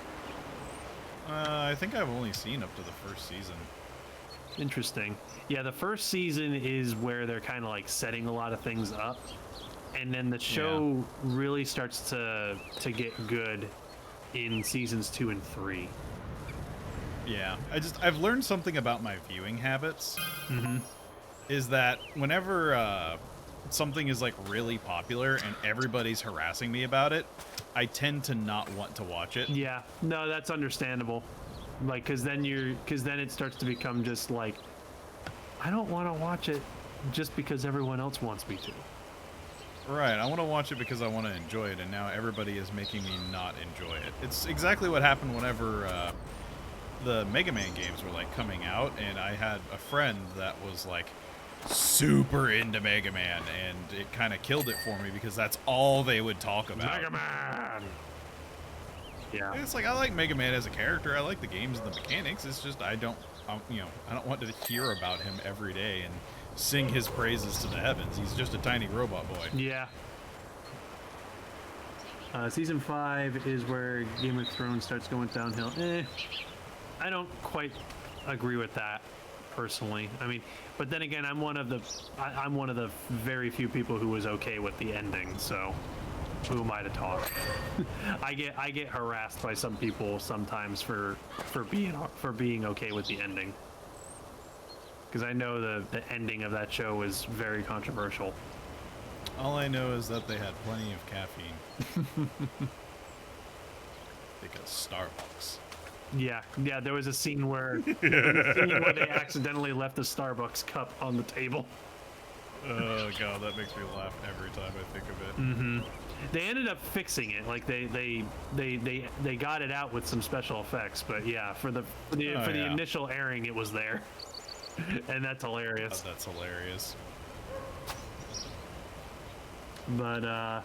I think I've only seen up to the first season. Interesting. Yeah, the first season is where they're kind of like setting a lot of things up, and then the show really starts to get good in seasons 2 and 3. Yeah, I've learned something about my viewing habits. Mm-hmm. Is that whenever something is like really popular and everybody's harassing me about it, I tend to not want to watch it. Yeah, no, that's understandable. Like, because then it starts to become just like, I don't want to watch it just because everyone else wants me to. Right, I want to watch it because I want to enjoy it, and now everybody is making me not enjoy it. It's exactly what happened whenever the Mega Man games were like coming out, and I had a friend that was like super into Mega Man, and it kind of killed it for me because that's all they would talk about. Mega Man. Yeah. And it's like, I like Mega Man as a character. I like the games and the mechanics. It's just I don't want to hear about him every day and sing his praises to the heavens. He's just a tiny robot boy. Yeah. Season 5 is where Game of Thrones starts going downhill. I don't quite agree with that personally. I mean, but then again, I'm one of the very few people who was okay with the ending. So, who am I to talk? I get harassed by some people sometimes for being okay with the ending, because I know the ending of that show was very controversial. All I know is that they had plenty of caffeine. Because Starbucks. Yeah, there was a scene where they accidentally left the Starbucks cup on the table. Oh god, that makes me laugh every time I think of it. Mm-hmm. They ended up fixing it. Like they got it out with some special effects, but yeah, for the initial airing, it was there, and that's hilarious. Oh, that's hilarious. But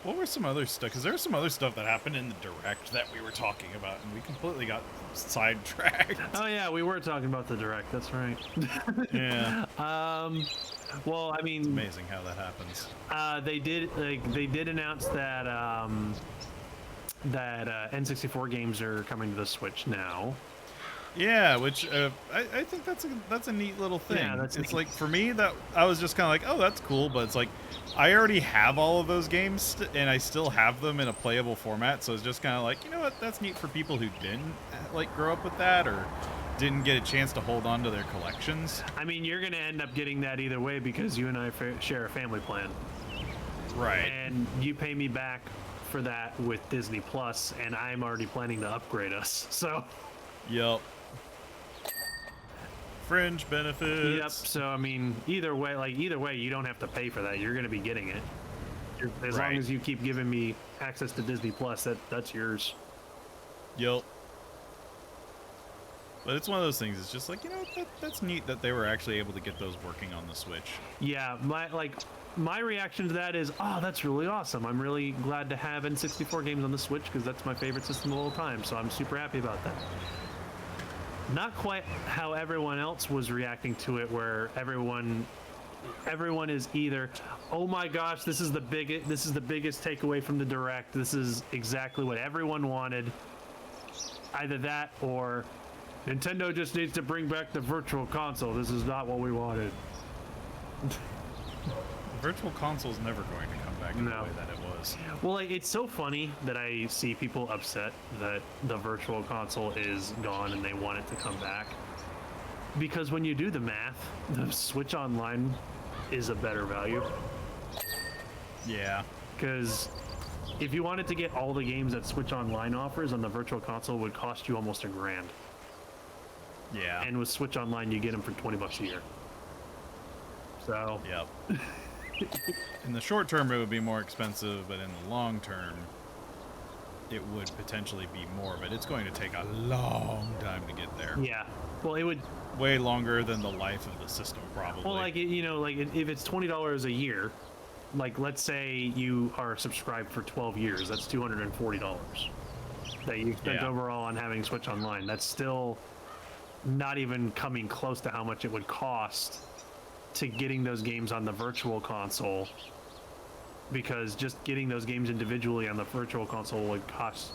what were some other stuff? Because there was some other stuff that happened in the direct that we were talking about, and we completely got sidetracked. oh yeah, we were talking about the direct. That's right. Yeah. Well, I mean, It's amazing how that happens. they did announce that N64 games are coming to the Switch now. Yeah, which I think that's a neat little thing. Yeah, that's it's neat. like, for me, that I was just kind of like, oh, that's cool, but it's like I already have all of those games and I still have them in a playable format, so it's just kind of like, you know what, that's neat for people who didn't like grow up with that or didn't get a chance to hold on to their collections. I mean, you're gonna end up getting that either way because you and I share a family plan, Right. and you pay me back for that with Disney Plus, and I'm already planning to upgrade us. So Yep. fringe benefits. Yep. So I mean, either way, you don't have to pay for that. You're going to be getting it. As long as you keep giving me access to Disney Plus, that's yours. Yep. But it's one of those things. It's just like, that's neat that they were actually able to get those working on the Switch. Yeah, my reaction to that is, oh, that's really awesome. I'm really glad to have N64 games on the Switch because that's my favorite system of all time. So I'm super happy about that. Not quite how everyone else was reacting to it, where everyone is either, oh my gosh, this is the biggest takeaway from the Direct. This is exactly what everyone wanted. Either that or Nintendo just needs to bring back the Virtual Console. This is not what we wanted. Virtual Console's never going to come back in the way that it was. Well, it's so funny that I see people upset that the Virtual Console is gone and they want it to come back. Because when you do the math, the Switch Online is a better value. Yeah. Because if you wanted to get all the games that Switch Online offers on the Virtual Console, it would cost you almost $1,000. Yeah. And with Switch Online, you get them for $20 a year. So. Yep. In the short term, it would be more expensive, but in the long term, it would potentially be more. But it's going to take a long time to get there. Yeah. Well, it would. Way longer than the life of the system, probably. Well, if it's $20 a year, let's say you are subscribed for 12 years, that's $240 that you spent overall on having Switch Online. That's still not even coming close to how much it would cost to getting those games on the Virtual Console, because just getting those games individually on the Virtual Console would cost,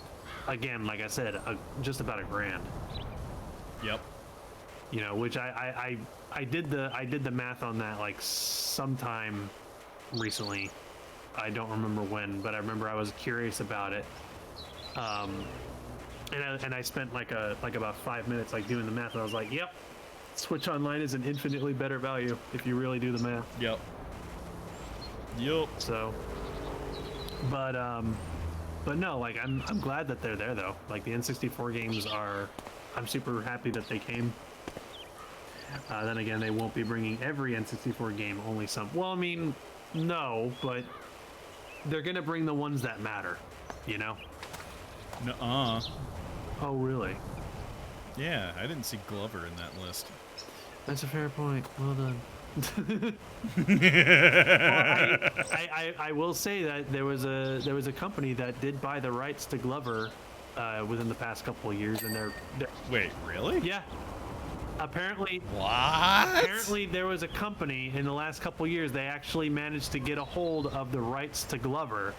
again, like I said, just about $1,000. Yep. Which I did the math on that sometime recently. I don't remember when, but I remember I was curious about it. And I spent about 5 minutes doing the math, and I was like, yep, Switch Online is an infinitely better value if you really do the math. Yep. So, but no, I'm glad that they're there though. The N64 games I'm super happy that they came. Then again, they won't be bringing every N64 game, only some. Well, I mean, no, but they're gonna bring the ones that matter, Nuh-uh. Oh, really? Yeah, I didn't see Glover in that list. That's a fair point. Well done. I will say that there was a company that did buy the rights to Glover within the past couple of years, and they're Wait, really? yeah. Apparently, What? Apparently, there was a company in the last couple of years. They actually managed to get a hold of the rights to Glover,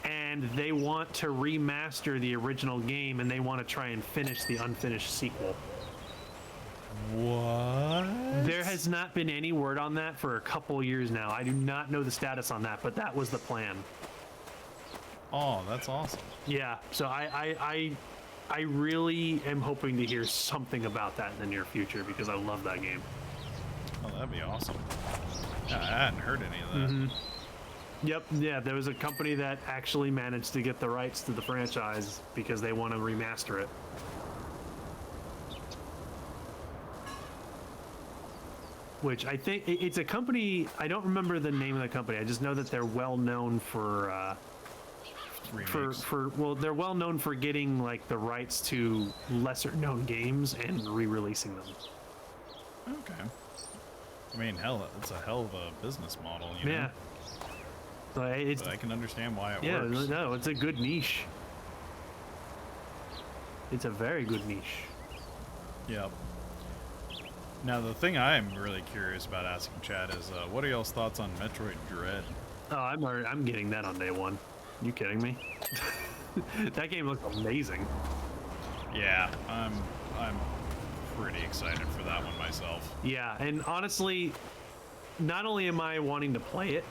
and they want to remaster the original game, and they want to try and finish the unfinished sequel. What? There has not been any word on that for a couple of years now. I do not know the status on that, but that was the plan. Oh, that's awesome. Yeah. So I really am hoping to hear something about that in the near future because I love that game. Oh, that'd be awesome. Yeah, I hadn't heard any of that. Mm-hmm. Yep, yeah, there was a company that actually managed to get the rights to the franchise because they want to remaster it. Which I think it's a company, I don't remember the name of the company. I just know that they're well known for well, they're well known for getting the rights to lesser known games and re-releasing them. Okay. I mean, hell, it's a hell of a business model, you know? Yeah. But I can understand why it works. Yeah, no, it's a good niche. It's a very good niche. Yep. Now, the thing I'm really curious about asking Chad is, what are y'all's thoughts on Metroid Dread? Oh, I'm getting that on day one. You kidding me? That game looks amazing. Yeah, I'm pretty excited for that one myself. Yeah, and honestly, not only am I wanting to play it,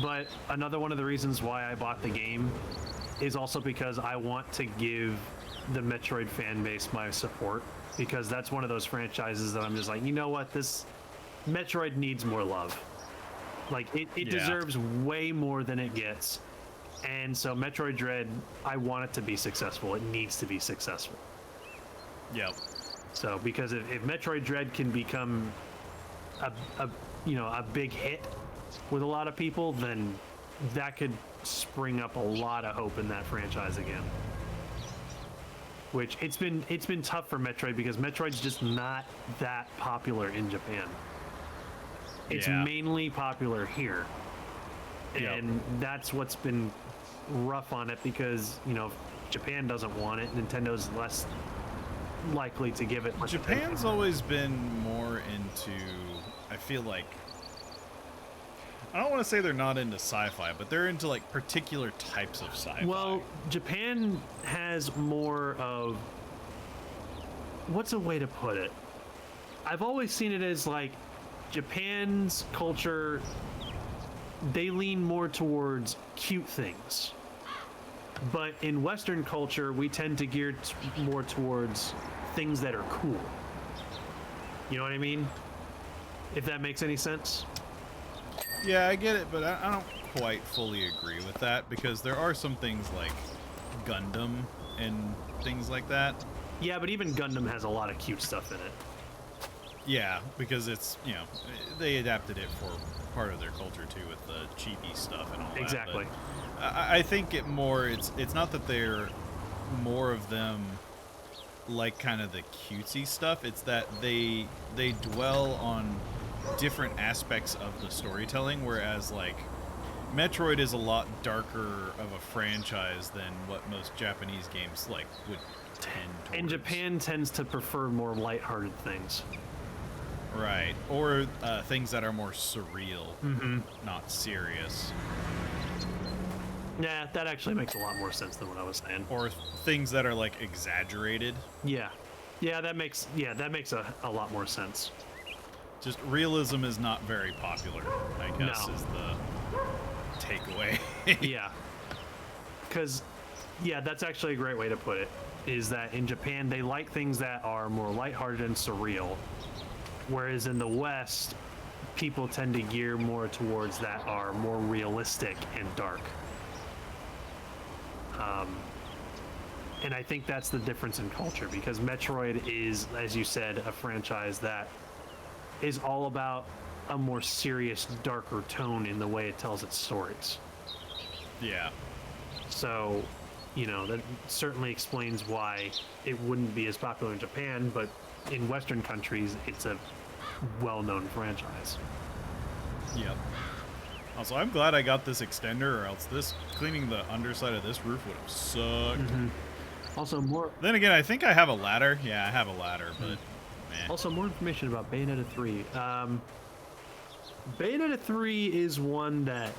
but another one of the reasons why I bought the game is also because I want to give the Metroid fan base my support, because that's one of those franchises that I'm just like, you know what, this Metroid needs more love. It deserves way more than it gets. And so Metroid Dread, I want it to be successful. It needs to be successful. Yep. So because if Metroid Dread can become a big hit with a lot of people, then that could spring up a lot of hope in that franchise again. Which it's been tough for Metroid because Metroid's just not that popular in Japan. It's mainly popular here. And that's what's been rough on it because, Japan doesn't want it. Nintendo's less likely to give it much Japan's attention. always been more into, I feel like, I don't want to say they're not into sci-fi, but they're into like particular types of sci-fi. Well, Japan has more of, what's a way to put it? I've always seen it as like Japan's culture, they lean more towards cute things. But in Western culture, we tend to gear more towards things that are cool. You know what I mean? If that makes any sense. Yeah, I get it, but I don't quite fully agree with that because there are some things like Gundam and things like that. Yeah, but even Gundam has a lot of cute stuff in it. Yeah, because it's, they adapted it for part of their culture too with the chibi stuff and all that. Exactly. But I think it's not that they're more of them like kind of the cutesy stuff. It's that they dwell on different aspects of the storytelling, whereas like Metroid is a lot darker of a franchise than what most Japanese games like would tend towards. And Japan tends to prefer more lighthearted things. Right. Or things that are more surreal, not serious. Yeah, that actually makes a lot more sense than what I was saying. Or things that are like exaggerated. Yeah. That makes a lot more sense. Just realism is not very popular, I guess, No. is the takeaway. Yeah. Because, that's actually a great way to put it, is that in Japan, they like things that are more lighthearted and surreal, whereas in the West, people tend to gear more towards that are more realistic and dark. And I think that's the difference in culture, because Metroid is, as you said, a franchise that is all about a more serious, darker tone in the way it tells its stories. Yeah. So, that certainly explains why it wouldn't be as popular in Japan, but in Western countries, it's a well-known franchise. Yep. Also, I'm glad I got this extender, or else cleaning the underside of this roof would have sucked. Also, more Then again, I think I have a ladder. Yeah, I have a ladder, but meh. Also, more information about Bayonetta 3. Bayonetta 3 is one that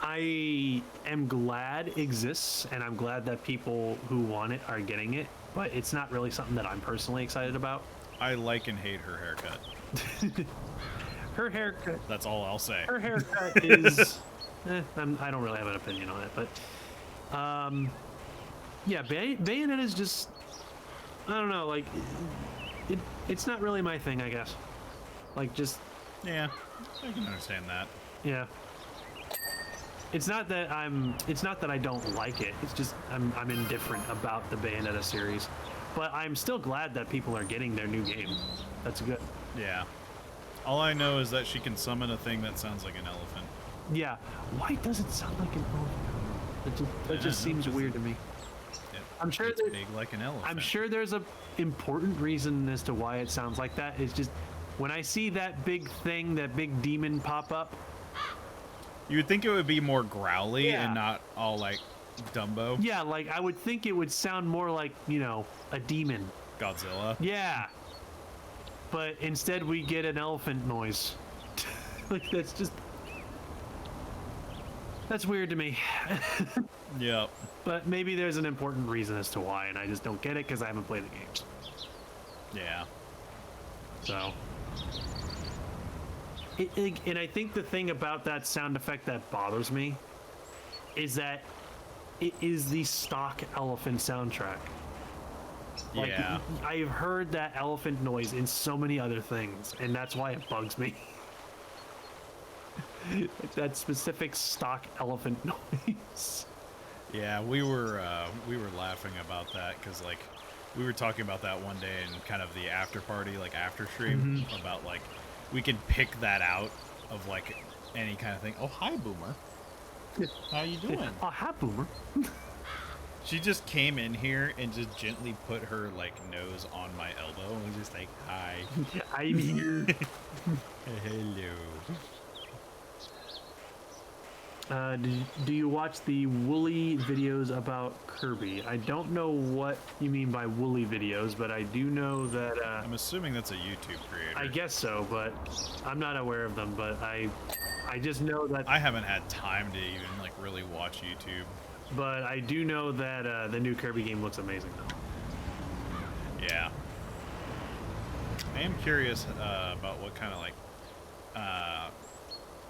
I am glad exists, and I'm glad that people who want it are getting it, but it's not really something that I'm personally excited about. I like and hate her haircut. Her haircut. That's all I'll say. Her haircut is... I don't really have an opinion on it, but... Bayonetta is just... I don't know, like... It's not really my thing, I guess. Like, just... Yeah, I can understand that. Yeah. It's not that I don't like it. It's just I'm indifferent about the Bayonetta series. But I'm still glad that people are getting their new game. That's good. Yeah. All I know is that she can summon a thing that sounds like an elephant. Yeah. Why does it sound like an elephant? That just seems weird to me. I'm sure it's big like an elephant. I'm sure there's a important reason as to why it sounds like that. It's just when I see that big thing, that big demon pop up. You would think it would be more growly and not all like Dumbo. Yeah, like I would think it would sound more like, a demon. Godzilla. Yeah. But instead we get an elephant noise. Like that's weird to me. Yep. But maybe there's an important reason as to why, and I just don't get it because I haven't played the games. Yeah. So. And I think the thing about that sound effect that bothers me is that it is the stock elephant soundtrack. Like, Yeah. I've heard that elephant noise in so many other things, and that's why it bugs me. Like that specific stock elephant noise. Yeah, we were laughing about that because like We were talking about that one day in kind of the after party, like after stream, about like we could pick that out of like any kind of thing. Oh, hi, Boomer. How you doing? Oh, hi, Boomer. She just came in here and just gently put her like nose on my elbow and was just like, "Hi, I'm here. hello." Do you watch the Wooly videos about Kirby? I don't know what you mean by Wooly videos, but I do know that. I'm assuming that's a YouTube creator. I guess so, but I'm not aware of them. But I just know that. I haven't had time to even like really watch YouTube. But I do know that the new Kirby game looks amazing, though. Yeah. I am curious about what kind of like.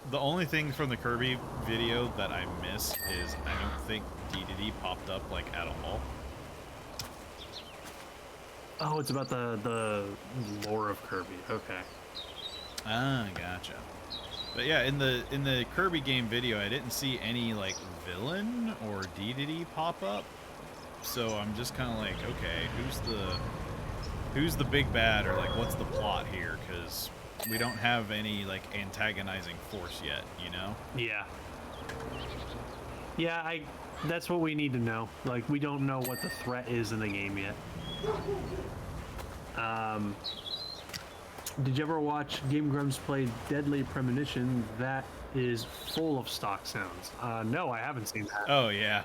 The only thing from the Kirby video that I miss is I don't think DDD popped up like at all. Oh, it's about the lore of Kirby. Okay. Ah, gotcha. But yeah, in the Kirby game video, I didn't see any like villain or DDD pop up. So I'm just kind of like, okay, who's the big bad, or like what's the plot here? Because we don't have any like antagonizing force yet, you know? Yeah. Yeah, that's what we need to know. Like, we don't know what the threat is in the game yet. Did you ever watch Game Grumps play Deadly Premonition? That is full of stock sounds. No, I haven't seen that. Oh yeah.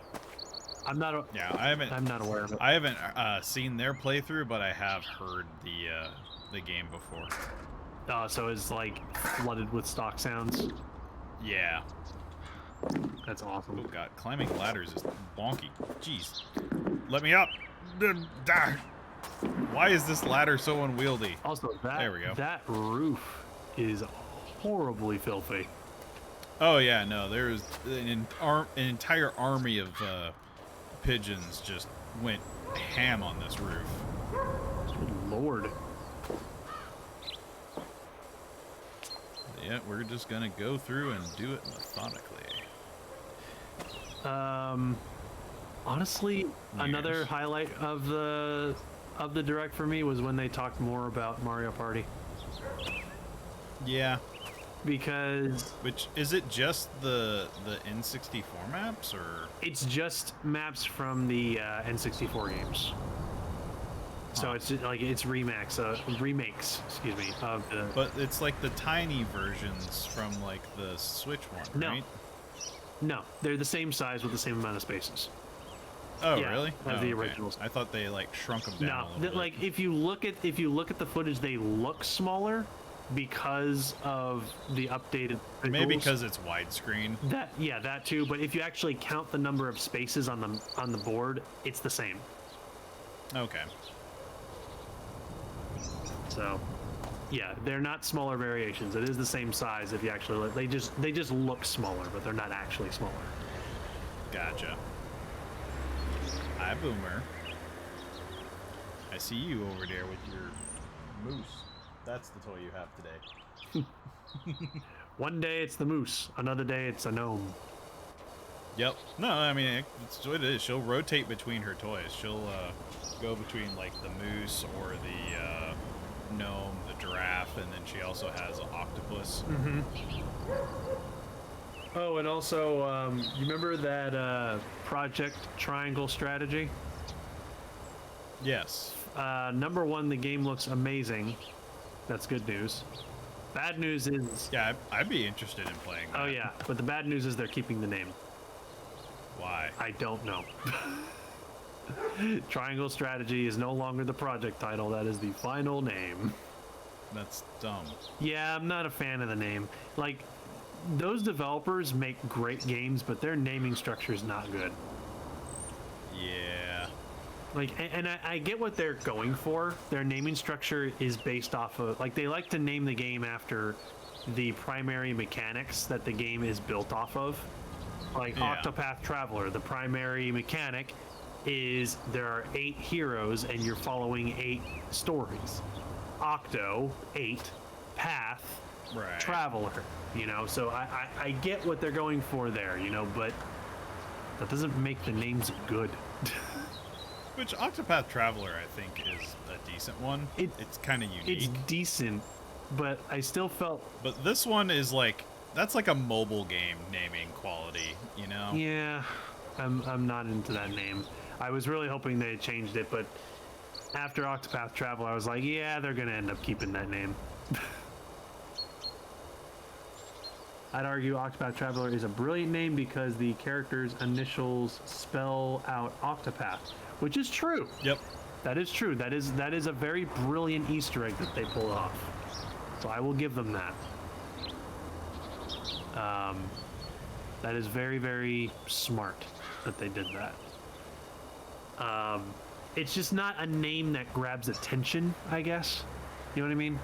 I'm not. Yeah, I haven't. I'm not aware of it. I haven't seen their playthrough, but I have heard the game before. So it's like flooded with stock sounds. Yeah. That's awesome. Oh god, climbing ladders is wonky. Jeez. Let me up. Why is this ladder so unwieldy? Also, there we go. That roof is horribly filthy. Oh yeah, no, there's an entire army of pigeons just went ham on this roof. Good Lord. Yeah, we're just gonna go through and do it methodically. Honestly, another highlight of the direct for me was when they talked more about Mario Party. Yeah. Because which is it just the N64 maps, or it's just maps from the N64 games. So it's just, like it's remakes, excuse me, of the. But it's like the tiny versions from like the Switch one, right? No, they're the same size with the same amount of spaces. Oh, yeah, really? As the originals. I thought they like shrunk them down. No, a little bit. like if you look at the footage, they look smaller because of the updated visuals. Maybe because it's widescreen. That too. But if you actually count the number of spaces on the board, it's the same. Okay. So, yeah, they're not smaller variations. It is the same size if you actually look. They just look smaller, but they're not actually smaller. Gotcha. Hi, Boomer. I see you over there with your moose. That's the toy you have today. One day it's the moose. Another day it's a gnome. Yep. No, I mean, it's what it is. She'll rotate between her toys. She'll go between, like, the moose or the gnome, the giraffe, and then she also has an octopus. Mm-hmm. Oh, and also, you remember that Project Triangle strategy? Yes. Number one, the game looks amazing. That's good news. Bad news is... Yeah, I'd be interested in playing that. Oh, yeah. But the bad news is they're keeping the name. Why? I don't know. Triangle Strategy is no longer the project title. That is the final name. That's dumb. Yeah, I'm not a fan of the name. Like, those developers make great games, but their naming structure is not good. Yeah. Like, and I get what they're going for. Their naming structure is based off of, like, they like to name the game after the primary mechanics that the game is built off of. Like, yeah. Octopath Traveler, the primary mechanic is there are 8 heroes and you're following 8 stories. Octo, 8, Path, Right. Traveler, you know, so I get what they're going for there, you know, but that doesn't make the names good. Which Octopath Traveler, I think, is a decent one. It's kind of unique. It's decent, but I still felt... But this one is like, that's like a mobile game naming quality, you know? Yeah, I'm not into that name. I was really hoping they had changed it, but after Octopath Traveler, I was like, yeah, they're going to end up keeping that name. I'd argue Octopath Traveler is a brilliant name because the character's initials spell out Octopath, which is true. Yep. That is true. That is a very brilliant Easter egg that they pulled off. So I will give them that. That is very, very smart that they did that. It's just not a name that grabs attention, I guess. You know what I mean?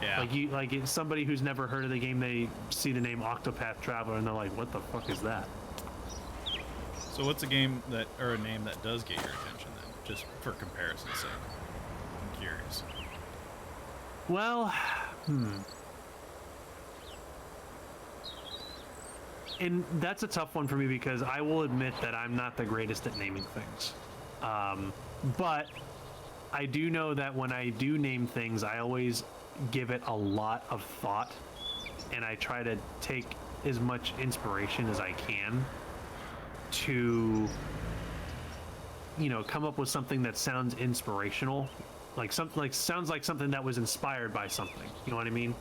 Yeah. Like it's somebody who's never heard of the game, they see the name Octopath Traveler and they're like, what the fuck is that? So what's a game that, or a name that does get your attention then? Just for comparison's sake. I'm curious. Well, And that's a tough one for me because I will admit that I'm not the greatest at naming things. But I do know that when I do name things, I always give it a lot of thought and I try to take as much inspiration as I can to, come up with something that sounds inspirational, sounds like something that was inspired by something. You know what I mean?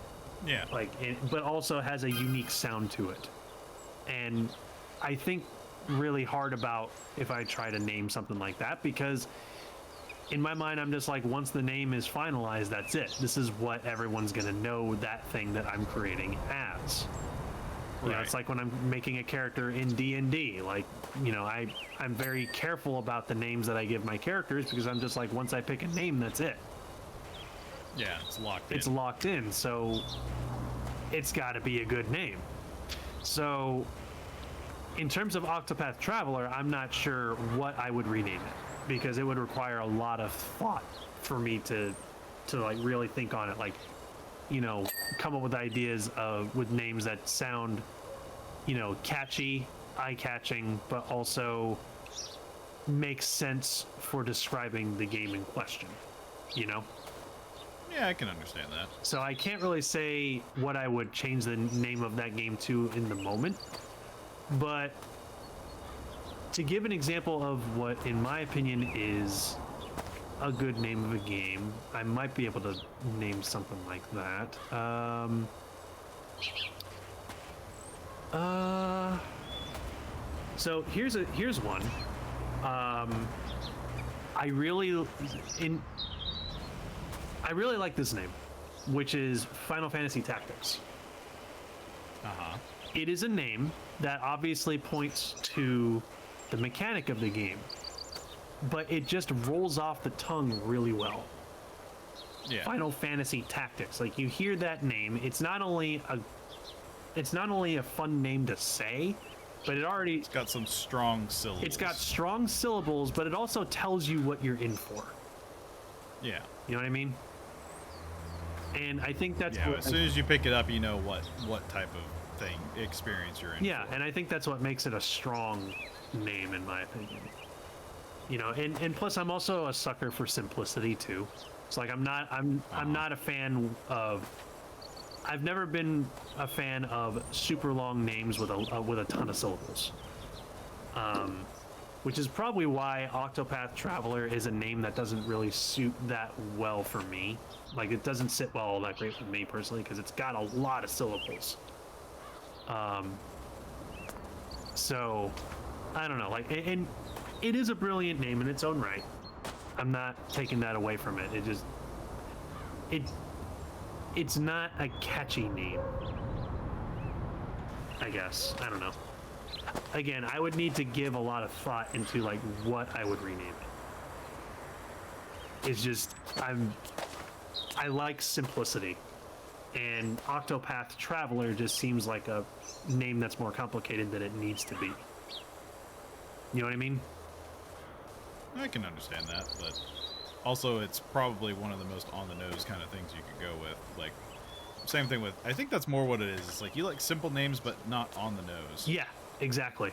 Yeah. But also has a unique sound to it. And I think really hard about if I try to name something like that, because in my mind, I'm just like, once the name is finalized, that's it. This is what everyone's going to know that thing that I'm creating as. Right. It's like when I'm making a character in D&D, I'm very careful about the names that I give my characters because I'm just like, once I pick a name, that's it. Yeah, it's locked in. It's locked in, so it's got to be a good name. So in terms of Octopath Traveler, I'm not sure what I would rename it because it would require a lot of thought for me to really think on it. Come up with ideas with names that sound, catchy, eye-catching, but also make sense for describing the game in question, Yeah, I can understand that. So I can't really say what I would change the name of that game to in the moment, but to give an example of what, in my opinion, is a good name of a game, I might be able to name something like that. So here's one. I really like this name, which is Final Fantasy Tactics. Uh-huh. It is a name that obviously points to the mechanic of the game, but it just rolls off the tongue really well. Yeah. Final Fantasy Tactics. Like, you hear that name, it's not only a fun name to say, but it's got some strong syllables. It's got strong syllables, but it also tells you what you're in for. Yeah. You know what I mean? And I think that's as soon as you pick it up, you know what type of experience you're in. Yeah, and I think that's what makes it a strong name, in my opinion. And plus I'm also a sucker for simplicity too. It's like I'm not a fan of. I've never been a fan of super long names with a ton of syllables. Which is probably why Octopath Traveler is a name that doesn't really suit that well for me. Like, it doesn't sit well all that great for me personally because it's got a lot of syllables. So I don't know. And it is a brilliant name in its own right. I'm not taking that away from it. It's not a catchy name, I guess. I don't know. Again, I would need to give a lot of thought into what I would rename it. It's just I like simplicity, and Octopath Traveler just seems like a name that's more complicated than it needs to be. You know what I mean? I can understand that, but also it's probably one of the most on-the-nose kind of things you could go with. Like, same thing with, I think that's more what it is. It's like, you like simple names, but not on the nose. Yeah, exactly.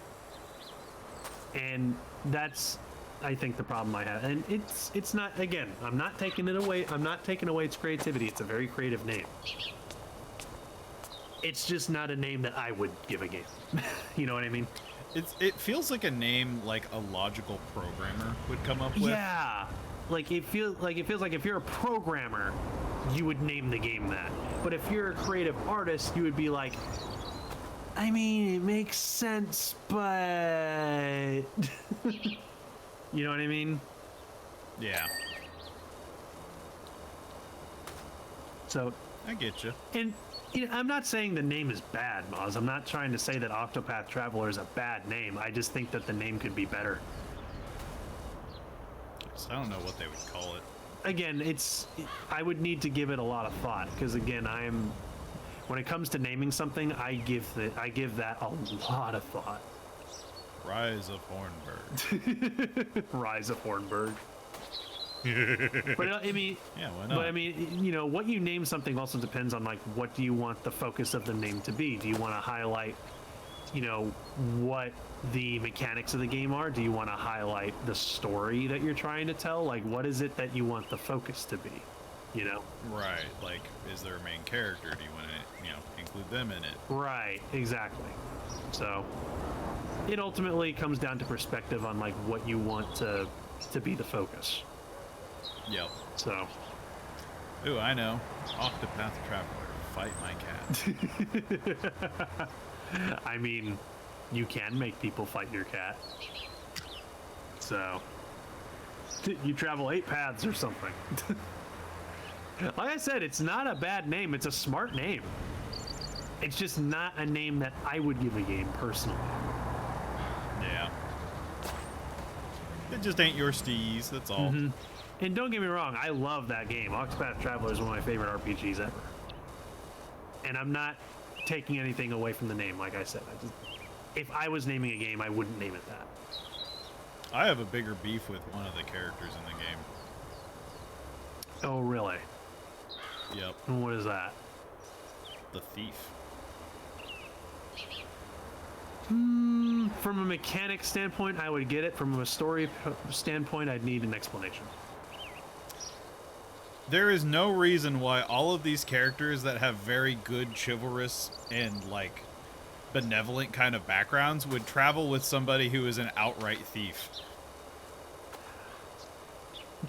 And that's, I think the problem I have, and it's not. Again, I'm not taking it away. I'm not taking away its creativity. It's a very creative name. It's just not a name that I would give a game. You know what I mean? It feels like a name like a logical programmer would come up with. Yeah, like it feels like if you're a programmer, you would name the game that. But if you're a creative artist, you would be like, I mean, it makes sense, but you know what I mean? Yeah. So I get you. and. You know, I'm not saying the name is bad, Moz. I'm not trying to say that Octopath Traveler is a bad name. I just think that the name could be better. So I don't know what they would call it. Again, I would need to give it a lot of thought because again, when it comes to naming something, I give that a lot of thought. Rise of Hornburg. Rise of Hornburg. But I mean, yeah, why not? But I mean, you know, what you name something also depends on like what do you want the focus of the name to be? Do you want to highlight, you know, what the mechanics of the game are? Do you want to highlight the story that you're trying to tell? Like, what is it that you want the focus to be? You know? Right. Like, is there a main character? Do you want to, you know, include them in it? Right. Exactly. So it ultimately comes down to perspective on like what you want to be the focus. Yep. So. Ooh, I know. Octopath Traveler, fight my cat. I mean, you can make people fight your cat. So. You travel 8 paths or something. Like I said, it's not a bad name. It's a smart name. It's just not a name that I would give a game personally. Yeah. It just ain't your steez, that's all. Mm-hmm. And don't get me wrong, I love that game. Octopath Traveler is one of my favorite RPGs ever. And I'm not taking anything away from the name, like I said. If I was naming a game, I wouldn't name it that. I have a bigger beef with one of the characters in the game. Oh, really? Yep. And what is that? The thief. From a mechanic standpoint, I would get it. From a story standpoint, I'd need an explanation. There is no reason why all of these characters that have very good chivalrous and, like, benevolent kind of backgrounds would travel with somebody who is an outright thief.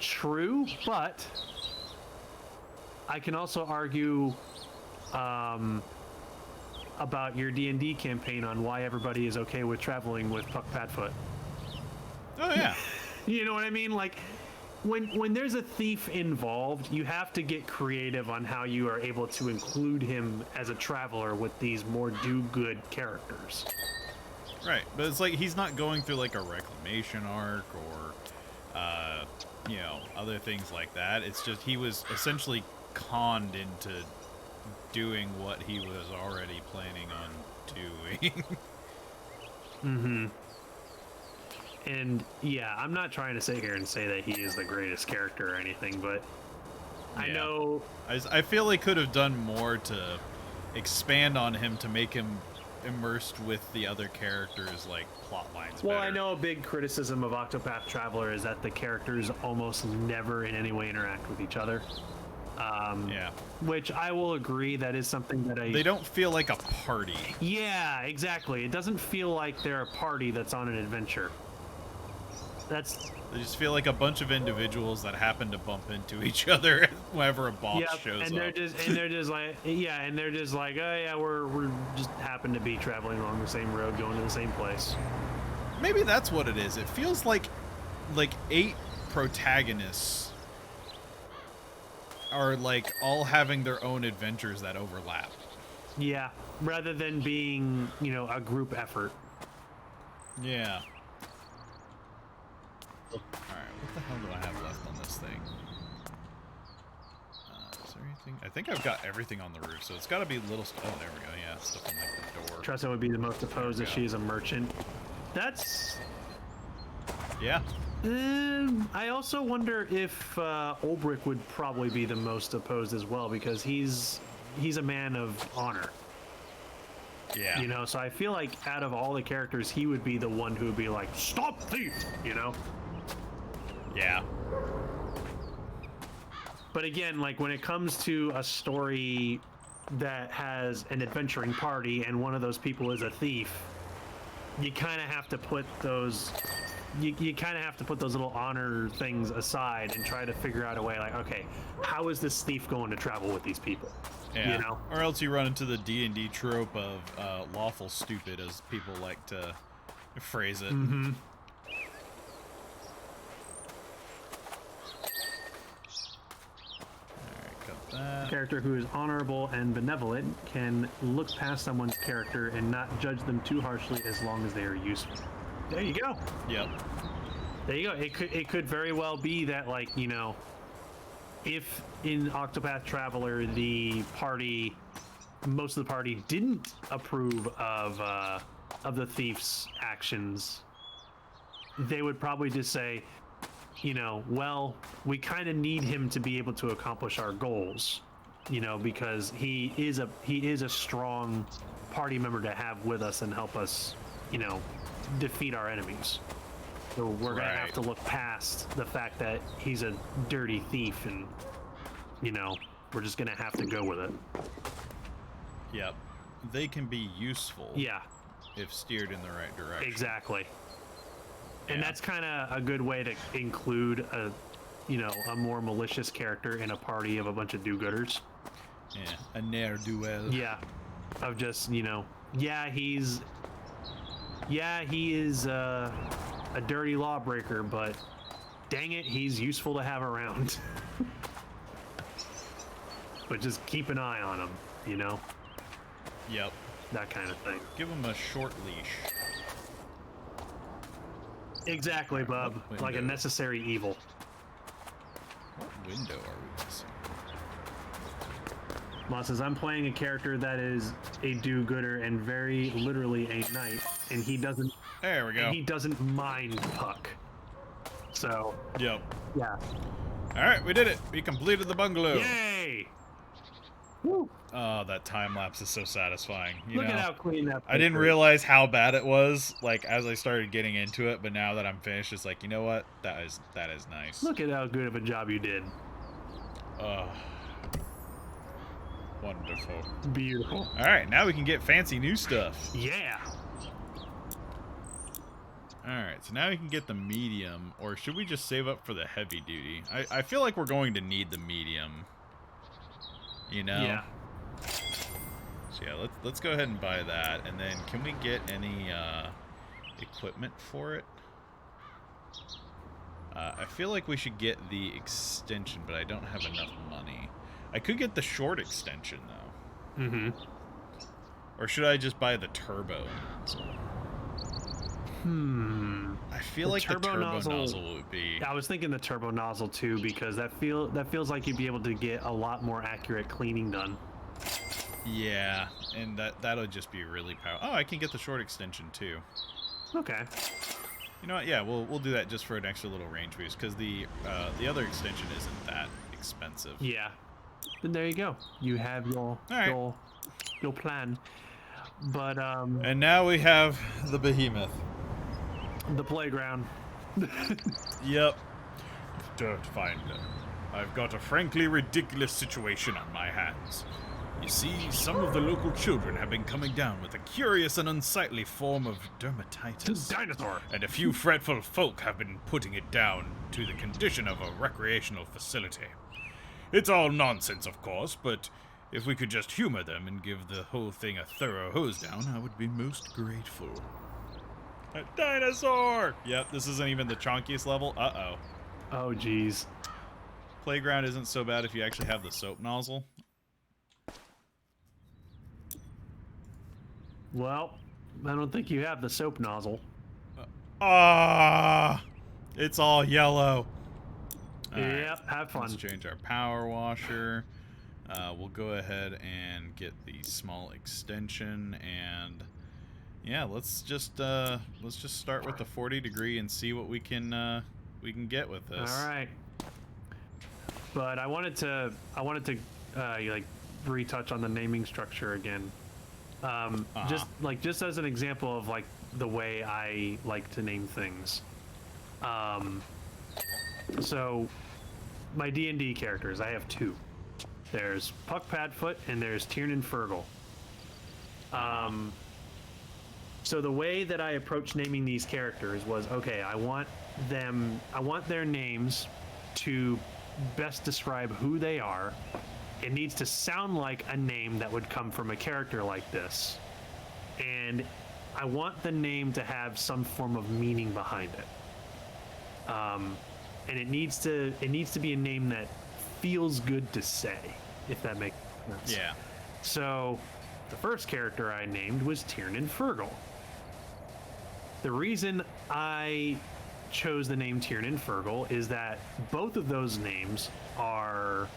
True, but I can also argue about your D&D campaign on why everybody is okay with traveling with Puck Padfoot. Oh, yeah. You know what I mean? Like, when there's a thief involved, you have to get creative on how you are able to include him as a traveler with these more do-good characters. Right, but it's like he's not going through like a reclamation arc or, you know, other things like that. It's just he was essentially conned into doing what he was already planning on doing. Mm-hmm. And yeah, I'm not trying to sit here and say that he is the greatest character or anything, but I know... I feel they could have done more to expand on him to make him immersed with the other characters' like plot lines Well, better. I know a big criticism of Octopath Traveler is that the characters almost never in any way interact with each other. Yeah. Which I will agree that is something that They don't feel like a party. Yeah, exactly. It doesn't feel like they're a party that's on an adventure. They just feel like a bunch of individuals that happen to bump into each other whenever a boss shows and they're up. they're just like, yeah, and they're just like, oh yeah, we're just happen to be traveling along the same road, going to the same place. Maybe that's what it is. It feels like 8 protagonists are like all having their own adventures that overlap. Yeah, rather than being, you know, a group effort. Yeah. Alright, what the hell do I have left on this thing? Is there anything? I think I've got everything on the roof, so it's got to be little stuff. Oh, there we go. Yeah, stuff on like the door. Tressa would be the most opposed if she is a merchant. That's... Yeah. I also wonder if Ulbrich would probably be the most opposed as well, because he's a man of honor. Yeah. You know, so I feel like out of all the characters, he would be the one who would be like, "Stop thief!" You know? Yeah. But again, like when it comes to a story that has an adventuring party and one of those people is a thief, you kind of have to put those you kind of have to put those little honor things aside and try to figure out a way, like, okay, how is this thief going to travel with these people? Yeah. You know? Or else you run into the D&D trope of lawful stupid, as people like to phrase it. Mm-hmm. Alright, got that. A character who is honorable and benevolent can look past someone's character and not judge them too harshly as long as they are useful. There you go. Yep. There you go. It could very well be that, like, you know, if in Octopath Traveler most of the party didn't approve of the thief's actions, they would probably just say, you know, well, we kind of need him to be able to accomplish our goals, you know, because he is a strong party member to have with us and help us, you know, defeat our enemies. So we're gonna have to look past the fact that he's a dirty thief, and, you know, we're just gonna have to go with it. Yep. They can be useful. Yeah, If steered in the right direction. exactly. And Yeah. that's kind of a good way to include a, you know, a more malicious character in a party of a bunch of do-gooders. Yeah. A ne'er-do-well. Yeah, of just, you know, he is a dirty lawbreaker, but dang it, he's useful to have around. But just keep an eye on him, you know, Yep. that kind of thing. Give them a short leash. Exactly, bub. What Like a window? necessary evil. What window are we missing? Moss says, I'm playing a character that is a do-gooder and very literally a knight, and he doesn't There we go. mind Puck. So, Yep. yeah. Alright, we did it. We completed the bungalow. Yay! Woo. Oh, that time lapse is so satisfying. You Look know, at how clean that I didn't paper is. realize how bad it was, like, as I started getting into it, but now that I'm finished, it's like, you know what? That is nice. Look at how good of a job you did. Oh. Wonderful. Beautiful. Alright, now we can get fancy new stuff. Yeah. Alright, so now we can get the medium, or should we just save up for the heavy duty? I feel like we're going to need the medium. You know? Yeah. So yeah, let's go ahead and buy that, and then can we get any equipment for it? I feel like we should get the extension, but I don't have enough money. I could get the short extension though. Mm-hmm. Or should I just buy the turbo? I feel like the turbo nozzle would be. I was thinking the turbo nozzle too, because that feels like you'd be able to get a lot more accurate cleaning done. Yeah, and that'll just be really powerful. Oh, I can get the short extension too. Okay. You know what? Yeah, we'll do that just for an extra little range boost, because the other extension isn't that expensive. Yeah. Then there you go. You have your right. your plan. But And now we have the behemoth. the playground. Yep. Don't find her. I've got a frankly ridiculous situation on my hands. You see, some of the local children have been coming down with a curious and unsightly form of dermatitis. Dinosaur. And a few fretful folk have been putting it down to the condition of a recreational facility. It's all nonsense, of course, but if we could just humor them and give the whole thing a thorough hose down, I would be most grateful. A dinosaur! Yep, this isn't even the chonkiest level. Uh-oh. Oh geez. Playground isn't so bad if you actually have the soap nozzle. Well, I don't think you have the soap nozzle. It's all yellow. All right, Yep, have fun. let's change our power washer. We'll go ahead and get the small extension, and yeah, let's just start with the 40 degree and see what we can get with this. All right. But I wanted to like retouch on the naming structure again. Just as an example of like the way I like to name things. So, my D&D characters, I have two. There's Puck Padfoot and there's Tiernan Fergal. So the way that I approached naming these characters was, okay, I want their names to best describe who they are. It needs to sound like a name that would come from a character like this. And I want the name to have some form of meaning behind it. And it needs to be a name that feels good to say, if that makes sense. Yeah. So the first character I named was Tiernan Fergal. The reason I chose the name Tiernan Fergal is that both of those names are,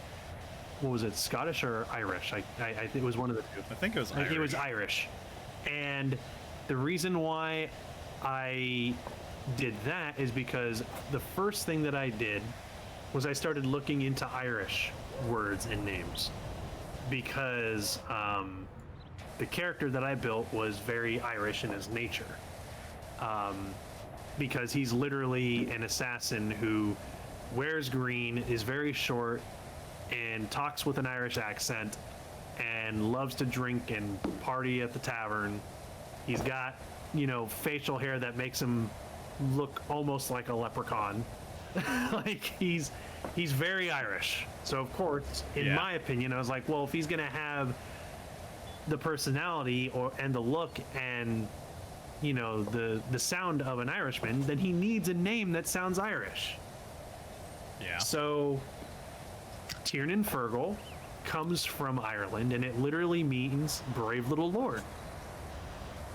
what was it, Scottish or Irish? I think it was one of the two. I think it was Irish. It was Irish. And the reason why I did that is because the first thing that I did was I started looking into Irish words and names, because the character that I built was very Irish in his nature. Because he's literally an assassin who wears green, is very short, and talks with an Irish accent, and loves to drink and party at the tavern. He's got, facial hair that makes him look almost like a leprechaun. Like he's very Irish. So of course, in my opinion, I was like, well, if he's gonna have the personality and the look and the sound of an Irishman, then he needs a name that sounds Irish. Yeah. So Tiernan Fergal comes from Ireland, and it literally means brave little lord.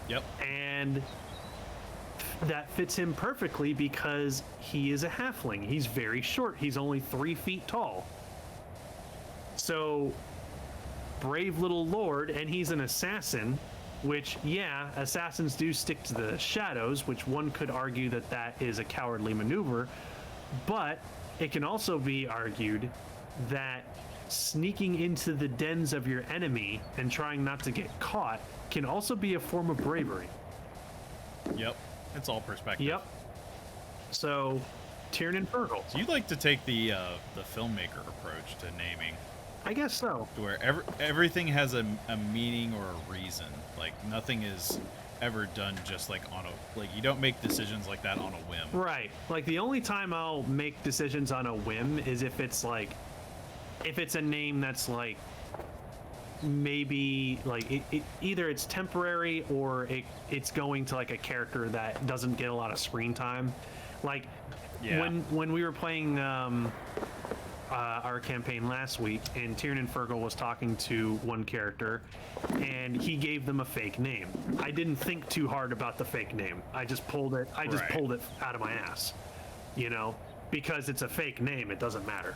Yep. And that fits him perfectly because he is a halfling. He's very short. He's only 3 feet tall. So brave little lord, and he's an assassin, which, assassins do stick to the shadows, which one could argue that is a cowardly maneuver, but it can also be argued that sneaking into the dens of your enemy and trying not to get caught can also be a form of bravery. Yep. It's all perspective. Yep. So, Tiernan Fergal. So you like to take the filmmaker approach to naming. I guess so. Where everything has a meaning or a reason. Like, nothing is ever done just like you don't make decisions like that on a whim. Right. Like, the only time I'll make decisions on a whim is if it's a name that's like, maybe like either it's temporary or it's going to like a character that doesn't get a lot of screen time. Like when we were playing our campaign last week, and Tiernan Fergal was talking to one character, and he gave them a fake name. I didn't think too hard about the fake name. I just pulled it out of my ass, because it's a fake name. It doesn't matter.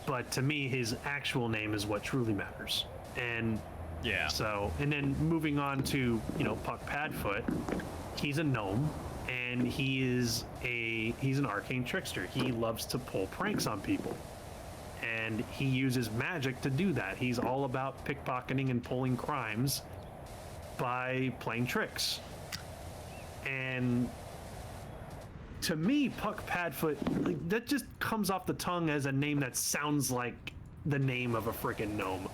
But to me, his actual name is what truly matters. And so, and then moving on to, Puck Padfoot, he's a gnome, and he's an arcane trickster. He loves to pull pranks on people, and he uses magic to do that. He's all about pickpocketing and pulling crimes by playing tricks. And to me, Puck Padfoot, that just comes off the tongue as a name that sounds like the name of a freaking gnome.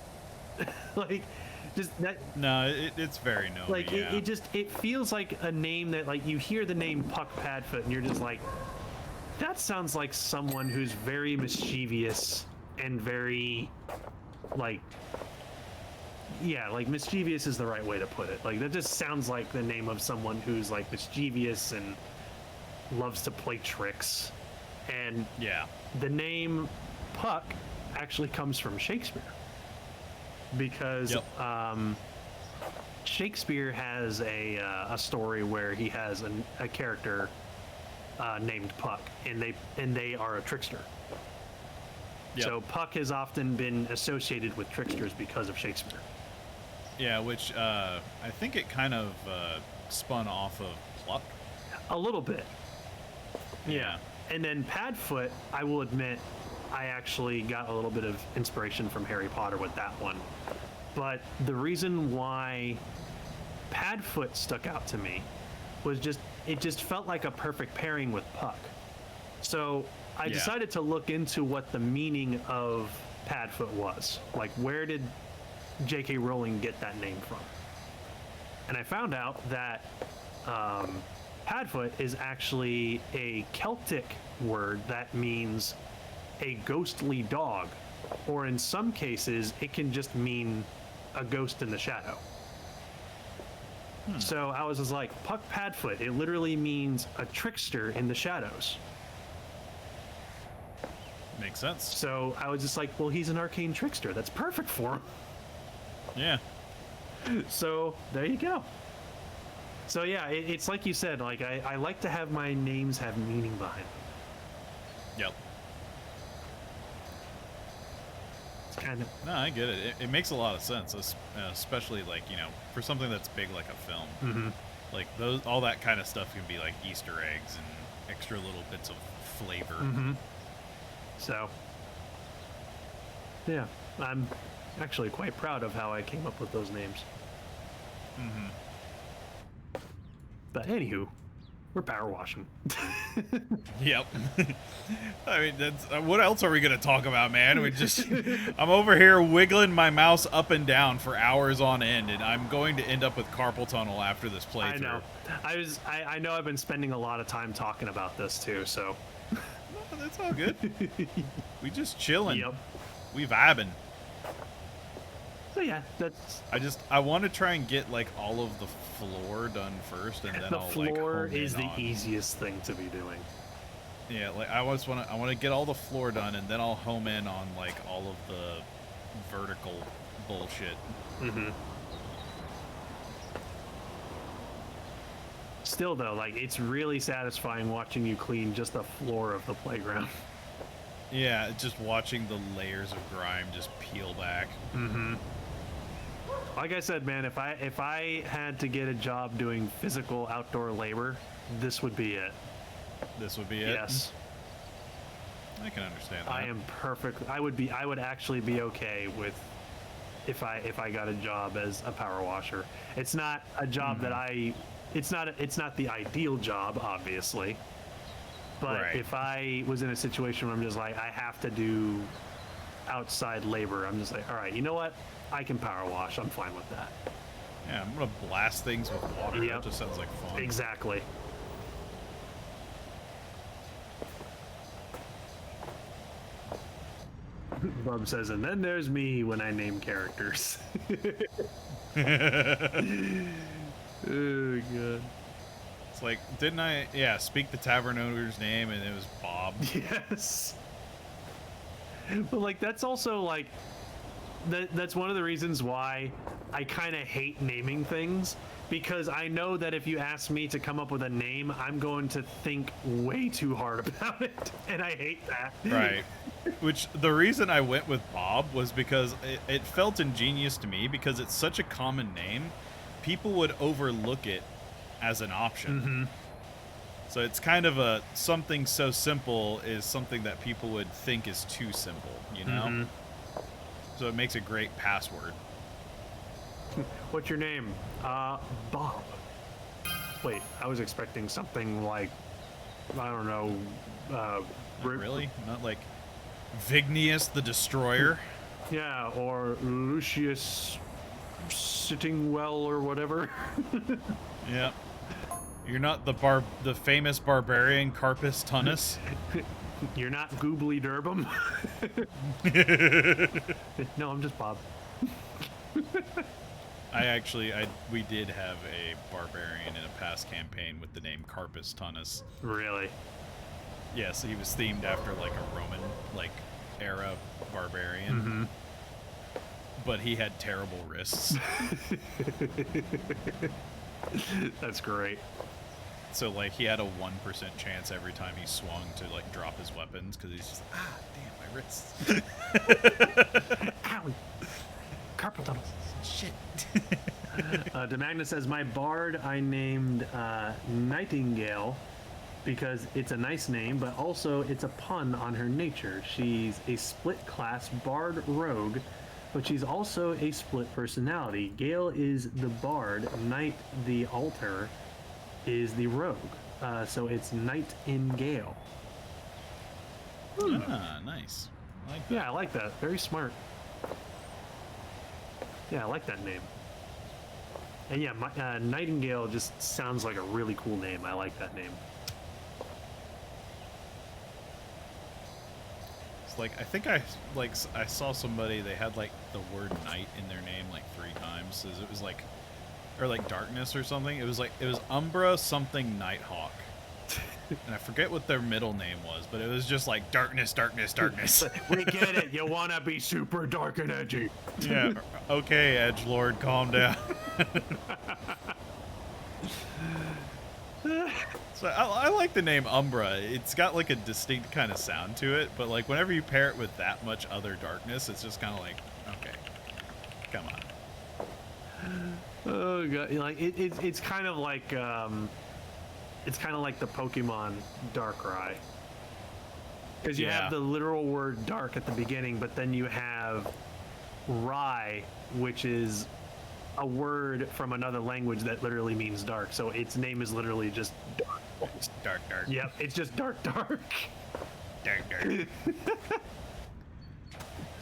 Just that. No, it's very gnome. Like, it feels like a name that, like, you hear the name Puck Padfoot and you're just like, that sounds like someone who's very mischievous and very, mischievous is the right way to put it. Like, that just sounds like the name of someone who's, like, mischievous and loves to play tricks. And the name Puck actually comes from Shakespeare, because Shakespeare has a story where he has a character named Puck, and they are a trickster. So Puck has often been associated with tricksters because of Shakespeare. Yeah, which I think it kind of spun off of Pluck. A little bit. Yeah. And then Padfoot, I will admit, I actually got a little bit of inspiration from Harry Potter with that one. But the reason why Padfoot stuck out to me was just, it just felt like a perfect pairing with Puck. So I Yeah. decided to look into what the meaning of Padfoot was. Like, where did J.K. Rowling get that name from? And I found out that Padfoot is actually a Celtic word that means a ghostly dog, or in some cases, it can just mean a ghost in the shadow. So I was just like, Puck Padfoot, it literally means a trickster in the shadows. Makes sense. So I was just like, well, he's an arcane trickster. That's perfect for him. Yeah. So there you go. So yeah, it's like you said, like I like to have my names have meaning behind them. Yep. It's kind of, No, I get it. It makes a lot of sense, especially like, you know, for something that's big like a film. Like those, all that kind of stuff can be like Easter eggs and extra little bits of flavor. so yeah, I'm actually quite proud of how I came up with those names. But anywho, we're power washing. Yep. I mean, that's what else are we gonna talk about, man? We just, I'm over here wiggling my mouse up and down for hours on end, and I'm going to end up with carpal tunnel after this playthrough. I know. I know I've been spending a lot of time talking about this too, so. Oh, that's all good. We just chilling. Yep. We vibing. So yeah, that's I want to try and get like all of the floor done first, and then the I'll floor like home is in the on- easiest thing to be doing. Yeah, like I want to get all the floor done, and then I'll home in on like all of the vertical bullshit. Still though, like it's really satisfying watching you clean just the floor of the playground. Yeah, just watching the layers of grime just peel back. Like I said, man, if I had to get a job doing physical outdoor labor, this would be it. This would be it. Yes. I can understand that. I am perfect. I would actually be okay with if I got a job as a power washer. It's not a job that it's not the ideal job, obviously. But Right. if I was in a situation where I'm just like, I have to do outside labor, I'm just like, all right, you know what? I can power wash. I'm fine with that. Yeah, I'm gonna blast things with water. Yep. That just sounds like fun. Exactly. Bub says, and then there's me when I name characters. Oh, God. It's like, didn't I? Yeah, speak the tavern owner's name, and it was Bob. Yes. But, like, that's also, like, that's one of the reasons why I kind of hate naming things, because I know that if you ask me to come up with a name, I'm going to think way too hard about it, and I hate that. Right. Which the reason I went with Bob was because it felt ingenious to me, because it's such a common name, people would overlook it as an option. So it's kind of a something so simple is something that people would think is too simple, you know? So it makes a great password. What's your name? Bob. Wait, I was expecting something like, I don't know, Really? Not like Vignius the Destroyer? Yeah, or Lucius Sittingwell or whatever. Yeah. You're not the famous barbarian Carpus Tunnus? You're not Goobly Durbum. No, I'm just Bob. We did have a barbarian in a past campaign with the name Carpus Tunnus. Really? Yes, he was themed after like a Roman era barbarian. But he had terrible wrists. That's great. So like he had a 1% chance every time he swung to like drop his weapons, because he's just damn, my wrists. Ow! Carpal tunnel. Shit. DeMagna says, my bard I named Nightingale because it's a nice name, but also it's a pun on her nature. She's a split class bard rogue, but she's also a split personality. Gale is the bard, Knight the altar, is the rogue. So it's Nightingale. Ah, nice. I like that. Yeah, I like that. Very smart. Yeah, I like that name. And yeah, Nightingale just sounds like a really cool name. I like that name. It's like I think I saw somebody, they had like the word night in their name like 3 times. It was like, or like darkness or something. It was Umbra something Nighthawk. And I forget what their middle name was, but it was just like darkness, darkness, darkness. We get it. You want to be super dark and edgy. Yeah. Okay, Edgelord, calm down. So I like the name Umbra. It's got like a distinct kind of sound to it, but like whenever you pair it with that much other darkness, it's just kind of like, okay, come on. Oh god, like it's kind of like it's kind of like the Pokemon Darkrai, because you have the literal word dark at the beginning, but then you have Rai, which is a word from another language that literally means dark. So its name is literally just dark. It's dark, dark. Yep, it's just dark, dark. Dark, dark.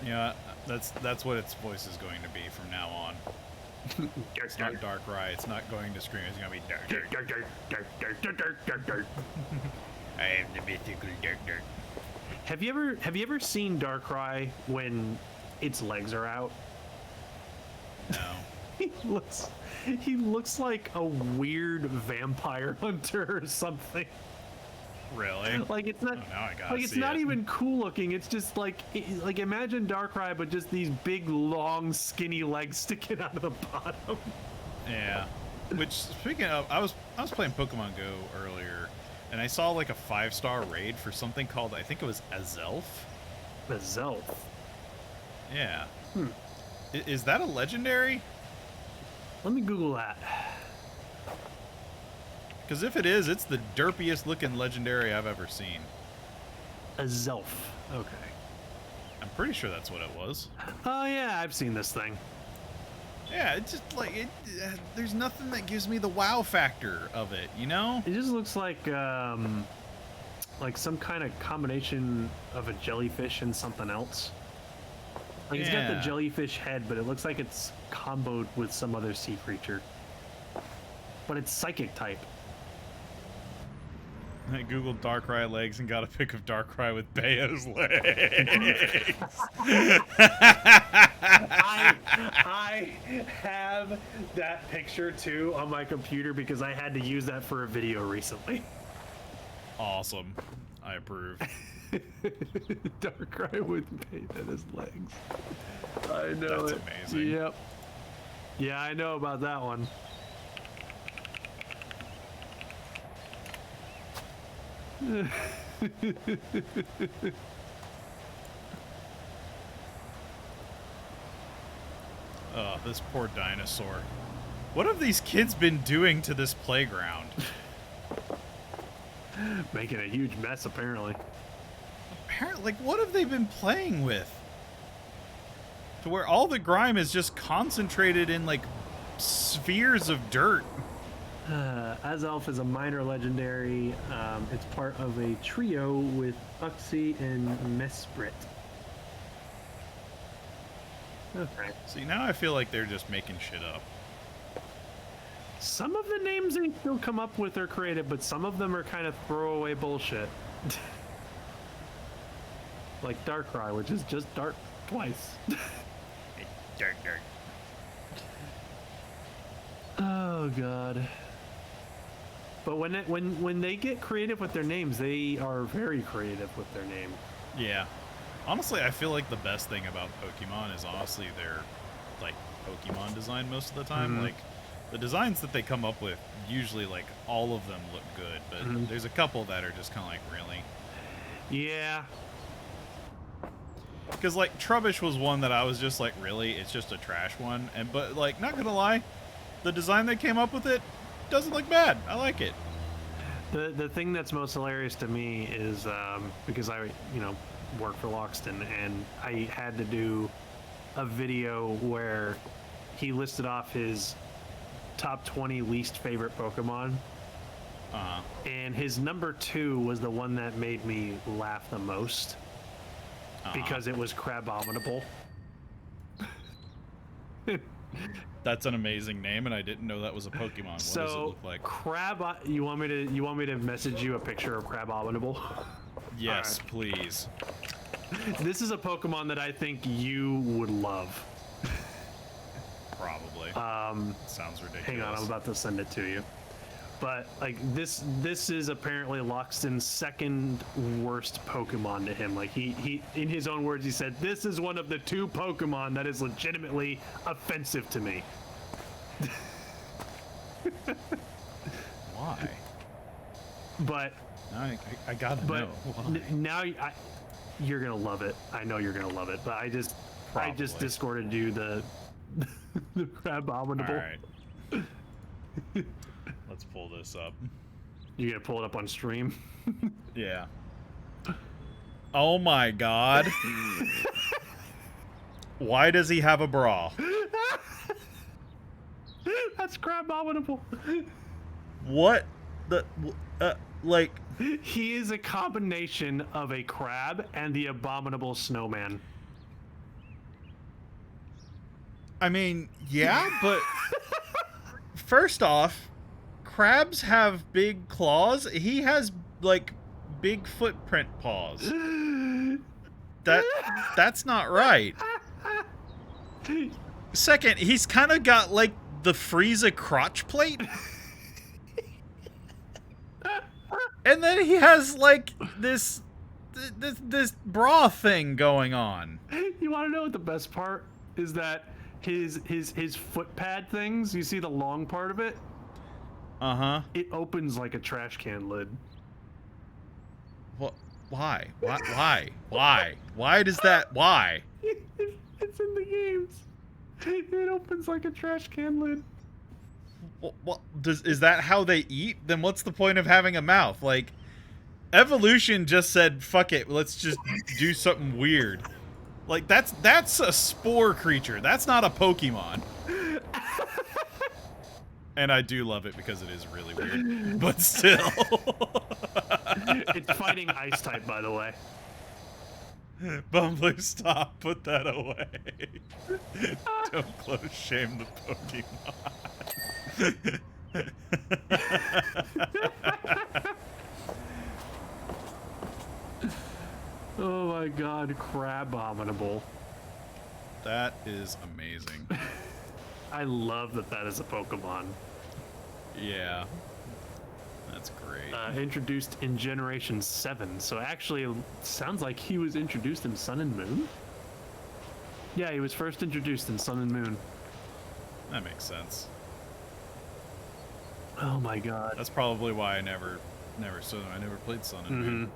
Yeah, that's what its voice is going to be from now on. It's not dark right. It's not going to scream. It's going to be dark, dark, dark, dark, dark, dark, dark, dark, dark, dark. I am the mythical dark, dark. Have you ever seen Darkrai when its legs are out? No. He looks like a weird vampire hunter or something. Really? Like it's not. Oh, now I gotta like it's see not it. even cool looking. It's just like imagine Darkrai, but just these big, long, skinny legs sticking out of the bottom. Yeah. Which, speaking of, I was playing Pokemon Go earlier, and I saw like a 5-star raid for something called, I think it was Azelf. Azelf. Yeah. Is that a legendary? Let me Google that. Because if it is, it's the derpiest looking legendary I've ever seen. Azelf. Okay. I'm pretty sure that's what it was. Oh yeah, I've seen this thing. Yeah, it's just like there's nothing that gives me the wow factor of it, you know? It just looks like some kind of combination of a jellyfish and something else. Like it's got the Yeah. jellyfish head, but it looks like it's comboed with some other sea creature. But it's psychic type. I googled Darkrai legs and got a pic of Darkrai with Bayo's legs. I have that picture too on my computer because I had to use that for a video recently. Awesome. I approve. Darkrai with paint in his legs. I know. That's amazing. Yep. Yeah, I know about that one. Oh, this poor dinosaur. What have these kids been doing to this playground? Making a huge mess, apparently. Apparently, like, what have they been playing with? To where all the grime is just concentrated in, like, spheres of dirt. Azelf is a minor legendary. It's part of a trio with Uxie and Mesprit. Okay. See, now I feel like they're just making shit up. Some of the names they still come up with are creative, but some of them are kind of throwaway bullshit. Like Darkrai, which is just dark twice. Dark, dark. Oh god. But when they get creative with their names, they are very creative with their name. Yeah. Honestly, I feel like the best thing about Pokemon is honestly their, like, Pokemon design most of the time. Mhm. Like, the designs that they come up with, usually, like, all of them look good, but there's a couple that are just kind of like, really? Yeah. Because, like, Trubbish was one that I was just like, really? It's just a trash one? But, like, not gonna lie, the design they came up with it doesn't look bad. I like it. The thing that's most hilarious to me is because I work for Loxton, and I had to do a video where he listed off his top 20 least favorite Pokemon, And his number 2 was the one that made me laugh the most because it was Crabominable. That's an amazing name, and I didn't know that was a Pokemon. What does it look like? You want me to message you a picture of Crabominable? Yes, Right. please. This is a Pokemon that I think you would love. Probably. Sounds ridiculous. Hang on, I'm about to send it to you. But like this is apparently Loxton's second worst Pokemon to him. Like he in his own words he said, "This is one of the 2 Pokemon that is legitimately offensive to me." Why? But I gotta know. Why? now you're gonna love it. I know you're gonna love it. But I just discorded you the Crabominable. All right. Let's pull this up. You gonna pull it up on stream? Yeah. Oh my god. Why does he have a bra? That's Crabominable. What the like? He is a combination of a crab and the abominable snowman. I mean, yeah, but first off, crabs have big claws. He has like big footprint paws. That's not right. Second, he's kind of got like the Frieza crotch plate. And then he has like this bra thing going on. You want to know what the best part is? That his foot pad things, you see the long part of it? Uh-huh. It opens like a trash can lid. What? Why? Why does that? Why? It's in the games. It opens like a trash can lid. What is that how they eat? Then what's the point of having a mouth? Like, evolution just said, "Fuck it, let's just do something weird." Like that's a spore creature. That's not a Pokemon. And I do love it because it is really weird. But still. It's fighting ice type, by the way. Bumblebee, stop. Put that away. Don't close shame the Pokemon. Oh my god, Crabominable. That is amazing. I love that is a Pokemon. Yeah. That's great. Introduced in Generation 7, so actually it sounds like he was introduced in Sun and Moon? Yeah, he was first introduced in Sun and Moon. That makes sense. Oh my god. That's probably why I never played Sun and Moon.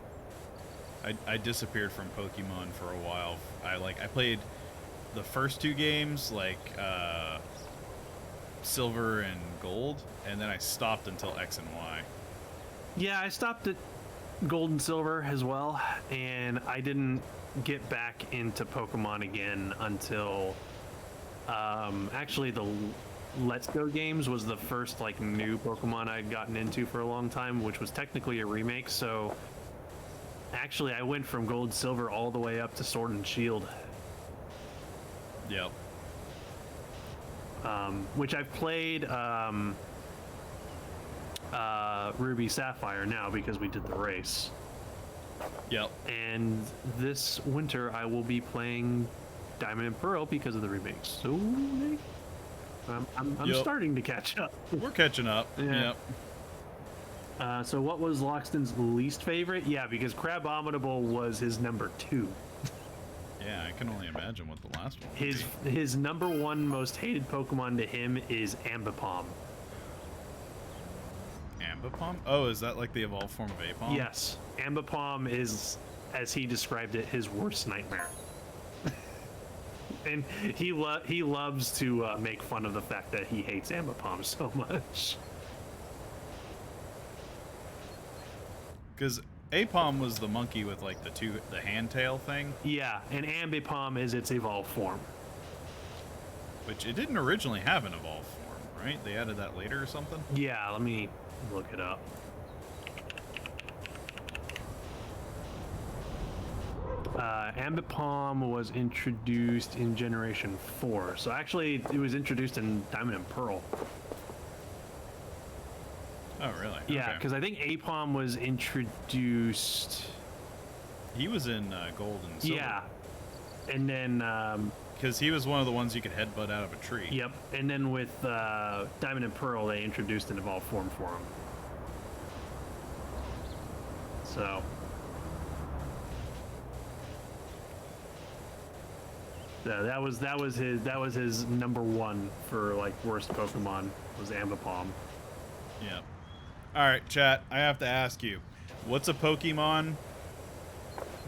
I disappeared from Pokemon for a while. I played the first 2 games, like Silver and Gold, and then I stopped until X and Y. Yeah, I stopped at Gold and Silver as well, and I didn't get back into Pokemon again until actually the Let's Go games was the first like new Pokemon I'd gotten into for a long time, which was technically a remake. So actually I went from Gold Silver all the way up to Sword and Shield. Yep. Which I've played Ruby Sapphire now because we did the race. Yep. And this winter I will be playing Diamond and Pearl because of the remakes. So I'm Yep. starting to catch up. We're catching up. Yeah. Yep. So what was Loxton's least favorite? Yeah, because Crabominable was his number 2. Yeah, I can only imagine what the last one would His number 1 most hated Pokemon to him is Ambipom. be. Ambipom? Oh, is that like the evolved form of Apom? Yes, Ambipom is, as he described it, his worst nightmare. And he loves to make fun of the fact that he hates Ambipom so much. Because Apom was the monkey with like the hand tail thing, Yeah, and Ambipom is its evolved form. which it didn't originally have an evolved form, right? They added that later or something? Yeah, let me look it up. Ambipom was introduced in Generation 4. So actually, it was introduced in Diamond and Pearl. Oh, really? Yeah, Okay. because I think Apom was introduced. He was in Gold and Silver. Yeah, and then Because he was one of the ones you could headbutt out of a tree. yep, and then with Diamond and Pearl, they introduced an evolved form for him. So. Yeah, that was his number one for like worst Pokemon was Ambipom. Yeah. All right, chat. I have to ask you, what's a Pokemon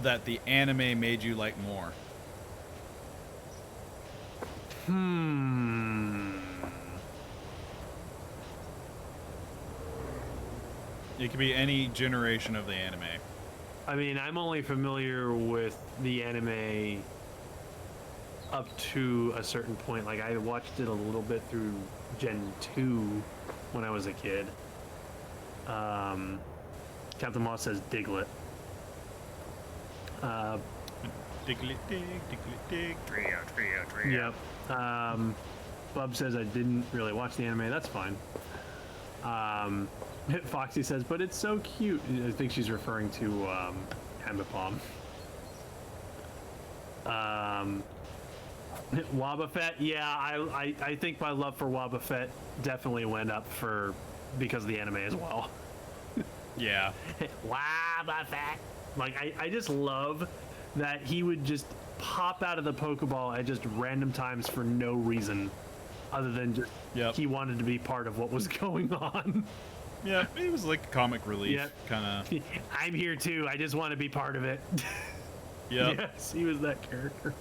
that the anime made you like more? It could be any generation of the anime. I mean, I'm only familiar with the anime up to a certain point. Like, I watched it a little bit through Gen 2 when I was a kid. Captain Moss says Diglett. Diglett dig, trio. Yep. Bub says I didn't really watch the anime. That's fine. Foxy says, but it's so cute. I think she's referring to Ambipom. Wobbuffet, yeah, I think my love for Wobbuffet definitely went up because of the anime as well. Yeah. Wobbuffet. Like, I just love that he would just pop out of the Pokeball at just random times for no reason other than just he wanted to be part of what was going on. Yeah, it was like comic relief, Yep. kind of. I'm here too, I just want to be part of it. Yep. Yes, he was that character.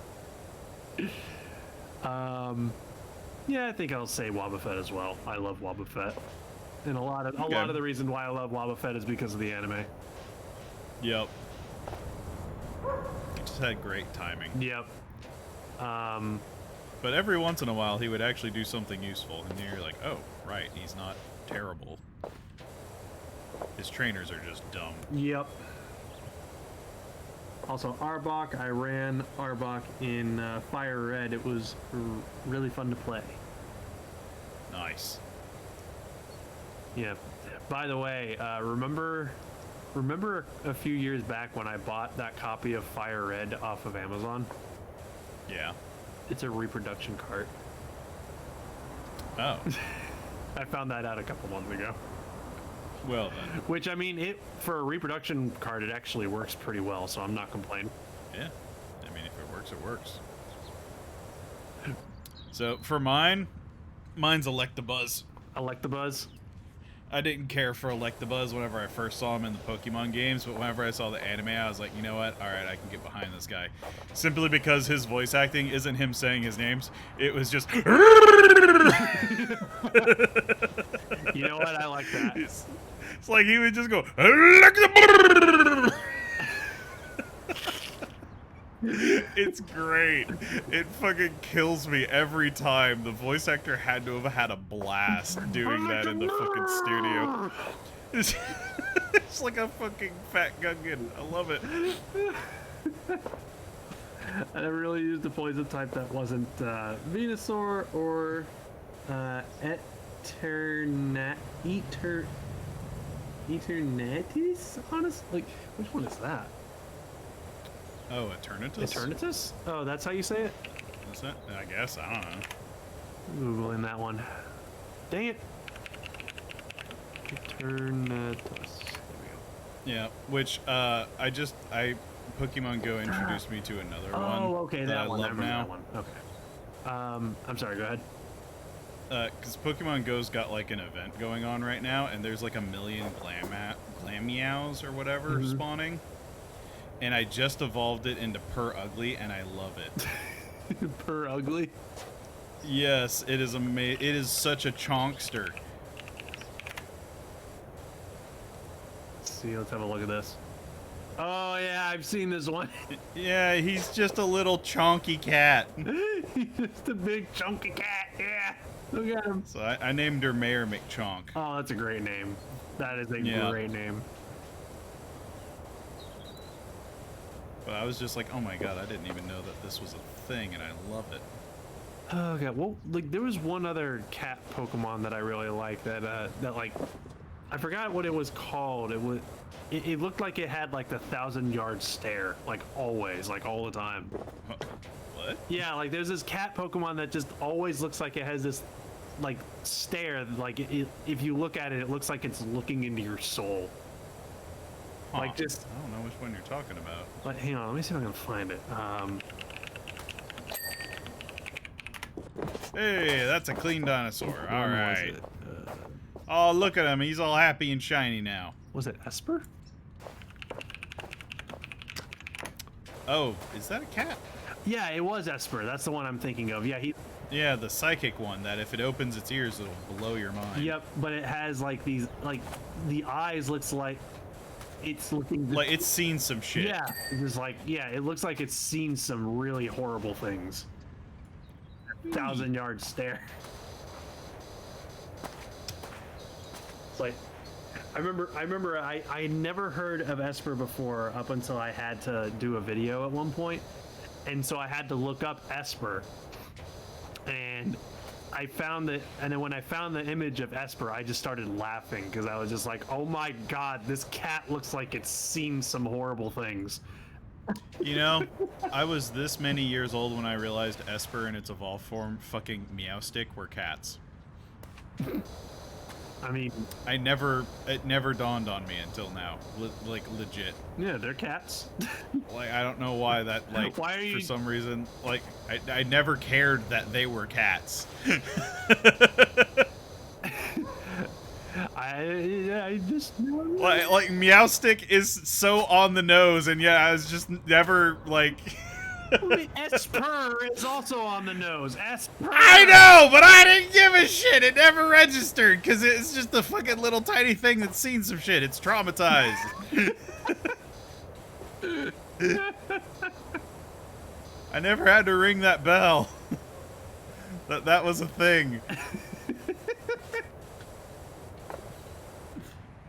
Yeah, I think I'll say Wobbuffet as well. I love Wobbuffet. And a lot of the reason why I love Wobbuffet is because of the anime. Yep. He just had great timing. Yep. But every once in a while, he would actually do something useful, and you're like, oh, right, he's not terrible. His trainers are just dumb. Yep. Also, Arbok, I ran Arbok in Fire Red. It was really fun to play. Nice. Yeah. By the way, remember a few years back when I bought that copy of Fire Red off of Amazon? Yeah. It's a reproduction cart. Oh. I found that out a couple months ago. Well then. Which, I mean, for a reproduction card, it actually works pretty well, so I'm not complaining. Yeah. I mean, if it works, it works. So, for mine's Electabuzz. Electabuzz? I didn't care for Electabuzz whenever I first saw him in the Pokemon games, but whenever I saw the anime, I was like, you know what? Alright, I can get behind this guy. Simply because his voice acting isn't him saying his names. It was just... You know what? I like that. It's like he would just go... Electabuzz! It's great. It fucking kills me every time. The voice actor had to have had a blast doing that in the fucking studio. It's like a fucking fat Gungan. I love it. I really used a poison type that wasn't Venusaur or Eternatus? Honestly, like, which one is that? Oh, Eternatus? Eternatus? Oh, that's how you say it? Is that? I guess. I don't know. Googling that one. Dang it. Eternatus. There we go. Yeah, which Pokemon Go introduced me to another one. Oh, okay, that I one. I love remember now. that one. Okay. I'm sorry, go ahead. Because Pokemon Go's got like an event going on right now, and there's like 1 million Glameows or whatever spawning. And I just evolved it into Purr Ugly, and I love it. Purr Ugly? Yes, it is amazing. It is such a chonkster. Let's see, let's have a look at this. Oh, yeah, I've seen this one. Yeah, he's just a little chonky cat. He's just a big chunky cat, yeah. Look at him. So I named her Mayor McChonk. Oh, that's a great name. That is a great name. But I was just like, oh my god, I didn't even know that this was a thing, and I love it. Okay, well, like there was one other cat Pokemon that I really liked that like I forgot what it was called. It looked like it had like the 1,000-yard stare, like always, like all the time. What? Yeah, like there's this cat Pokemon that just always looks like it has this like stare. Like if you look at it, it looks like it's looking into your soul. Huh. Like just. I don't know which one you're talking about. But hang on, let me see if I can find it. Hey, that's a clean dinosaur. All when was right. it? Oh, look at him. He's all happy and shiny now. Was it Esper? Oh, is that a cat? Yeah, it was Esper. That's the one I'm thinking of. Yeah, Yeah, the psychic one that if it opens its ears, it'll blow your mind. Yep, but it has like these, like the eyes looks like it's looking Like it's seen some shit. Yeah, just like it looks like it's seen some really horrible things. 1,000-yard stare. It's like I remember I never heard of Esper before up until I had to do a video at one point, and so I had to look up Esper, and I found that, and then when I found the image of Esper, I just started laughing because I was just like, oh my god, this cat looks like it's seen some horrible things. You know, I was this many years old when I realized Esper in its evolved form, fucking Meowstick, were cats. I mean, it never dawned on me until now. Like, legit. yeah, they're cats. Like, I don't know why that, like, Why are you... for some reason, like, I never cared that they were cats. I just... Like, Meowstick is so on the nose, and yet I was just never, like... Esper is also on the nose. Esper. I know, but I didn't give a shit. It never registered because it's just a fucking little tiny thing that's seen some shit. It's traumatized. I never had to ring that bell. That was a thing.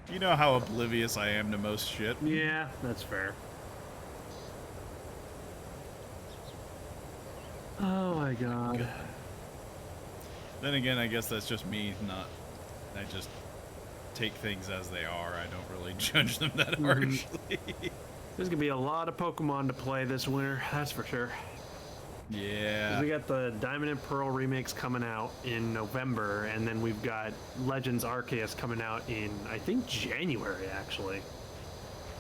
You know how oblivious I am to most shit. Yeah, that's fair. Oh my god. Then again, I guess that's just me, I just take things as they are. I don't really judge them that harshly. There's gonna be a lot of Pokemon to play this winter, that's for sure. Yeah. We got the Diamond and Pearl remakes coming out in November, and then we've got Legends Arceus coming out in, I think, January, actually.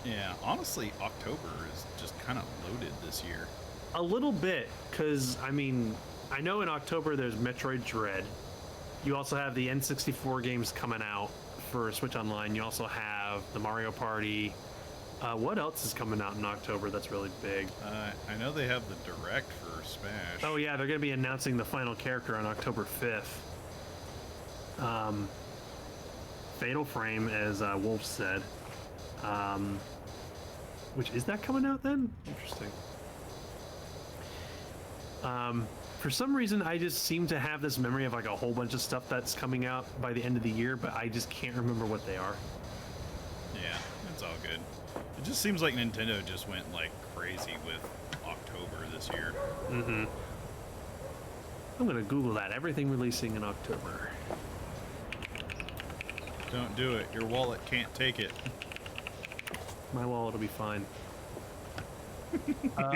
Yeah, honestly, October is just kind of loaded this year. A little bit, because, I mean, I know in October there's Metroid Dread. You also have the N64 games coming out for Switch Online. You also have the Mario Party. What else is coming out in October that's really big? I know they have the Direct for Smash. Oh yeah, they're going to be announcing the final character on October 5th. Fatal Frame, as Wolf said. Which, is that coming out then? Interesting. For some reason, I just seem to have this memory of like a whole bunch of stuff that's coming out by the end of the year, but I just can't remember what they are. Yeah, it's all good. It just seems like Nintendo just went like crazy with October this year. Mm-hmm. I'm gonna Google that. Everything releasing in October. Don't do it. Your wallet can't take it. My wallet will be fine.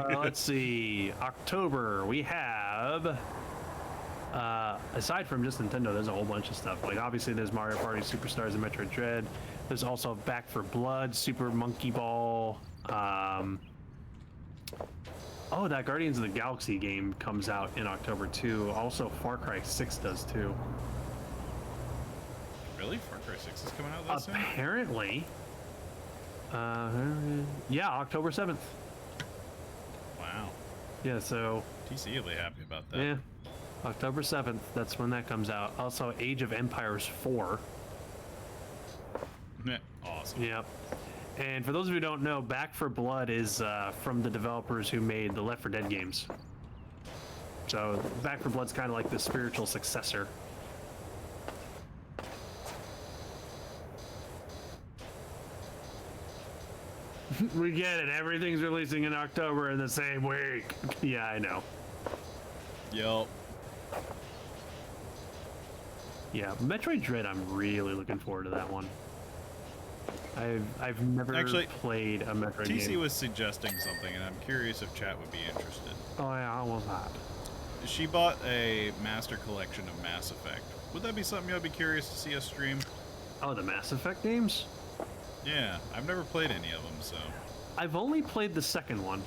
Let's see. October, we have... aside from just Nintendo, there's a whole bunch of stuff. Like, obviously, there's Mario Party Superstars and Metroid Dread. There's also Back for Blood, Super Monkey Ball. Oh, that Guardians of the Galaxy game comes out in October, too. Also, Far Cry 6 does, too. Really? Far Cry 6 is coming out that soon? Apparently. Yeah, October 7th. Wow. Yeah, so... TC will be happy about that. Yeah. October 7th, that's when that comes out. Also, Age of Empires 4. Awesome. Yep. And for those of you who don't know, Back for Blood is from the developers who made the Left 4 Dead games. So, Back for Blood's kind of like the spiritual successor. We get it. Everything's releasing in October in the same week. Yeah, I know. Yup. Yeah, Metroid Dread. I'm really looking forward to that one. I've never Actually, played a Metroid TC game. was suggesting something, and I'm curious if chat would be interested. Oh yeah, what was that? She bought a master collection of Mass Effect. Would that be something you'd be curious to see us stream? Oh, the Mass Effect games? Yeah, I've never played any of them, so I've only played the second one.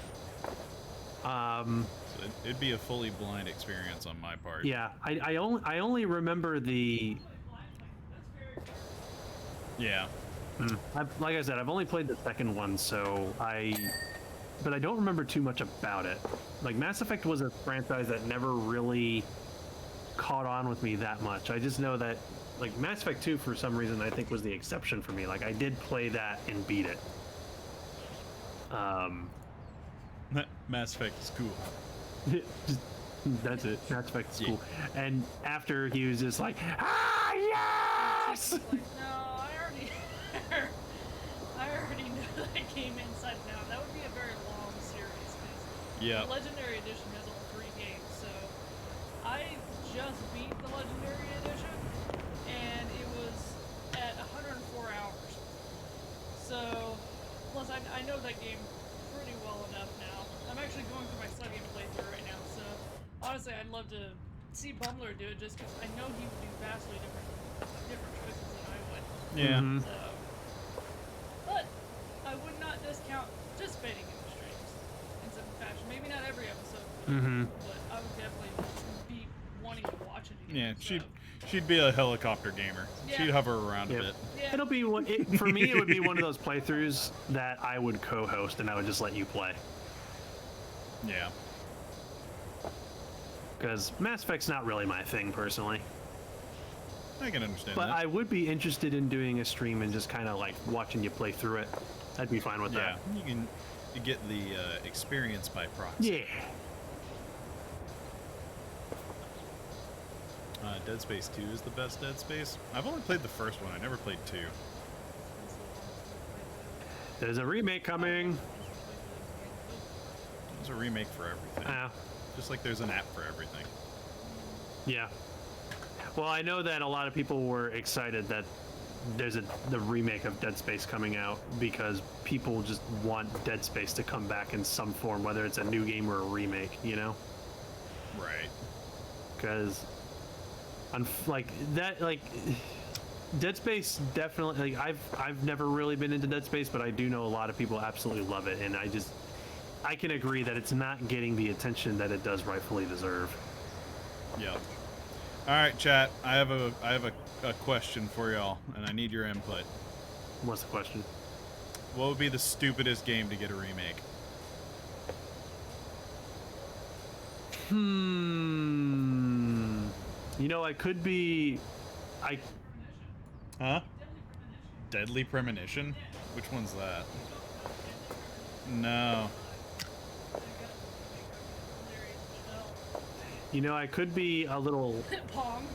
it'd be a fully blind experience on my part. Yeah, I only remember the. Yeah. Like I said, I've only played the second one, but I don't remember too much about it. Like Mass Effect was a franchise that never really caught on with me that much. I just know that, like Mass Effect 2, for some reason, I think was the exception for me. Like I did play that and beat it. Mass Effect is cool. That's it. Mass Effect is cool. And after he was just like, ah, yes! Like, no, I already know that game inside and out. That would be a very long series. Yeah. The Legendary Edition has all 3 games, so I just beat the Legendary Edition, and it was at 104 hours. So, plus I know that game pretty well enough now. I'm actually going through my sub game playthrough right now, so honestly I'd love to see Bumbler do it just because I know he would do vastly different choices than I would. Yeah. So, but I would not discount participating in the streams in some fashion. Maybe not every episode, but I would definitely be wanting to watch it again. Yeah, so. she'd be a helicopter gamer. Yeah. She'd hover around a Yep. bit. Yeah. It'll be one. For me, it would be one of those playthroughs that I would co-host and I would just let you play. Yeah. Because Mass Effect's not really my thing personally. I can understand But that. I would be interested in doing a stream and just kind of like watching you play through it. I'd be fine with Yeah, that. you get the experience by proxy. Yeah. Dead Space 2 is the best Dead Space. I've only played the first one. I never played 2. There's a remake coming. There's a remake for everything. Just like there's an app for everything. Yeah. Well, I know that a lot of people were excited that there's the remake of Dead Space coming out because people just want Dead Space to come back in some form, whether it's a new game or a remake, you know? Right. Because Dead Space definitely, like I've never really been into Dead Space, but I do know a lot of people absolutely love it, and I can agree that it's not getting the attention that it does rightfully deserve. Yeah. All right, chat. I have a question for y'all, and I need your input. What's the question? What would be the stupidest game to get a remake? You know, Huh? Deadly Premonition? Which one's that? No. You know, I could be a little. Pong.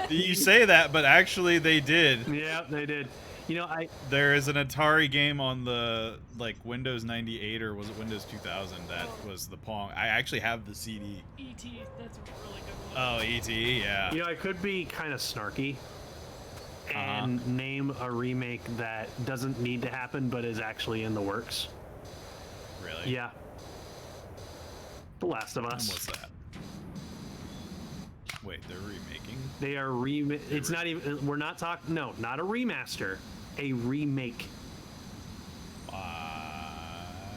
You say that, but actually they did. Yeah, they did. You know, There is an Atari game on the Windows 98 or was it Windows 2000 that was the Pong. I actually have the CD. E.T. That's a really good one. Oh, E.T. Yeah. You know, I could be kind of snarky and name a remake that doesn't need to happen but is actually in the works. Really? Yeah. The Last of And Us. what's that? Wait, they're remaking? They are It's not even. We're not talking. No, not a remaster. A remake.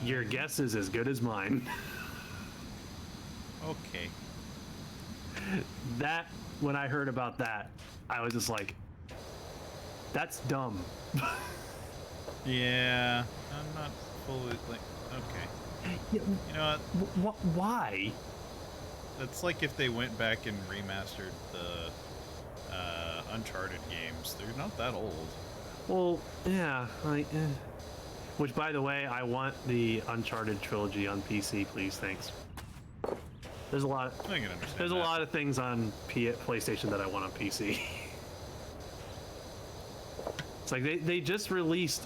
Your guess is as good as mine. Okay. That, when I heard about that, I was just like, that's dumb. Yeah, I'm not fully okay. Yeah, You know what? why? That's like if they went back and remastered the Uncharted games. They're not that old. Well, yeah, which, by the way, I want the Uncharted trilogy on PC, please. Thanks. There's a lot. I can understand. There's a lot of things on PlayStation that I want on PC. It's like they just released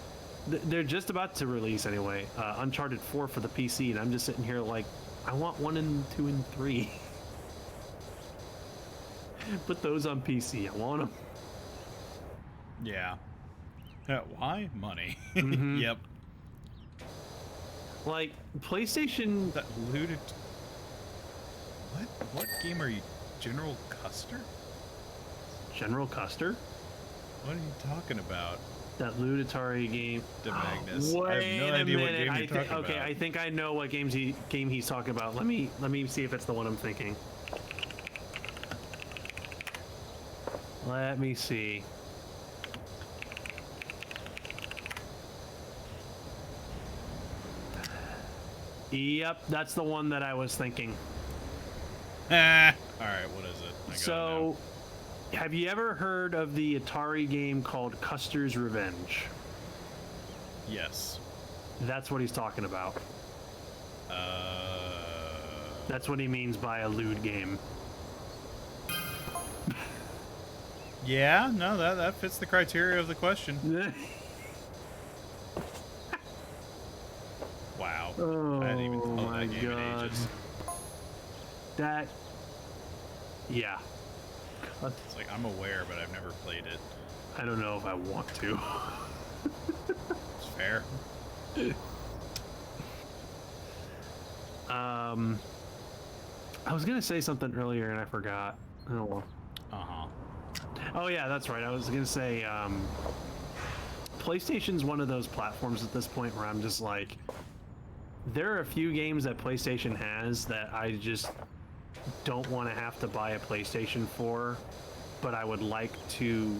They're just about to release anyway. Uncharted 4 for the PC, and I'm just sitting here like, I want 1 and 2 and 3. Put those on PC. I want them. Yeah. Why? Money. Mhm. Yep. Like, PlayStation... That looted... What game are you? General Custer? General Custer? What are you talking about? That loot Atari game. DeMagnus. Wait I have no a idea what minute. game you're talking Okay, about. I think I know what game he's talking about. Let me see if it's the one I'm thinking. Let me see. Yep, that's the one that I was thinking. Alright, what is it? I gotta So, have you ever heard of the Atari game called Custer's Revenge? know. Yes. That's what he's talking about. Uh... That's what he means by a lewd game. Yeah, no, that fits the criteria of the question. Wow. Oh I hadn't even thought of my that game in God. ages. That, yeah. It's like, I'm aware, but I've never played it. I don't know if I want to. It's fair. I was gonna say something earlier and I forgot. Oh well. Uh-huh. Oh yeah, that's right. I was gonna say, PlayStation's one of those platforms at this point where I'm just like, there are a few games that PlayStation has that I just don't want to have to buy a PlayStation for, but I would like to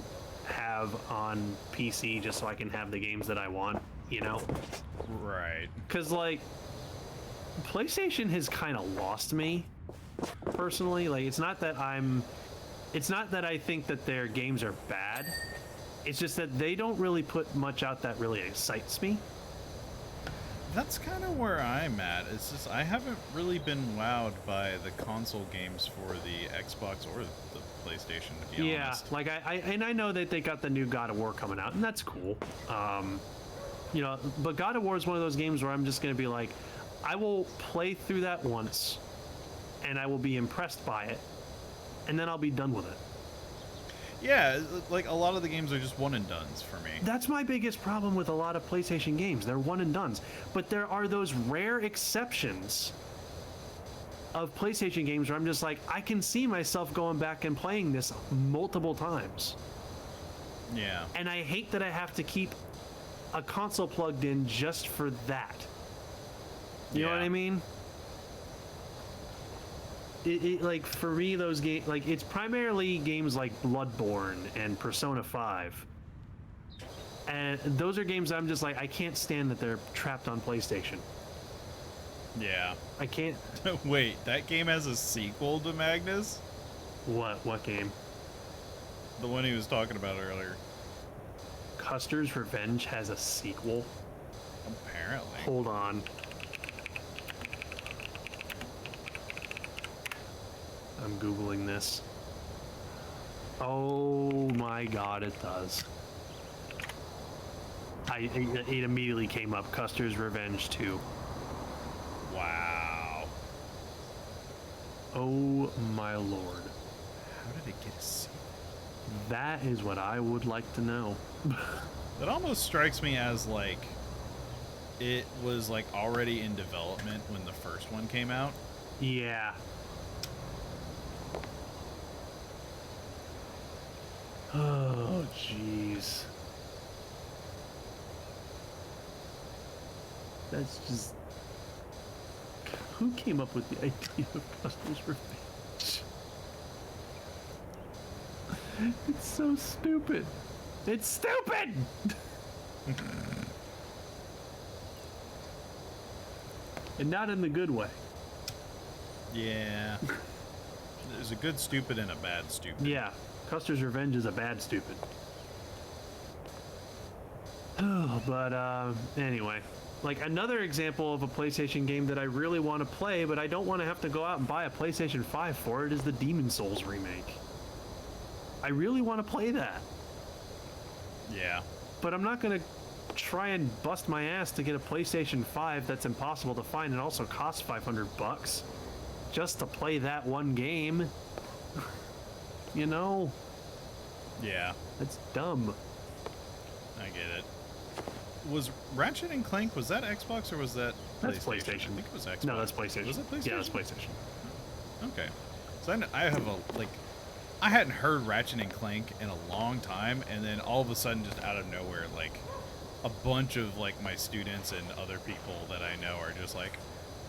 have on PC just so I can have the games that I want, you know? Right. Because, like, PlayStation has kind of lost me, personally. Like, it's not that I think that their games are bad. It's just that they don't really put much out that really excites me. That's kind of where I'm at. It's just I haven't really been wowed by the console games for the Xbox or the PlayStation, to be honest. Like I know that they got the new God of War coming out, and that's cool. You know, but God of War is one of those games where I'm just gonna be like, I will play through that once, and I will be impressed by it, and then I'll be done with it. Yeah, like a lot of the games are just one and dones for me. That's my biggest problem with a lot of PlayStation games. They're one and dones. But there are those rare exceptions of PlayStation games where I'm just like, I can see myself going back and playing this multiple times. Yeah. And I hate that I have to keep a console plugged in just for that. You know what Yeah. I mean? It like, for me, those games, like, it's primarily games like Bloodborne and Persona 5. And those are games I'm just like, I can't stand that they're trapped on PlayStation. Yeah. I can't. Wait, that game has a sequel to Magnus? What game? The one he was talking about earlier. Custer's Revenge has a sequel? Apparently. Hold on. I'm Googling this. Oh my God, it does. It immediately came up. Custer's Revenge 2. Wow. Oh my Lord. How did it get a sequel? That is what I would like to know. That almost strikes me as like it was like already in development when the first one came out. Yeah. Oh, jeez. That's just... Who came up with the idea of Custer's Revenge? It's so stupid. It's stupid! And not in the good way. Yeah. There's a good stupid and a bad stupid. Yeah. Custer's Revenge is a bad stupid. Oh, but anyway, like, another example of a PlayStation game that I really want to play, but I don't want to have to go out and buy a PlayStation 5 for it, is the Demon Souls remake. I really want to play that, Yeah. but I'm not going to try and bust my ass to get a PlayStation 5 that's impossible to find and also costs $500 just to play that one game. You know, Yeah, that's dumb. I get it. Was Ratchet and Clank, was that Xbox or was that That's PlayStation? PlayStation. I think it was Xbox. No, that's PlayStation. Was it PlayStation? Yeah, that's PlayStation. Okay. So I have a, like, I hadn't heard Ratchet and Clank in a long time, and then all of a sudden, just out of nowhere, like, a bunch of, like, my students and other people that I know are just like,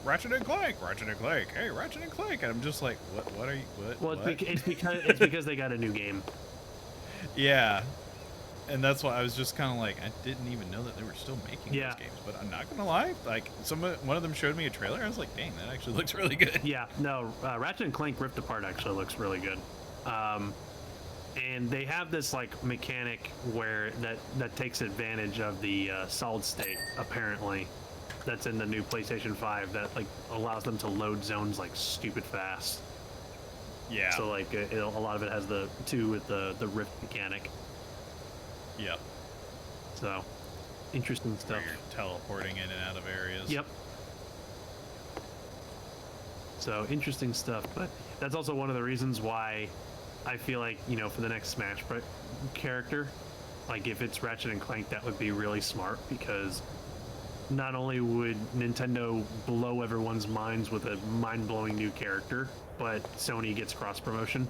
Ratchet and Clank, hey, Ratchet and Clank, and I'm just like, what are you, what? Well, what? it's because they got a new game. Yeah. And that's why I was just kind of like, I didn't even know that they were still making Yeah. those games. But I'm not gonna lie, like one of them showed me a trailer. I was like, dang, that actually looks really good. Yeah, no, Ratchet and Clank Rift Apart actually looks really good. And they have this like mechanic where that takes advantage of the solid state, apparently, that's in the new PlayStation 5 that like allows them to load zones like stupid fast. Yeah. So like a lot of it has the with the Rift mechanic. Yep. So interesting Where stuff. you're teleporting in and out of areas. Yep. So interesting stuff, but that's also one of the reasons why I feel like, you know, for the next Smash character, like if it's Ratchet and Clank, that would be really smart, because not only would Nintendo blow everyone's minds with a mind-blowing new character, but Sony gets cross promotion.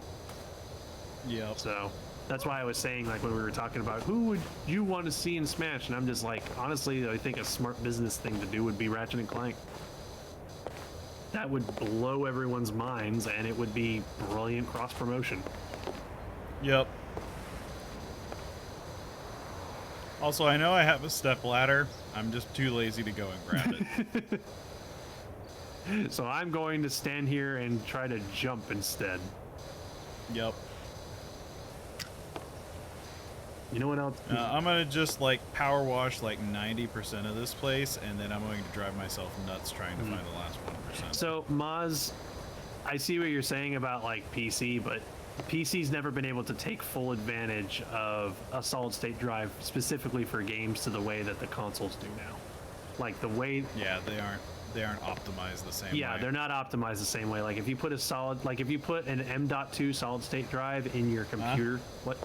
Yep. So that's why I was saying, like, when we were talking about who would you want to see in Smash, and I'm just like, honestly, I think a smart business thing to do would be Ratchet and Clank. That would blow everyone's minds, and it would be brilliant cross promotion. Yep. Also, I know I have a step ladder. I'm just too lazy to go and grab it. So I'm going to stand here and try to jump instead. Yep. You know what else? I'm gonna just like power wash like 90% of this place, and then I'm going to drive myself nuts trying to find the last 1%. So Maz, I see what you're saying about like PC, but PC's never been able to take full advantage of a solid state drive specifically for games to the way that the consoles do now. Like the way, Yeah, they aren't optimized the same yeah, way. they're not optimized the same way. Like if you put if you put an M.2 solid state drive in your computer, what?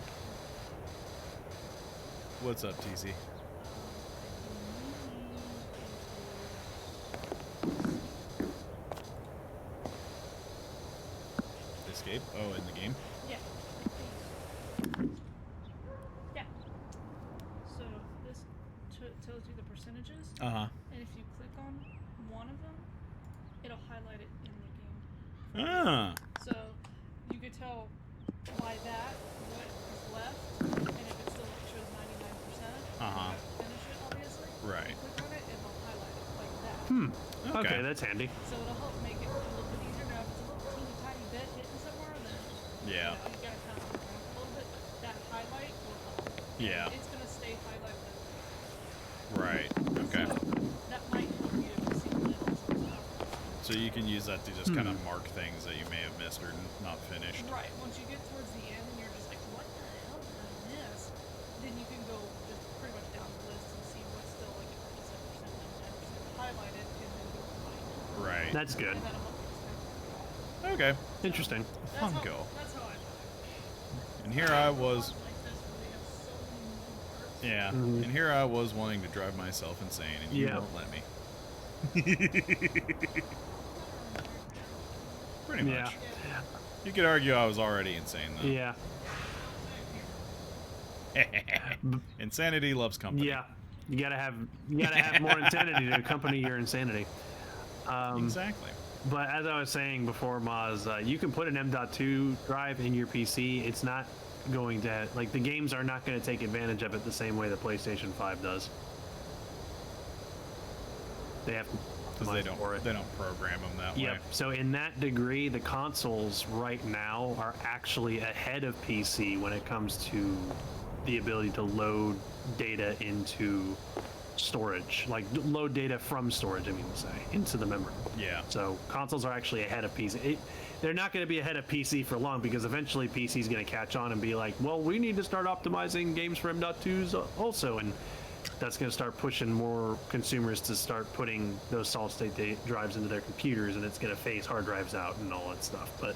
What's up, TC? Escape? Oh, in the game? Yeah. Yeah. So this tells you the percentages, Uh-huh. and if you click on one of them, it'll highlight it in the game. Ah. So you could tell by that what is left, and if it still shows 99%, Uh-huh. finish it obviously. Right. You click on it, and it'll highlight it like that. Okay, that's handy. So it'll help make it a little bit easier. Now, if it's a little teeny tiny bit hitting somewhere, then Yeah. you gotta kind of look around a little bit. But that highlight will help. Yeah. It's gonna stay highlighted. Right. Okay. So that might help you if you see little stuff. So you can use that to just kind of mark things that you may have missed or not finished. Right. Once you get towards the end and you're just like, what the hell did I miss? Then you can go just pretty much down the list and see what's still like 87%, 99% highlighted, and then go find it. Right. That's good. And that'll help you spend. Okay. Interesting. That's Funko. That's how I do it. And here I was. Like this, where they have so many moving parts. Yeah. Mhm. And here I was wanting to drive myself insane, and you Yeah. won't let me. Pretty much. Yeah. You could argue I was already insane, though. Yeah. Insanity loves company. Yeah. You gotta have more insanity to accompany your insanity. Exactly. But as I was saying before, Maz, you can put an M.2 drive in your PC. It's not going to, like, the games are not going to take advantage of it the same way the PlayStation 5 does. They have to Because optimize for it. they don't program them that Yep. way. So in that degree, the consoles right now are actually ahead of PC when it comes to the ability to load data into storage, like load data from storage, I mean to say, into the memory. Yeah. So consoles are actually ahead of PC. They're not going to be ahead of PC for long, because eventually PC is going to catch on and be like, well, we need to start optimizing games for M.2s also. And that's going to start pushing more consumers to start putting those solid-state drives into their computers, and it's going to phase hard drives out and all that stuff. But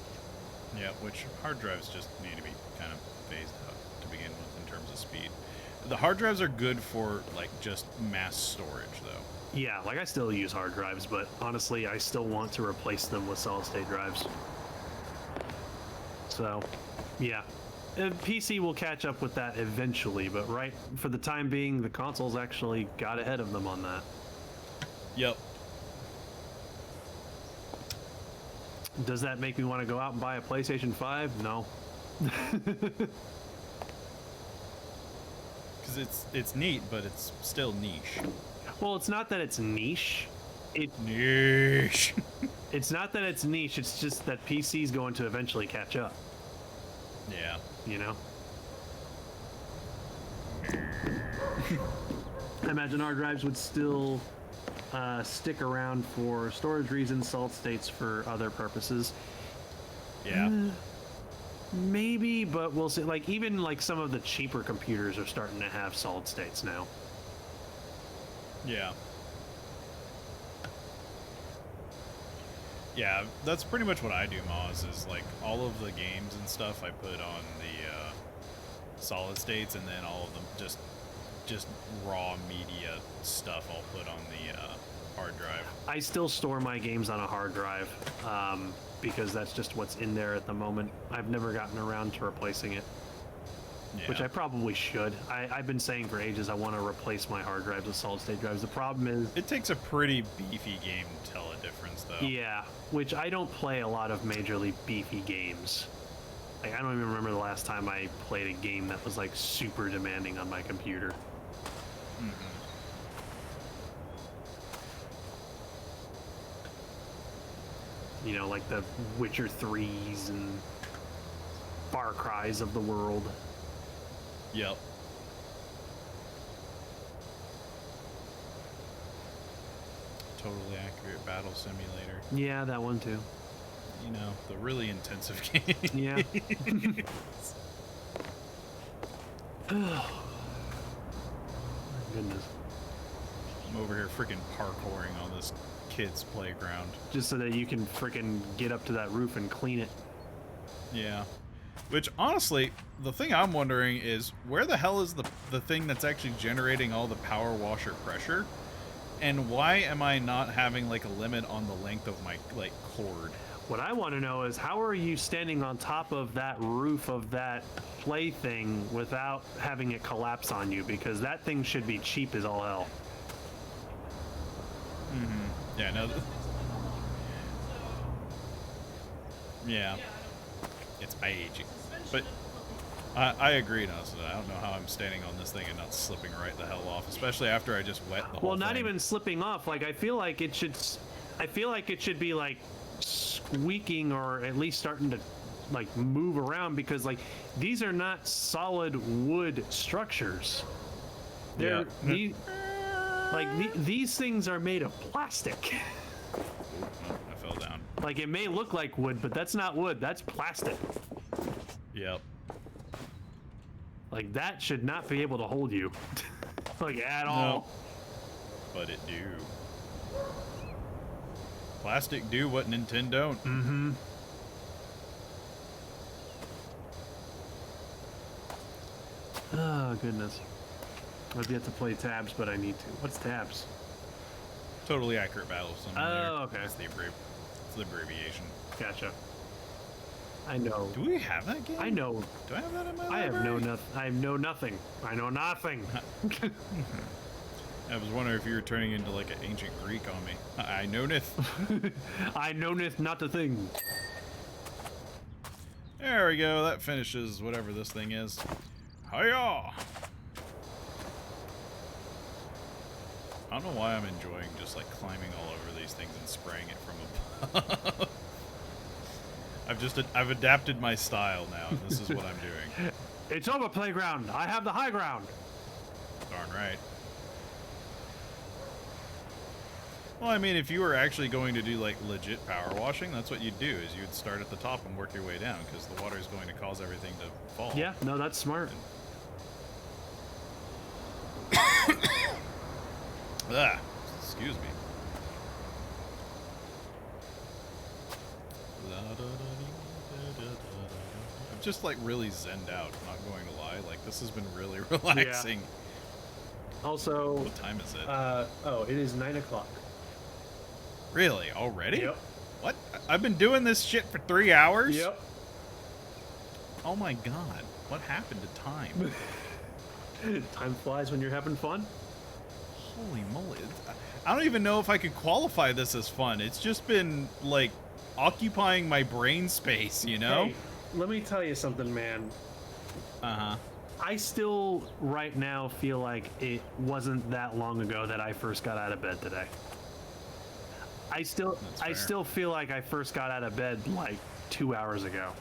Yeah, which hard drives just need to be kind of phased out to begin with in terms of speed. The hard drives are good for like just mass storage, though. yeah, like I still use hard drives, but honestly, I still want to replace them with solid-state drives. So, yeah. PC will catch up with that eventually, but right for the time being, the consoles actually got ahead of them on that. Yep. Does that make me want to go out and buy a PlayStation 5? No. Because it's neat, but it's still niche. Well, it's not that it's niche. Niche. It's not that it's niche, it's just that PC's going to eventually catch up, Yeah. you know? I imagine hard drives would still stick around for storage reasons, solid states for other purposes. Yeah. Maybe, but we'll see. Like, even like some of the cheaper computers are starting to have solid states now. Yeah. Yeah, that's pretty much what I do, Moz, is like all of the games and stuff I put on the solid states, and then all of them just raw media stuff I'll put on the hard drive. I still store my games on a hard drive because that's just what's in there at the moment. I've never gotten around to replacing it, Yeah. which I probably should. I've been saying for ages I want to replace my hard drives with solid state drives. The problem is, It takes a pretty beefy game to tell a difference, though. yeah, which I don't play a lot of majorly beefy games. Like, I don't even remember the last time I played a game that was like super demanding on my computer. You know, like the Witcher 3s and Far Cries of the world. Yep. Totally Accurate Battle Simulator. Yeah, that one too. You know, the really intensive game. Yeah. Goodness. I'm over here freaking parkouring on this kid's playground. Just so that you can freaking get up to that roof and clean it. Yeah. Which, honestly, the thing I'm wondering is, where the hell is the thing that's actually generating all the power washer pressure? And why am I not having, like, a limit on the length of my, like, cord? What I want to know is, how are you standing on top of that roof of that plaything without having it collapse on you? Because that thing should be cheap as all hell. Mm-hmm. Yeah, no. Yeah. It's aging. But I agree, honestly. I don't know how I'm standing on this thing and not slipping right the hell off, especially after I just wet the whole Well, not thing. even slipping off. Like, I feel like it should be like squeaking or at least starting to like move around, because like these are not solid wood structures. They're these things are made of plastic. Oh, I fell down. Like, it may look like wood, but that's not wood. That's plastic. Yep. Like, that should not be able to hold you. Like, at all. But it do. Plastic do what Nintendo don't. Mm-hmm. Oh, goodness. I've yet to play tabs, but I need to. What's tabs? Totally Accurate Battle Simulator. Oh, okay. It's the abbreviation. Gotcha. I know. Do we have that game? I know. Do I have that in my I have library? I know nothing. I know nothing. I was wondering if you were turning into like an ancient Greek on me. I knoweth. I knoweth not a thing. There we go. That finishes whatever this thing is. Hiya! I don't know why I'm enjoying just like climbing all over these things and spraying it from above. I've adapted my style now. And this is what I'm doing. It's over, playground. I have the high ground. Darn right. Well, I mean, if you were actually going to do like legit power washing, that's what you'd do, is you'd start at the top and work your way down, because the water is going to cause everything to fall. Yeah, no, that's smart. Ugh, excuse me. I'm just like really zenned out, not going to lie. Like this has been really relaxing. Also, What time is it? it is 9 o'clock. Really? Already? Yep. What? I've been doing this shit for 3 hours? Yep. Oh my god. What happened to time? Time flies when you're having fun. Holy moly. I don't even know if I could qualify this as fun. It's just been, like, occupying my brain space, you know? Hey, let me tell you something, man. Uh-huh. I still, right now, feel like it wasn't that long ago that I first got out of bed today. I still feel like I first got out of bed like 2 hours ago.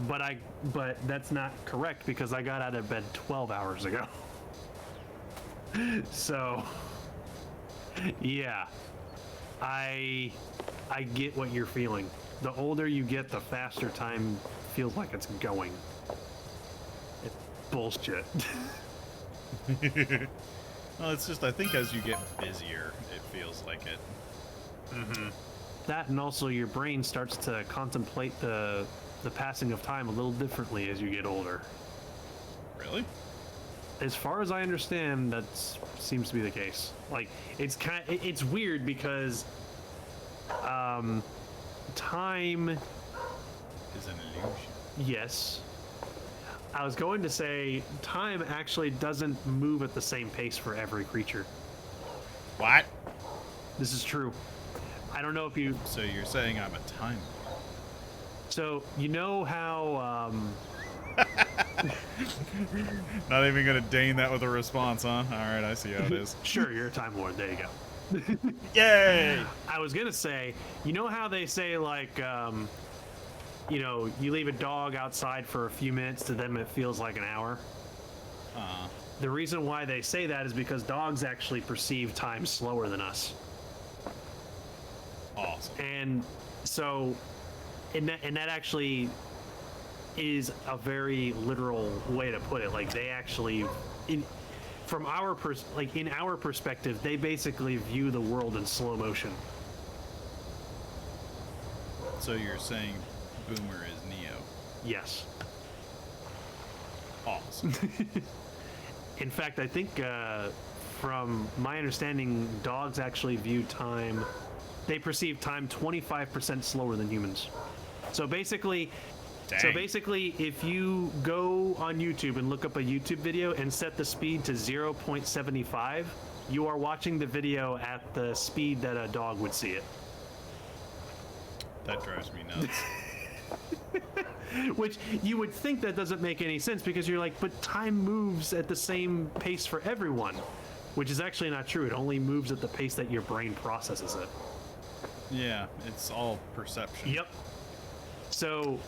But that's not correct because I got out of bed 12 hours ago. So, yeah, I get what you're feeling. The older you get, the faster time feels like it's going. It's bullshit. Well, it's just, I think as you get busier, it feels like it. Mm-hmm. That and also your brain starts to contemplate the passing of time a little differently as you get older. Really? As far as I understand, that seems to be the case. Like, it's weird because time Is an illusion. yes. I was going to say time actually doesn't move at the same pace for every creature. What? This is true. I don't know if you So you're saying I'm a time lord? so you know how Not even gonna deign that with a response, huh? Alright, I see how it is. sure, you're a time lord, there you go. Yay! I was gonna say, you know how they say like, you know, you leave a dog outside for a few minutes to them it feels like an hour. The reason why they say that is because dogs actually perceive time slower than us, Awesome. and so, and that actually is a very literal way to put it. Like they actually, in our perspective, they basically view the world in slow motion. So you're saying Boomer is Neo? Yes. Awesome. In fact, I think from my understanding, dogs actually view time, they perceive time 25% slower than humans. So basically, Dang. if you go on YouTube and look up a YouTube video and set the speed to 0.75, you are watching the video at the speed that a dog would see it. That drives me nuts. Which you would think that doesn't make any sense because you're like, but time moves at the same pace for everyone, which is actually not true. It only moves at the pace that your brain processes it. Yeah, it's all perception. Yep. So,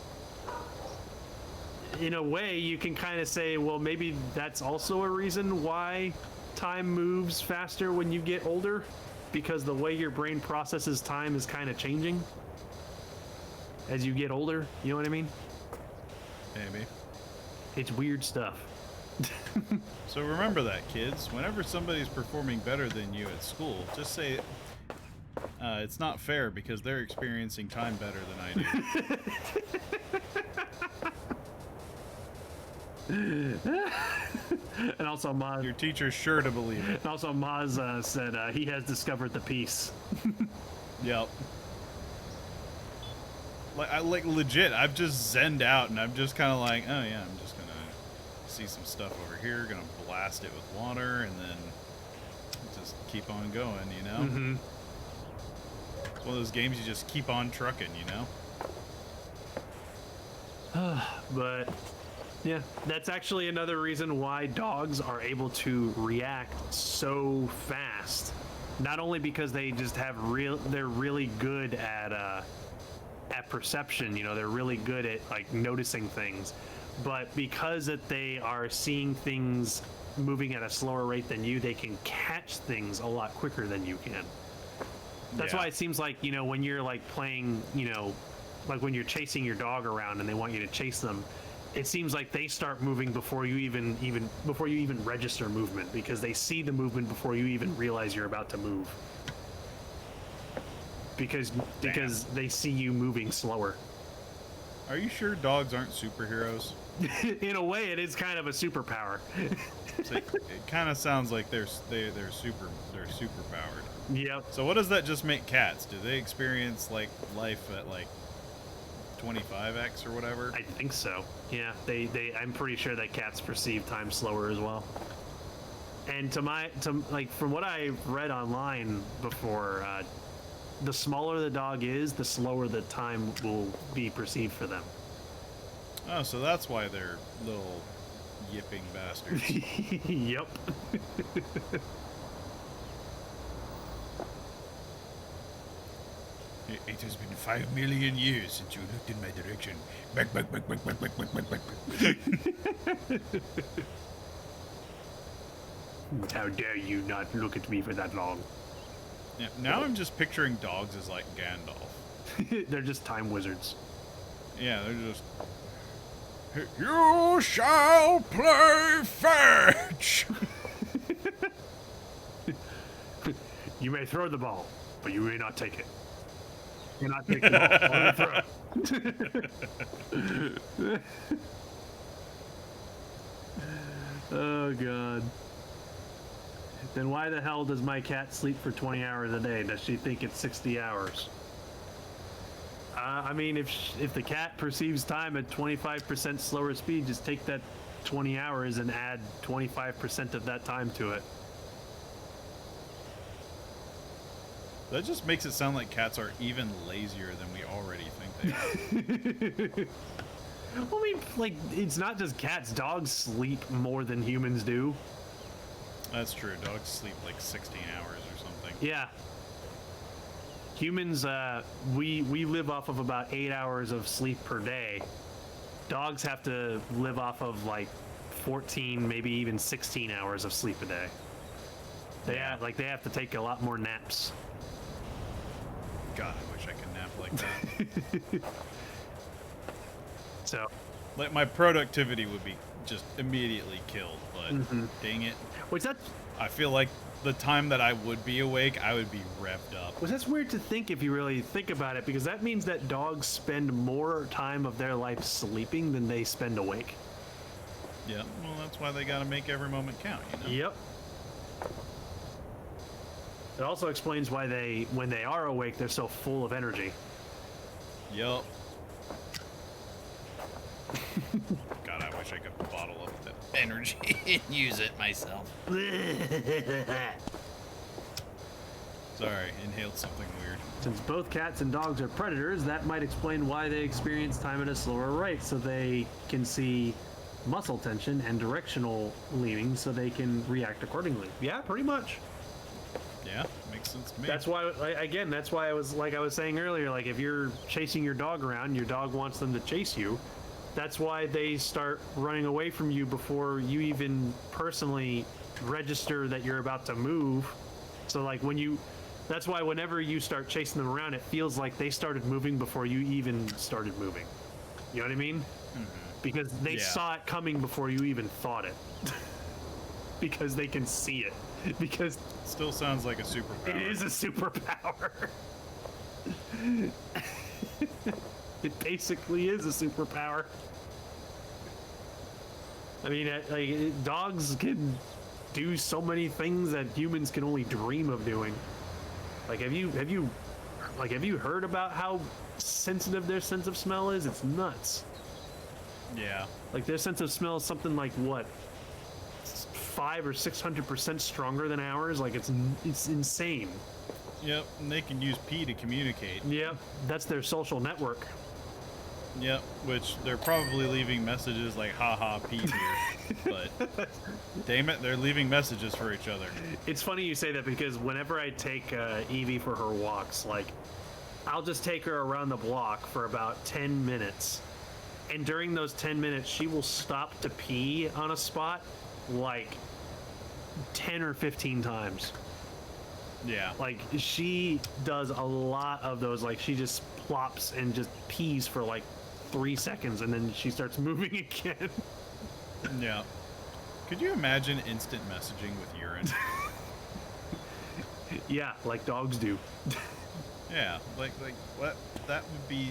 in a way, you can kind of say, well, maybe that's also a reason why time moves faster when you get older, because the way your brain processes time is kind of changing as you get older. You know what I mean? Maybe. It's weird stuff. So remember that, kids. Whenever somebody's performing better than you at school, just say, it's not fair because they're experiencing time better than I do. And also, Maz. Your teacher's sure to believe it. And also, Maz said he has discovered the peace. Yep. Like legit, I've just zenned out and I'm just kind of like, oh yeah, I'm just gonna see some stuff over here, gonna blast it with water, and then just keep on going, you know? Mm-hmm. It's one of those games you just keep on trucking, you know? But yeah, that's actually another reason why dogs are able to react so fast. Not only because they just have they're really good at perception, you know, they're really good at like noticing things, but because that they are seeing things moving at a slower rate than you, they can catch things a lot quicker than you can. That's why it seems like, you know, when you're like playing, you know, like when you're chasing your dog around and they want you to chase them, it seems like they start moving before you even register movement, because they see the movement before you even realize you're about to move. Because they see you moving slower. Are you sure dogs aren't superheroes? In a way, it is kind of a superpower. So it kind of sounds like they're super powered. Yep. So what does that just make cats? Do they experience like life at like 25x or whatever? I think so. Yeah, I'm pretty sure that cats perceive time slower as well. And from what I read online before, the smaller the dog is, the slower the time will be perceived for them. Oh, so that's why they're little yipping bastards. Yep. It has been 5 million years since you looked in my direction. Back. How dare you not look at me for that long? Yeah, now I'm just picturing dogs as like Gandalf. They're just time wizards. Yeah, they're just... You shall play fetch! You may throw the ball, but you may not take it. You're not taking the ball. Only throw. Oh, God. Then why the hell does my cat sleep for 20 hours a day? Does she think it's 60 hours? I mean, if the cat perceives time at 25% slower speed, just take that 20 hours and add 25% of that time to it. That just makes it sound like cats are even lazier than we already think they are. Well, I mean, like, it's not just cats. Dogs sleep more than humans do. That's true. Dogs sleep like 16 hours or something. Yeah. Humans, we live off of about 8 hours of sleep per day. Dogs have to live off of like 14, maybe even 16 hours of sleep a day. They have to take a lot more naps. God, I wish I could nap like that. So, Like, my productivity would be just immediately killed, but dang it. which that I feel like the time that I would be awake, I would be revved up. Well, that's weird to think if you really think about it, because that means that dogs spend more time of their life sleeping than they spend awake. Yeah, well, that's why they gotta make every moment count, you know? Yep. It also explains why when they are awake, they're so full of energy. Yep. God, I wish I could bottle up the energy and use it myself. Sorry, inhaled something weird. Since both cats and dogs are predators, that might explain why they experience time at a slower rate, so they can see muscle tension and directional leaning, so they can react accordingly. Yeah, pretty much. Yeah, makes sense to me. That's why, again, that's why I was saying earlier, like, if you're chasing your dog around, your dog wants them to chase you. That's why they start running away from you before you even personally register that you're about to move. So, like, that's why whenever you start chasing them around, it feels like they started moving before you even started moving. You know what I mean? Mm-hmm. Because they saw it coming before you even thought it. Because they can see it. Because still sounds like a superpower. It is a superpower. It basically is a superpower. I mean, dogs can do so many things that humans can only dream of doing. Like, have you heard about how sensitive their sense of smell is? It's nuts. Yeah. Like, their sense of smell is something like what, 500 or 600% stronger than ours. Like, it's insane. Yep, and they can use pee to communicate. Yep, that's their social network. Yep, which they're probably leaving messages like haha pee's here. But damn it, they're leaving messages for each other. It's funny you say that, because whenever I take Evie for her walks, like, I'll just take her around the block for about 10 minutes. And during those 10 minutes, she will stop to pee on a spot like 10 or 15 times. Yeah. Like, she does a lot of those. Like, she just plops and just pees for like 3 seconds, and then she starts moving again. Yeah. Could you imagine instant messaging with urine? Yeah, like dogs do. Yeah, like what? That would be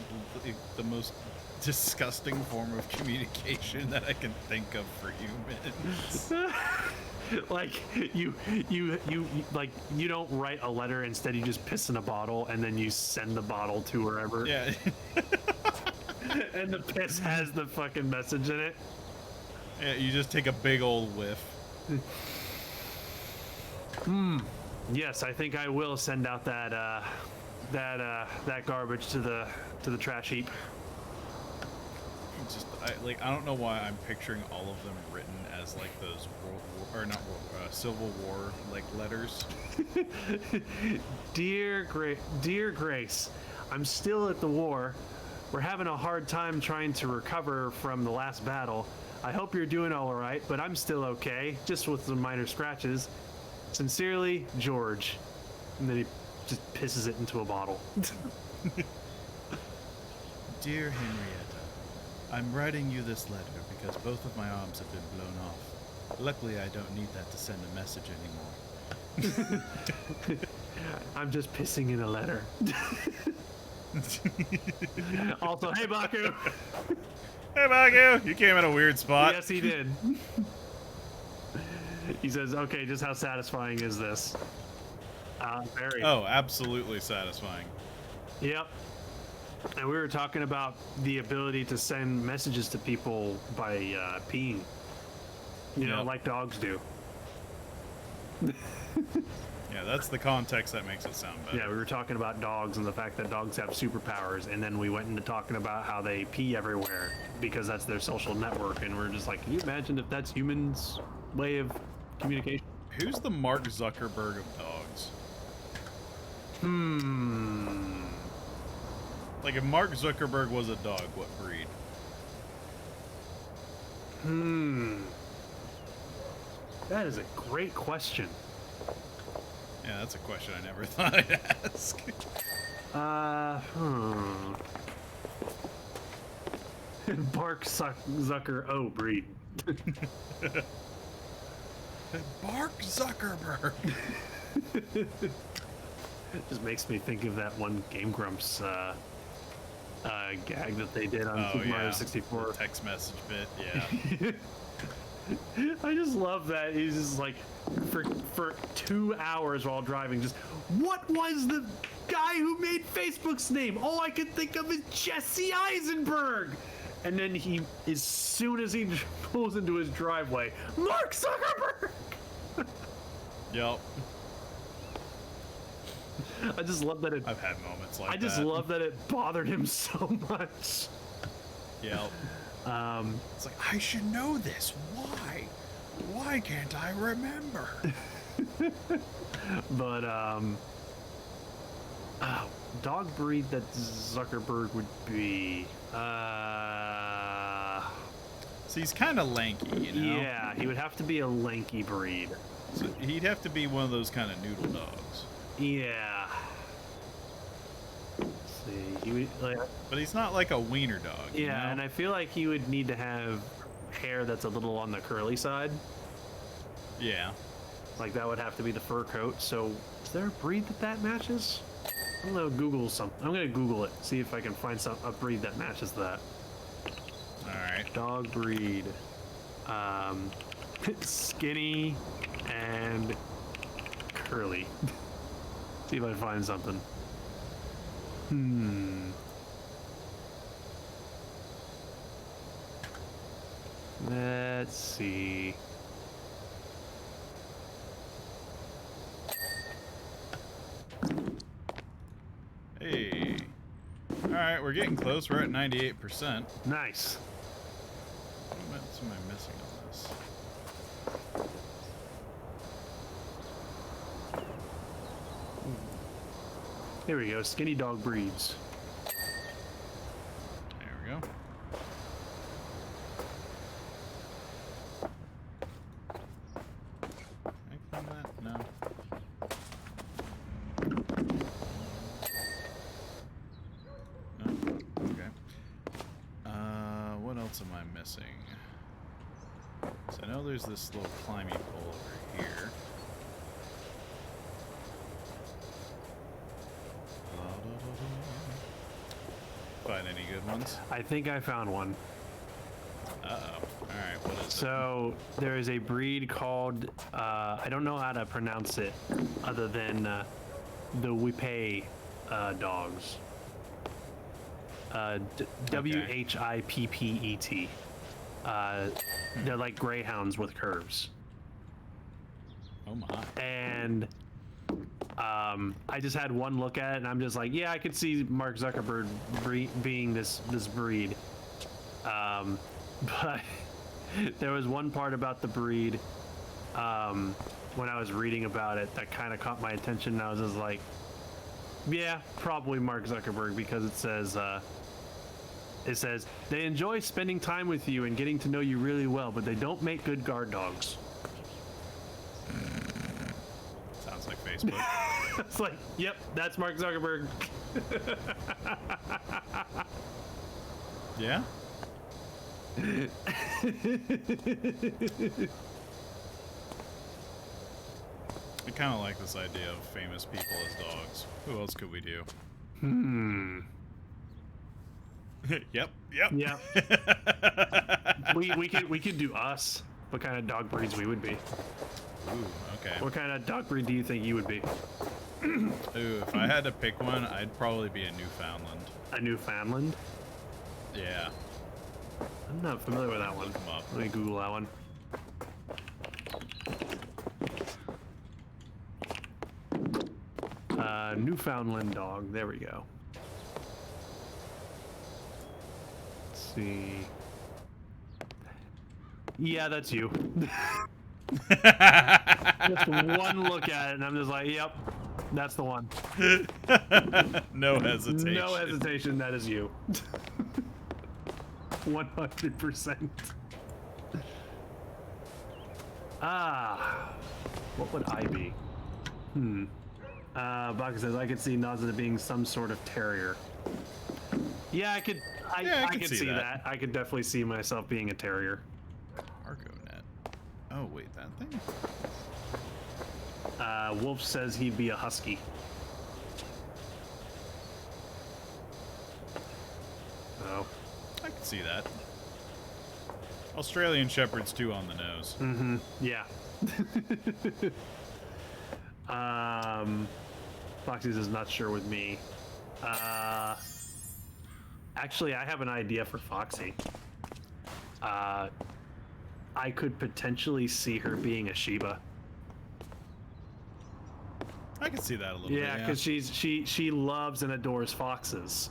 the most disgusting form of communication that I can think of for humans. Like you like you don't write a letter, instead you just piss in a bottle and then you send the bottle to wherever. Yeah. And the piss has the fucking message in it. Yeah, you just take a big old whiff. Yes, I think I will send out that that garbage to the trash heap. I don't know why I'm picturing all of them written as like those Civil War like letters. Dear Grace, I'm still at the war. We're having a hard time trying to recover from the last battle. I hope you're doing all right, but I'm still okay, just with some minor scratches. Sincerely, George. And then he just pisses it into a bottle. Dear Henrietta, I'm writing you this letter because both of my arms have been blown off. Luckily, I don't need that to send a message anymore. I'm just pissing in a letter. Also, hey Baku! Hey, Bagu, you came in a weird spot. Yes, he did. He says, okay, just how satisfying is this? Very. Oh, absolutely satisfying. Yep. And we were talking about the ability to send messages to people by peeing. You know, Yep. like dogs do. Yeah, that's the context that makes it sound better. Yeah, we were talking about dogs and the fact that dogs have superpowers, and then we went into talking about how they pee everywhere because that's their social network, and we're just like, can you imagine if that's humans' way of communication? Who's the Mark Zuckerberg of dogs? Like, if Mark Zuckerberg was a dog, what breed? That is a great question. Yeah, that's a question I never thought I'd ask. Bark Zucker O breed. Mark Zuckerberg! Just makes me think of that one Game Grumps gag that they did on Super Mario 64. The text message bit, yeah. I just love that he's just like, for 2 hours while driving, just, what was the guy who made Facebook's name? All I could think of is Jesse Eisenberg. And then he, as soon as he pulls into his driveway, Mark Zuckerberg. Yep. I just love that it. I've had moments like that. I just love that it bothered him so much. Yep. It's like, I should know this. Why? Why can't I remember? But dog breed that Zuckerberg would be. So he's kind of lanky, you know? Yeah, he would have to be a lanky breed. So he'd have to be one of those kind of noodle dogs. Yeah. Let's see, he would like. But he's not like a wiener dog. Yeah, you know? and I feel like he would need to have hair that's a little on the curly side. Yeah. Like that would have to be the fur coat. So, is there a breed that matches? I'm gonna Google some. I'm gonna Google it, see if I can find a breed that matches that. All right. Dog breed, skinny and curly. See if I can find something. Let's see. Hey. All right, we're getting close. We're at 98%. Nice. What am I missing on this? Here we go. Skinny dog breeds. There we go. Can I clean that? No. No? Okay. else am I missing? So I know there's this little climby pole over here. Find any good ones? I think I found one. Uh-oh. Alright, what is it? So there is a breed called, I don't know how to pronounce it other than the Whippet dogs. Whippet. They're like greyhounds with curves. Oh my. And I just had one look at it, and I'm just like, yeah, I could see Mark Zuckerberg being this breed. But there was one part about the breed when I was reading about it that kind of caught my attention, and I was just like, yeah, probably Mark Zuckerberg, because it says they enjoy spending time with you and getting to know you really well, but they don't make good guard dogs. Sounds like Facebook. It's like, yep, that's Mark Zuckerberg. Yeah? I kind of like this idea of famous people as dogs. Who else could we do? Yep. Yeah. we could do us. What kind of dog breeds we would be? Ooh, okay. What kind of dog breed do you think you would be? Ooh, if I had to pick one, I'd probably be a Newfoundland. A Newfoundland? Yeah. I'm not familiar with that one. Look 'em up. Let me Google that one. Newfoundland dog. There we go. Let's see. Yeah, that's you. Just one look at it, and I'm just like, yep, that's the one. No hesitation. No hesitation, that is you. 100%. What would I be? Baka says, I could see Naza being some sort of terrier. Yeah, I could see that. I could definitely see myself being a terrier. Cargo net. Oh, wait, that thing? Wolf says he'd be a husky. Oh. I can see that. Australian Shepherds too on the nose. Mm-hmm. Yeah. Foxy's is not sure with me. Actually, I have an idea for Foxy. I could potentially see her being a Shiba. I can see that a little bit. Yeah, because she loves and adores foxes,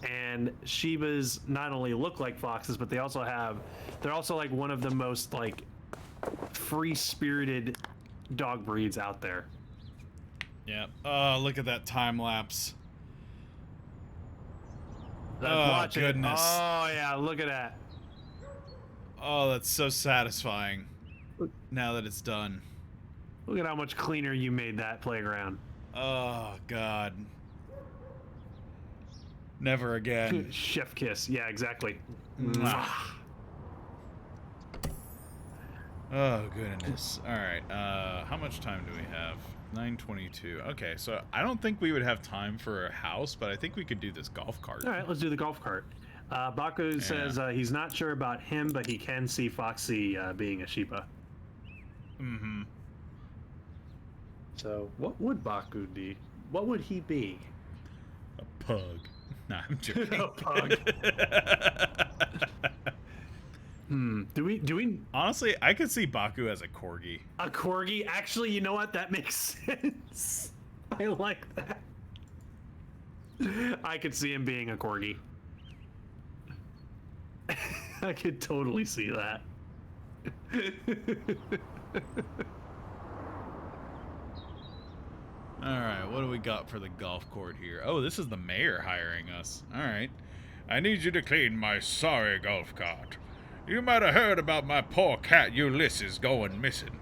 and Shibas not only look like foxes, but they're also like one of the most like free-spirited dog breeds out there. Yeah. Oh, look at that time lapse. Watch goodness. It. Oh yeah, look at that. Oh, that's so satisfying. Now that it's done. Look at how much cleaner you made that playground. Oh God. Never again. Chef kiss. Yeah, exactly. Mwah. Oh goodness. All right. How much time do we have? 9:22. Okay, so I don't think we would have time for a house, but I think we could do this golf cart. All right, let's do the golf cart. Baku says he's not sure about him, but he can see Foxy being a Shiba. Mm-hmm. So, what would Baku be? What would he be? A pug. Nah, I'm joking. A pug. Do we? Honestly, I could see Baku as a corgi. A corgi? Actually, you know what? That makes sense. I like that. I could see him being a corgi. I could totally see that. Alright, what do we got for the golf court here? Oh, this is the mayor hiring us. Alright. I need you to clean my sorry golf cart. You might have heard about my poor cat Ulysses going missing.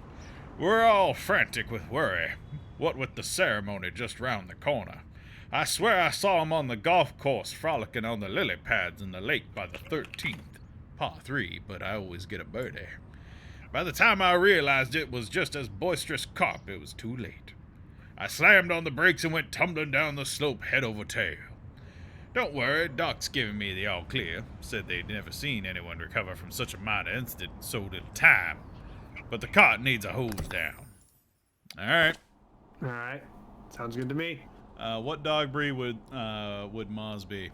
We're all frantic with worry, what with the ceremony just round the corner. I swear I saw him on the golf course frolicking on the lily pads in the lake by the 13th. par 3, but I always get a birdie. By the time I realized it was just as boisterous carp, it was too late. I slammed on the brakes and went tumbling down the slope head over tail. Don't worry, Doc's giving me the all clear. Said they'd never seen anyone recover from such a minor incident in so little time. But the cart needs a hose down. Alright. Alright. Sounds good to me. What dog breed would Moz be?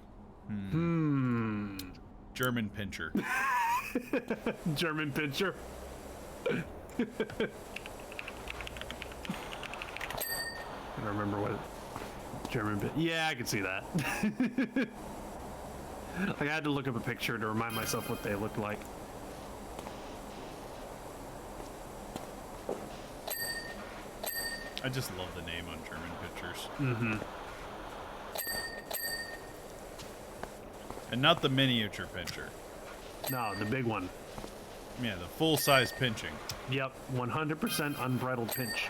German Pinscher. German Pinscher. I don't remember what German Pinscher. Yeah, I can see that. Like, I had to look up a picture to remind myself what they looked like. I just love the name on German pictures. Mm-hmm. And not the miniature pincher. No, the big one. Yeah, the full-size pinching. Yep, 100% unbridled pinch.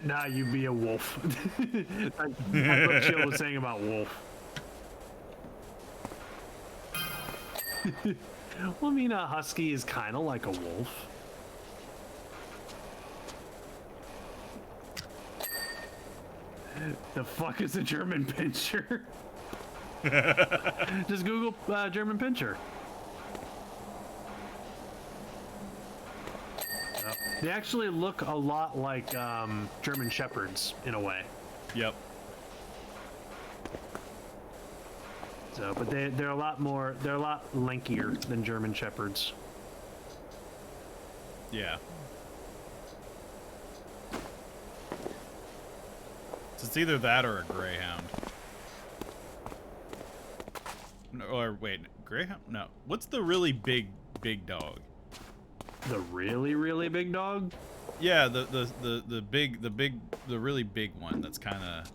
Nah, you be a wolf. That's what Chill was saying about wolf. Well, I mean, a husky is kind of like a wolf. The fuck is a German Pinscher? Just Google German Pinscher. They actually look a lot like German Shepherds in a way. Yep. So, but they're a lot lankier than German Shepherds. Yeah. So it's either that or a greyhound. No, or wait, greyhound? No. What's the really big dog? The really, really big dog? Yeah, the really big one. That's kind of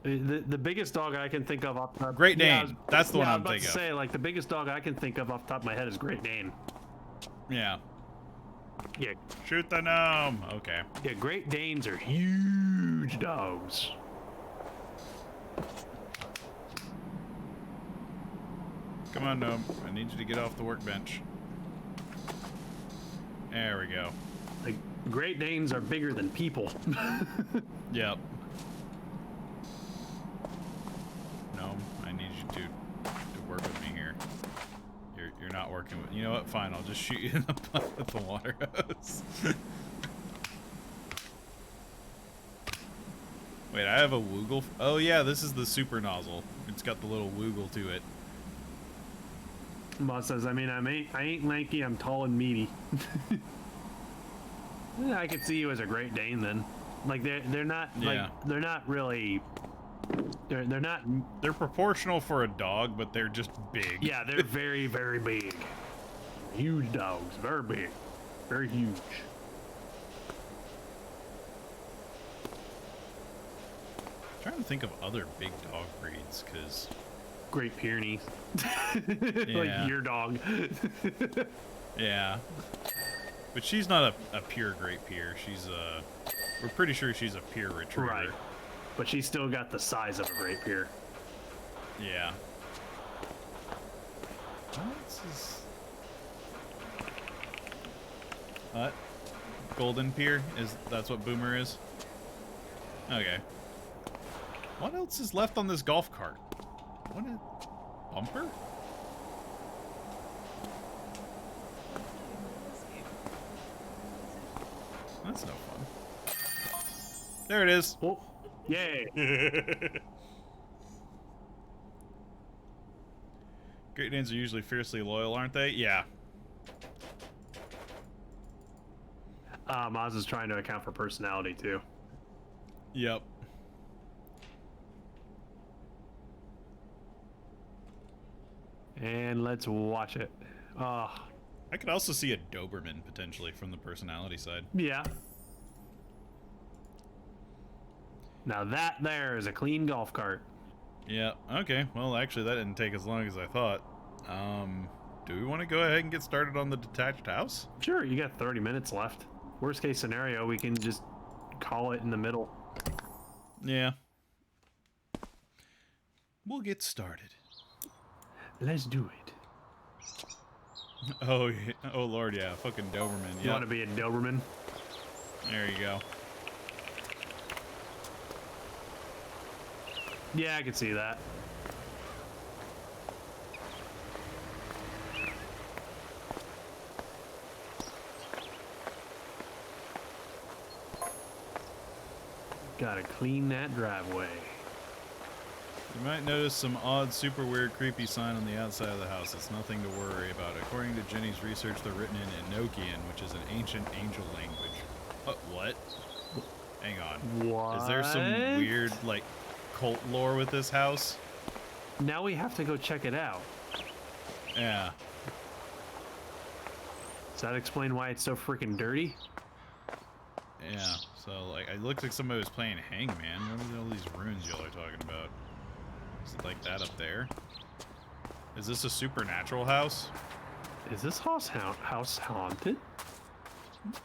the biggest dog I can think of off the top. Great Dane. Yeah, That's the one I'm about thinking to say, like, the biggest dog I can think of off the top of my head is Great Dane. Yeah. Yeah, Shoot the gnome. Okay. yeah, Great Danes are huge dogs. Come on, gnome. I need you to get off the workbench. There we go. Like, Great Danes are bigger than people. Yep. Gnome, I need you to work with me here. You're not working with. You know what? Fine. I'll just shoot you in the butt with the water hose. Wait, I have a woogle. Oh yeah, this is the super nozzle. It's got the little woogle to it. Boss says, I mean, I ain't lanky, I'm tall and meaty. Yeah, I could see you as a Great Dane then. Like they're not Yeah. like they're not really they're not They're proportional for a dog, but they're just big. yeah, they're very, very big. Huge dogs, very big. Very huge. Trying to think of other big dog breeds, because Great Pyrenees. Yeah. Like your dog. yeah. But she's not a pure Great Pyr. She's we're pretty sure she's a pure retriever. Right. But she's still got the size of a Great Pyr. Yeah. What? Golden Pyr? That's what Boomer is? Okay. What else is left on this golf cart? What a bumper? That's no fun. There it is. Oh, yay. Great Danes are usually fiercely loyal, aren't they? Yeah. Maz is trying to account for personality too. Yep. And let's watch it. I could also see a Doberman potentially from the personality side. Yeah. Now that there is a clean golf cart. Yeah, okay. Well, actually, that didn't take as long as I thought. Do we want to go ahead and get started on the detached house? Sure, you got 30 minutes left. Worst case scenario, we can just call it in the middle. Yeah. we'll get started. Let's do it. Oh, yeah. Oh Lord, yeah, fucking Doberman. You Yeah, want to be a Doberman? there you go. Yeah, I can see that. Gotta clean that driveway. You might notice some odd, super weird, creepy sign on the outside of the house. It's nothing to worry about. According to Jenny's research, they're written in Enochian, which is an ancient angel language. What? Hang on. What? Is there some weird, like, cult lore with this house? Now we have to go check it out. Yeah. Does that explain why it's so freaking dirty? Yeah. So, like, it looks like somebody was playing Hangman. What are all these runes y'all are talking about? Is it like that up there? Is this a supernatural house? Is this house haunted?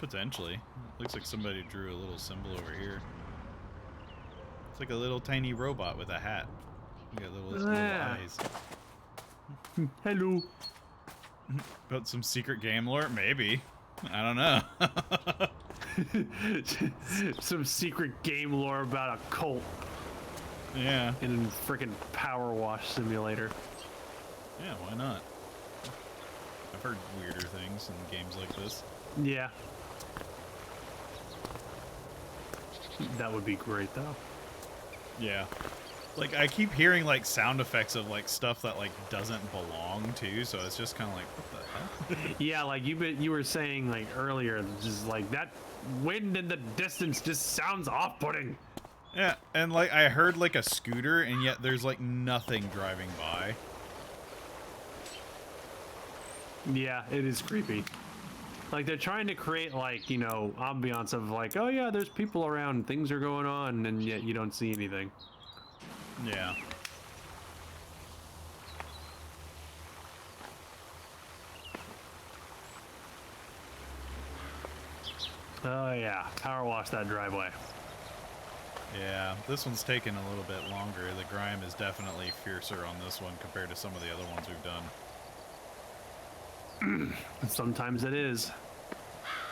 Potentially. Looks like somebody drew a little symbol over here. It's like a little tiny robot with a hat. You got little eyes. Hello. About some secret game lore? Maybe. I don't know. Some secret game lore about a cult Yeah. in a freaking PowerWash simulator. Yeah, why not? I've heard weirder things in games like this. Yeah. That would be great, though. Yeah. Like, I keep hearing, like, sound effects of, like, stuff that, like, doesn't belong to, so it's just kind of like, what the hell? Yeah, like you were saying, like, earlier, just like that wind in the distance just sounds off-putting. Yeah, and, like, I heard, like, a scooter, and yet there's, like, nothing driving by. Yeah, it is creepy. Like, they're trying to create, like, you know, ambiance of, like, oh yeah, there's people around, things are going on, and yet you don't see anything. Yeah. Oh yeah, power wash that driveway. Yeah, this one's taken a little bit longer. The grime is definitely fiercer on this one compared to some of the other ones we've done. Sometimes it is.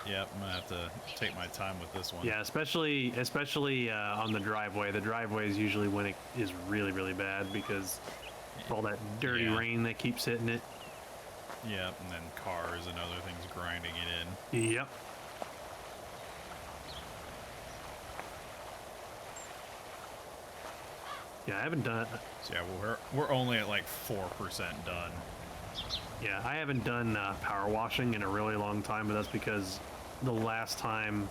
Yep, I'm gonna have to take my time with this one. Yeah, especially on the driveway. The driveway is usually when it is really, really bad because of all that dirty Yeah. rain that keeps hitting it. Yep, and then cars and other things grinding it in. Yep. Yeah, I haven't done. So yeah, we're only at like 4% done. Yeah, I haven't done power washing in a really long time, but that's because the last time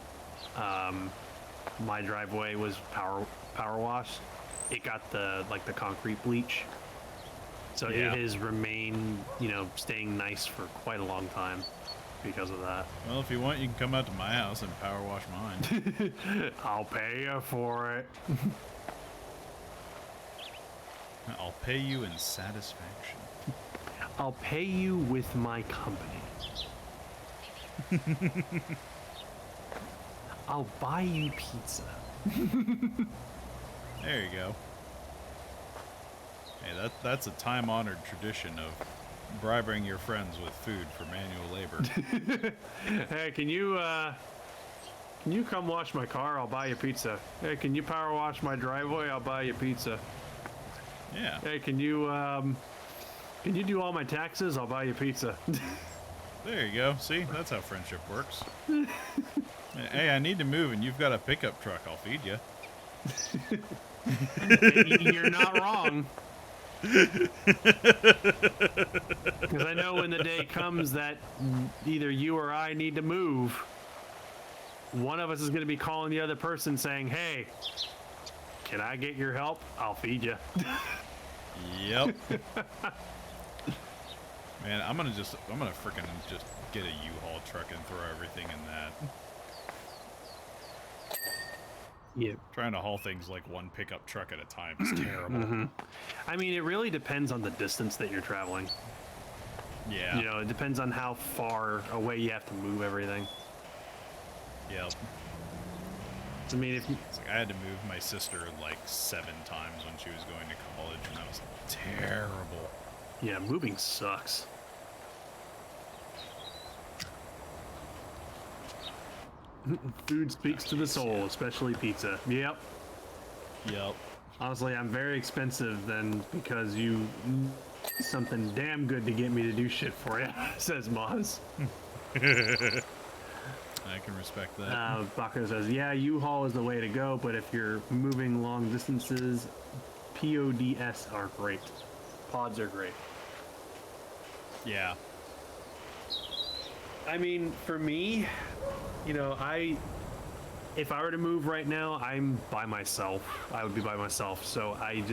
my driveway was power washed, it got the concrete bleach, so Yeah. it has remained, you know, staying nice for quite a long time because of that. Well, if you want, you can come out to my house and power wash mine. I'll pay you for it. I'll pay you in satisfaction. I'll pay you with my company. I'll buy you pizza. There you go. Hey, that's a time-honored tradition of bribing your friends with food for manual labor. Hey, can you come wash my car? I'll buy you pizza. Hey, can you power wash my driveway? I'll buy you pizza. Yeah. Hey, can you do all my taxes? I'll buy you pizza. There you go. See, that's how friendship works. Hey, I need to move, and you've got a pickup truck. I'll feed you. You're not wrong. Because I know when the day comes that either you or I need to move, one of us is going to be calling the other person saying, hey, can I get your help? I'll feed you. Yep. Man, I'm gonna freaking just get a U-Haul truck and throw everything in that. Yep. Trying to haul things like one pickup truck at a time is terrible. I mean, it really depends on the distance that you're traveling. Yeah. You know, it depends on how far away you have to move everything. Yep. I mean, if you, It's like I had to move my sister like 7 times when she was going to college, and that was terrible. Yeah, moving sucks. Food speaks to the soul, especially pizza. Yep. Yep. Honestly, I'm very expensive then because you need something damn good to get me to do shit for you, says Moz. I can respect that. Baco says, yeah, U-Haul is the way to go, but if you're moving long distances, PODs are great. Pods are great. Yeah. I mean, for me, you know, if I were to move right now, I'm by myself. I would be by myself. So I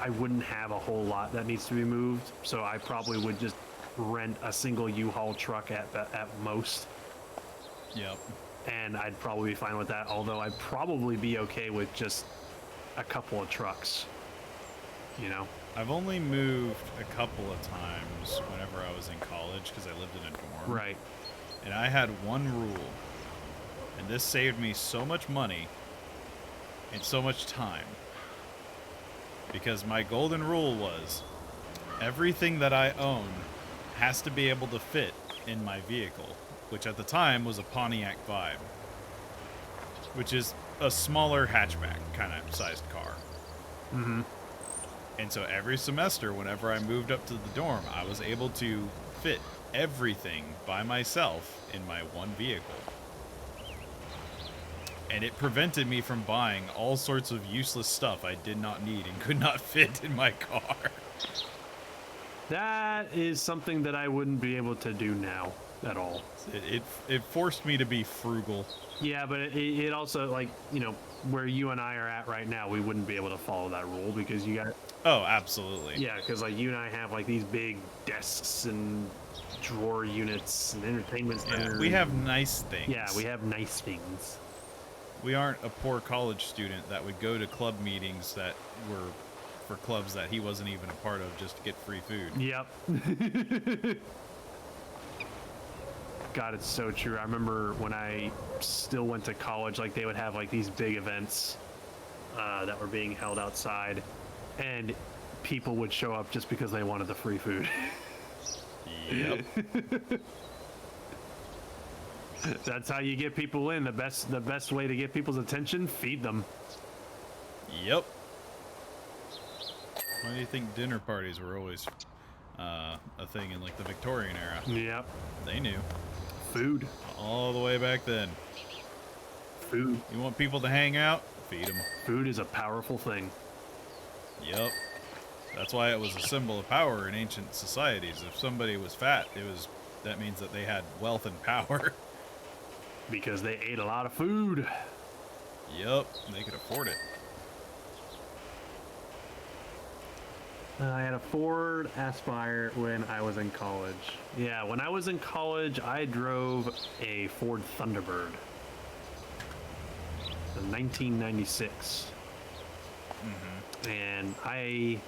wouldn't have a whole lot that needs to be moved. So I probably would just rent a single U-Haul truck at most. Yep. And I'd probably be fine with that. Although I'd probably be okay with just a couple of trucks, you know? I've only moved a couple of times whenever I was in college because I lived in a dorm. Right. And I had one rule, and this saved me so much money and so much time. Because my golden rule was, everything that I own has to be able to fit in my vehicle, which at the time was a Pontiac Vibe, which is a smaller hatchback kind of sized car. Mm-hmm. And so every semester, whenever I moved up to the dorm, I was able to fit everything by myself in my one vehicle. And it prevented me from buying all sorts of useless stuff I did not need and could not fit in my car. That is something that I wouldn't be able to do now at all. It forced me to be frugal. Yeah, but it also, like, you know, where you and I are at right now, we wouldn't be able to follow that rule because you got... Oh, absolutely. Yeah, because, like, you and I have, like, these big desks and drawer units and entertainment center. Yeah, we have nice things. Yeah, we have nice things. We aren't a poor college student that would go to club meetings that were for clubs that he wasn't even a part of just to get free food. Yep. God, it's so true. I remember when I still went to college, like, they would have, like, these big events that were being held outside, and people would show up just because they wanted the free food. Yep. That's how you get people in. The best way to get people's attention, feed them. Yep. Why do you think dinner parties were always a thing in, like, the Victorian era? Yep. They knew. Food. All the way back then. Food. You want people to hang out? Feed them. Food is a powerful thing. Yep. That's why it was a symbol of power in ancient societies. If somebody was fat, that means that they had wealth and power. Because they ate a lot of food. Yep, they could afford it. I had a Ford Aspire when I was in college. Yeah, when I was in college, I drove a Ford Thunderbird. In 1996. Mm-hmm. And I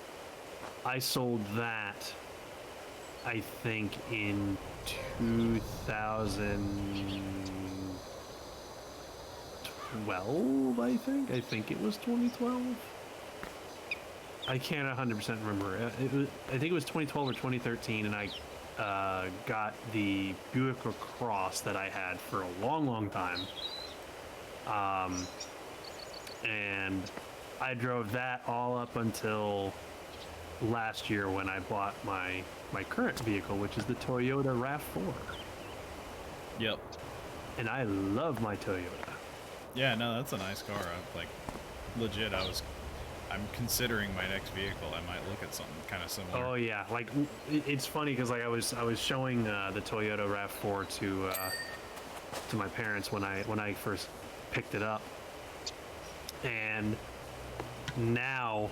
sold that, I think, in 2012, I think. I think it was 2012. I can't 100% remember. I think it was 2012 or 2013, and I got the Buick LaCrosse that I had for a long, long time. And I drove that all up until last year when I bought my current vehicle, which is the Toyota RAV4. Yep. And I love my Toyota. Yeah, no, that's a nice car. Legit, I'm considering my next vehicle. I might look at something kind of similar. Oh yeah, like it's funny because like I was showing the Toyota RAV4 to my parents when I first picked it up, and now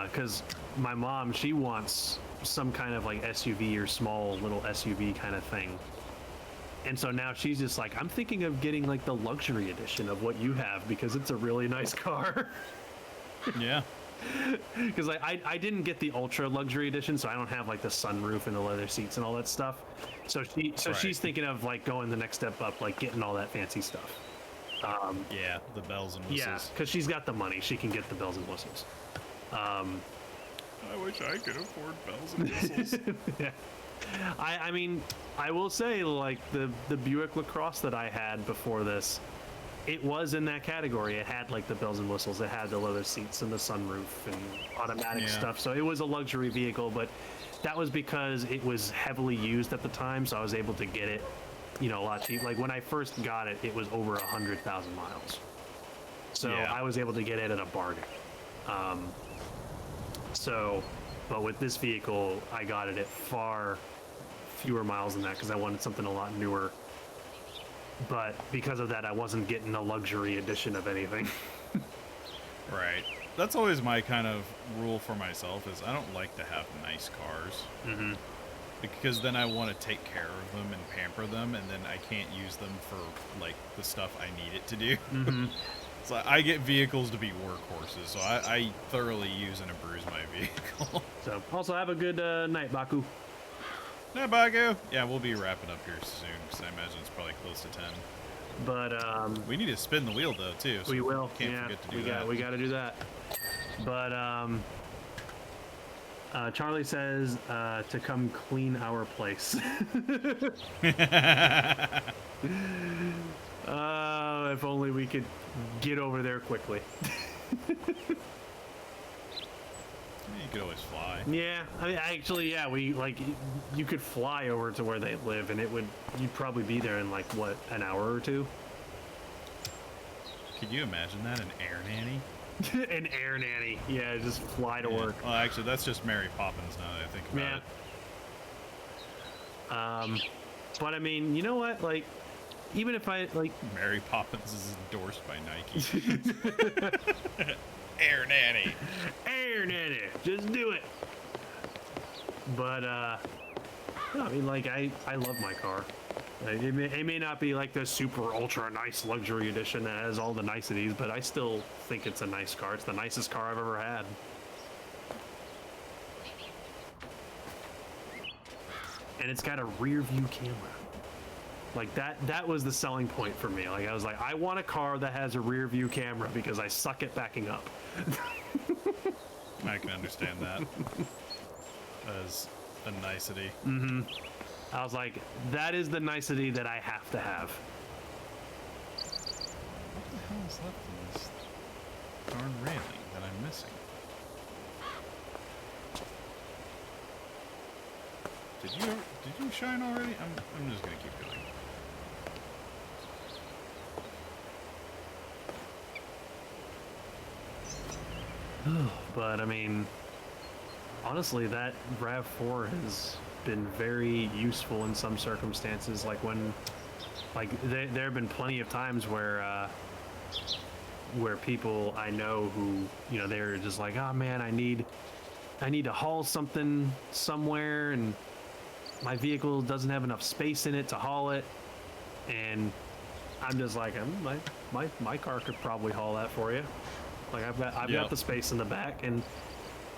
because my mom, she wants some kind of like SUV or small little SUV kind of thing. And so now she's just like, I'm thinking of getting like the luxury edition of what you have because it's a really nice car. Yeah. Because like I didn't get the ultra luxury edition, so I don't have like the sunroof and the leather seats and all that stuff. So she's thinking of like going the next step up, like getting all that fancy stuff. Yeah, the bells and whistles. Yeah, because she's got the money, she can get the bells and whistles. I wish I could afford bells and whistles. Yeah. I mean, I will say, like, the Buick LaCrosse that I had before this, it was in that category. It had, like, the bells and whistles. It had the leather seats and the sunroof and automatic stuff. So it was a luxury vehicle, but that was because it was heavily used at the time, so I was able to get it, you know, a lot cheap. Like, when I first got it, it was over 100,000 miles. So I was able to get it at a bargain. But with this vehicle, I got it at far fewer miles than that because I wanted something a lot newer. But because of that, I wasn't getting a luxury edition of anything. Right. That's always my kind of rule for myself is I don't like to have nice cars. Mm-hmm. Because then I want to take care of them and pamper them, and then I can't use them for, like, the stuff I need it to do. Mm-hmm. So I get vehicles to be workhorses, so I thoroughly use and abuse my vehicle. So, also have a good night, Baku. No, Bago. Yeah, we'll be wrapping up here soon, because I imagine it's probably close to 10. But, we need to spin the wheel, though, too. So we will. Can't forget to do that. We got to do that. But, Charlie says to come clean our place. If only we could get over there quickly. You could always fly. Yeah, I mean, actually, yeah, you could fly over to where they live, and you'd probably be there in, like, what, an hour or two? Could you imagine that, an air nanny? An air nanny, yeah, just fly to work. Well, actually, that's just Mary Poppins now that I think about it. But I mean, you know what, like, even if I, like... Mary Poppins is endorsed by Nike. Air nanny. Air nanny, just do it. But, no, I mean, like, I love my car. Like, it may not be like the super ultra nice luxury edition that has all the niceties, but I still think it's a nice car. It's the nicest car I've ever had. And it's got a rear view camera. Like, that was the selling point for me. Like, I was like, I want a car that has a rear view camera because I suck at backing up. I can understand that. As a nicety. Mm-hmm. I was like, that is the nicety that I have to have. What the hell is left in this darn railing that I'm missing? Did you shine already? I'm just gonna keep going. But I mean, honestly, that RAV4 has been very useful in some circumstances. Like when, like there have been plenty of times where people I know who, you know, they're just like, oh man, I need to haul something somewhere, and my vehicle doesn't have enough space in it to haul it, and I'm just like, my car could probably haul that for you. Like I've got the space in the back, and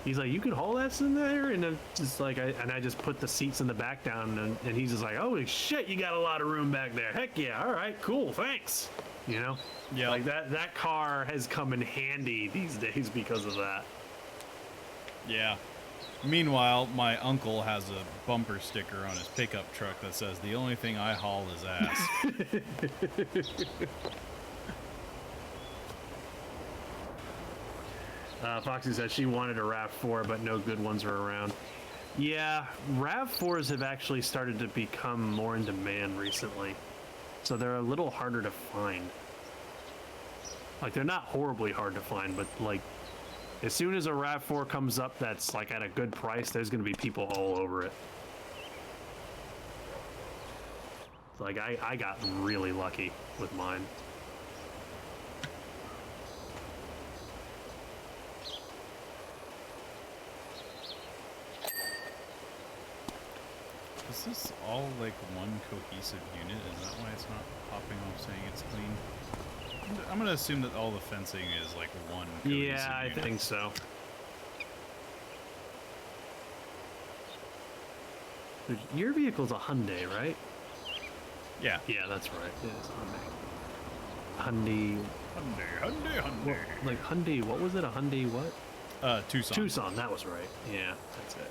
he's like, you can haul that in there, and then just like I just put the seats in the back down, and he's just like, holy shit, you got a lot of room back there. Heck yeah, all right, cool, thanks. You know, yeah, like that car has come in handy these days because of that. Yeah. Meanwhile, my uncle has a bumper sticker on his pickup truck that says, "The only thing I haul is ass." Foxy says she wanted a RAV4, but no good ones are around. Yeah, RAV4s have actually started to become more in demand recently, so they're a little harder to find. Like, they're not horribly hard to find, but like, as soon as a RAV4 comes up that's like at a good price, there's going to be people all over it. Like, I got really lucky with mine. Is this all like one cohesive unit? Is that why it's not popping off saying it's clean? I'm gonna assume that all the fencing is like one cohesive unit. Yeah, I think so. Your vehicle's a Hyundai, right? Yeah. Yeah, that's right. It is a Hyundai. Hyundai. Like Hyundai, what was it? A Hyundai what? Tucson. Tucson, that was right. Yeah, that's it.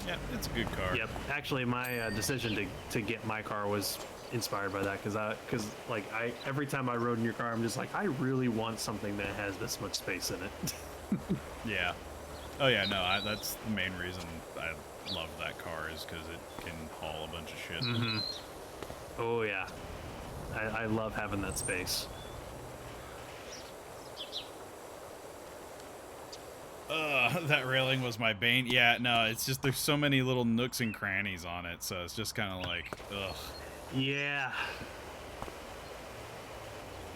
Yeah, it's a good car. Yep. Actually, my decision to get my car was inspired by that because like every time I rode in your car, I'm just like, I really want something that has this much space in it. Yeah. Oh yeah, no, that's the main reason I love that car is because it can haul a bunch of shit. Mm-hmm. Oh yeah, I love having that space. That railing was my bane. Yeah, no, it's just there's so many little nooks and crannies on it, so it's just kind of like, ugh. Yeah.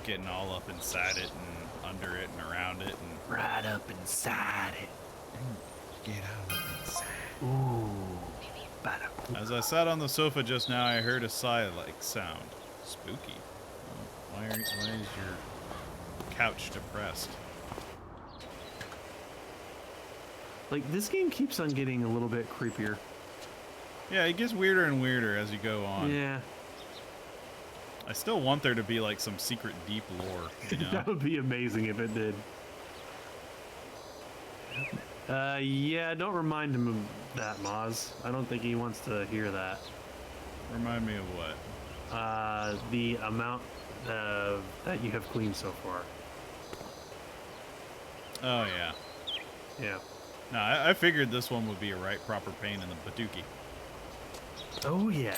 Getting all up inside it and under it and around it and Right up inside it. get out of inside. Ooh. As I sat on the sofa just now, I heard a sigh-like sound. Spooky. Why is your couch depressed? Like, this game keeps on getting a little bit creepier. Yeah, it gets weirder and weirder as you go on. Yeah. I still want there to be like some secret deep lore, you know? That would be amazing if it did. Yeah, don't remind him of that, Maz. I don't think he wants to hear that. Remind me of what? The amount that you have cleaned so far. Oh, yeah. Yeah. No, I figured this one would be a right proper pain in the Batookie. Oh, yeah.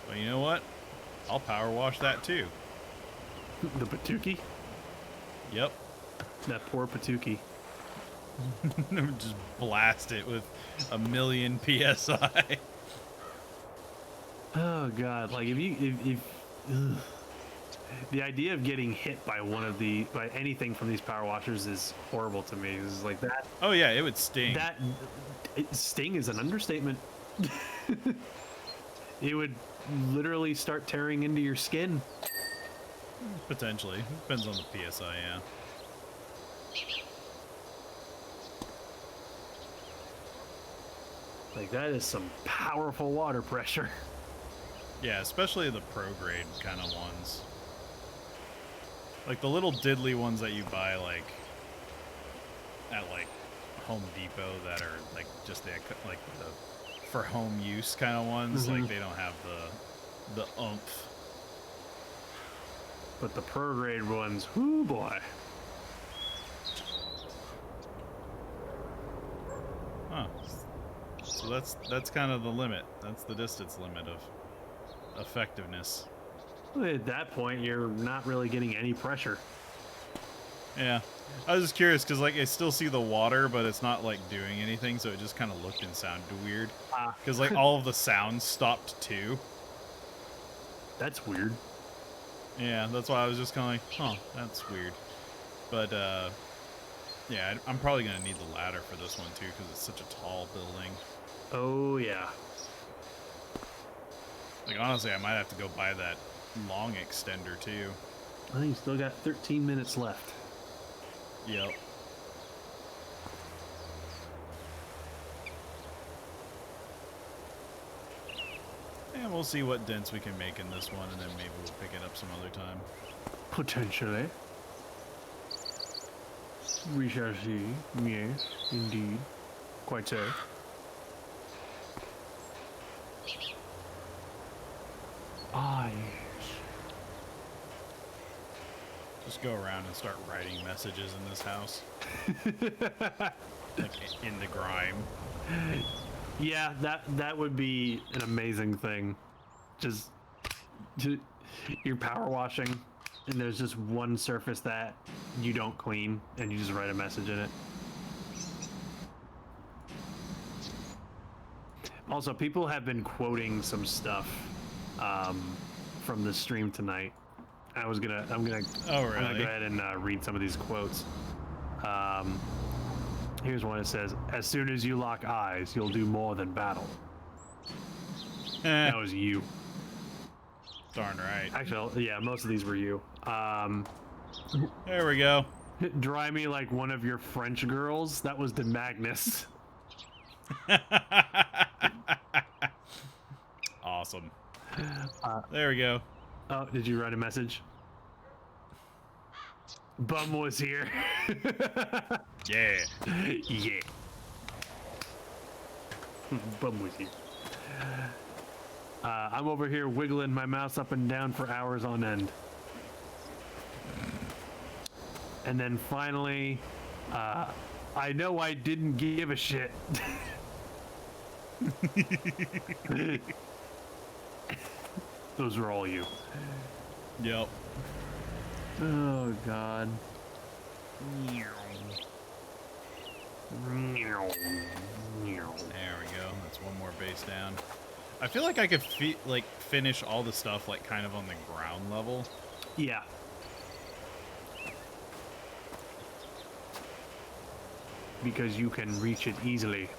But you know what? I'll power wash that too. The Patuki? Yep. That poor Patuki. Just blast it with 1,000,000 PSI. Oh god, like if ugh. The idea of getting hit by by anything from these power washers is horrible to me. It's like that. Oh yeah, it would sting. Sting is an understatement. It would literally start tearing into your skin. Potentially. Depends on the PSI, yeah. Like that is some powerful water pressure. Yeah, especially the pro grade kind of ones. Like the little diddly ones that you buy like at like Home Depot that are like just the for home use kind of ones. Mm-hmm. Like they don't have the oomph. But the pro grade ones, whoo boy. Huh. So that's kind of the limit. That's the distance limit of effectiveness. At that point, you're not really getting any pressure. Yeah. I was just curious because like I still see the water, but it's not like doing anything, so it just kind of looked and sounded weird. Because like all of the sounds stopped too. That's weird. Yeah, that's why I was just kind of like, huh, that's weird. But yeah, I'm probably gonna need the ladder for this one too because it's such a tall building. Oh yeah. Like honestly, I might have to go buy that long extender too. I think you still got 13 minutes left. Yep. And we'll see what dents we can make in this one, and then maybe we'll pick it up some other time. Potentially. We shall see. Yes, indeed. Quite so. Ah, Just go around and start writing messages in this house. Like in the grime. yeah, that would be an amazing thing. Just you're power washing, and there's just one surface that you don't clean, and you just write a message in it. Also, people have been quoting some stuff from the stream tonight. I'm gonna Oh, really? I'm gonna go ahead and read some of these quotes. Here's one that says, "As soon as you lock eyes, you'll do more than battle." That was you. Darn right. Actually, yeah, most of these were you. There we go. Dry me like one of your French girls. That was de Magnus. Awesome. There we go. Oh, did you write a message? Bum was here. Yeah. Yeah. Bum was here. I'm over here wiggling my mouse up and down for hours on end. And then finally, I know I didn't give a shit. Those were all you. Yep. Oh, God. There we go. That's one more base down. I feel like I could finish all the stuff like kind of on the ground level. Yeah. Because you can reach it easily.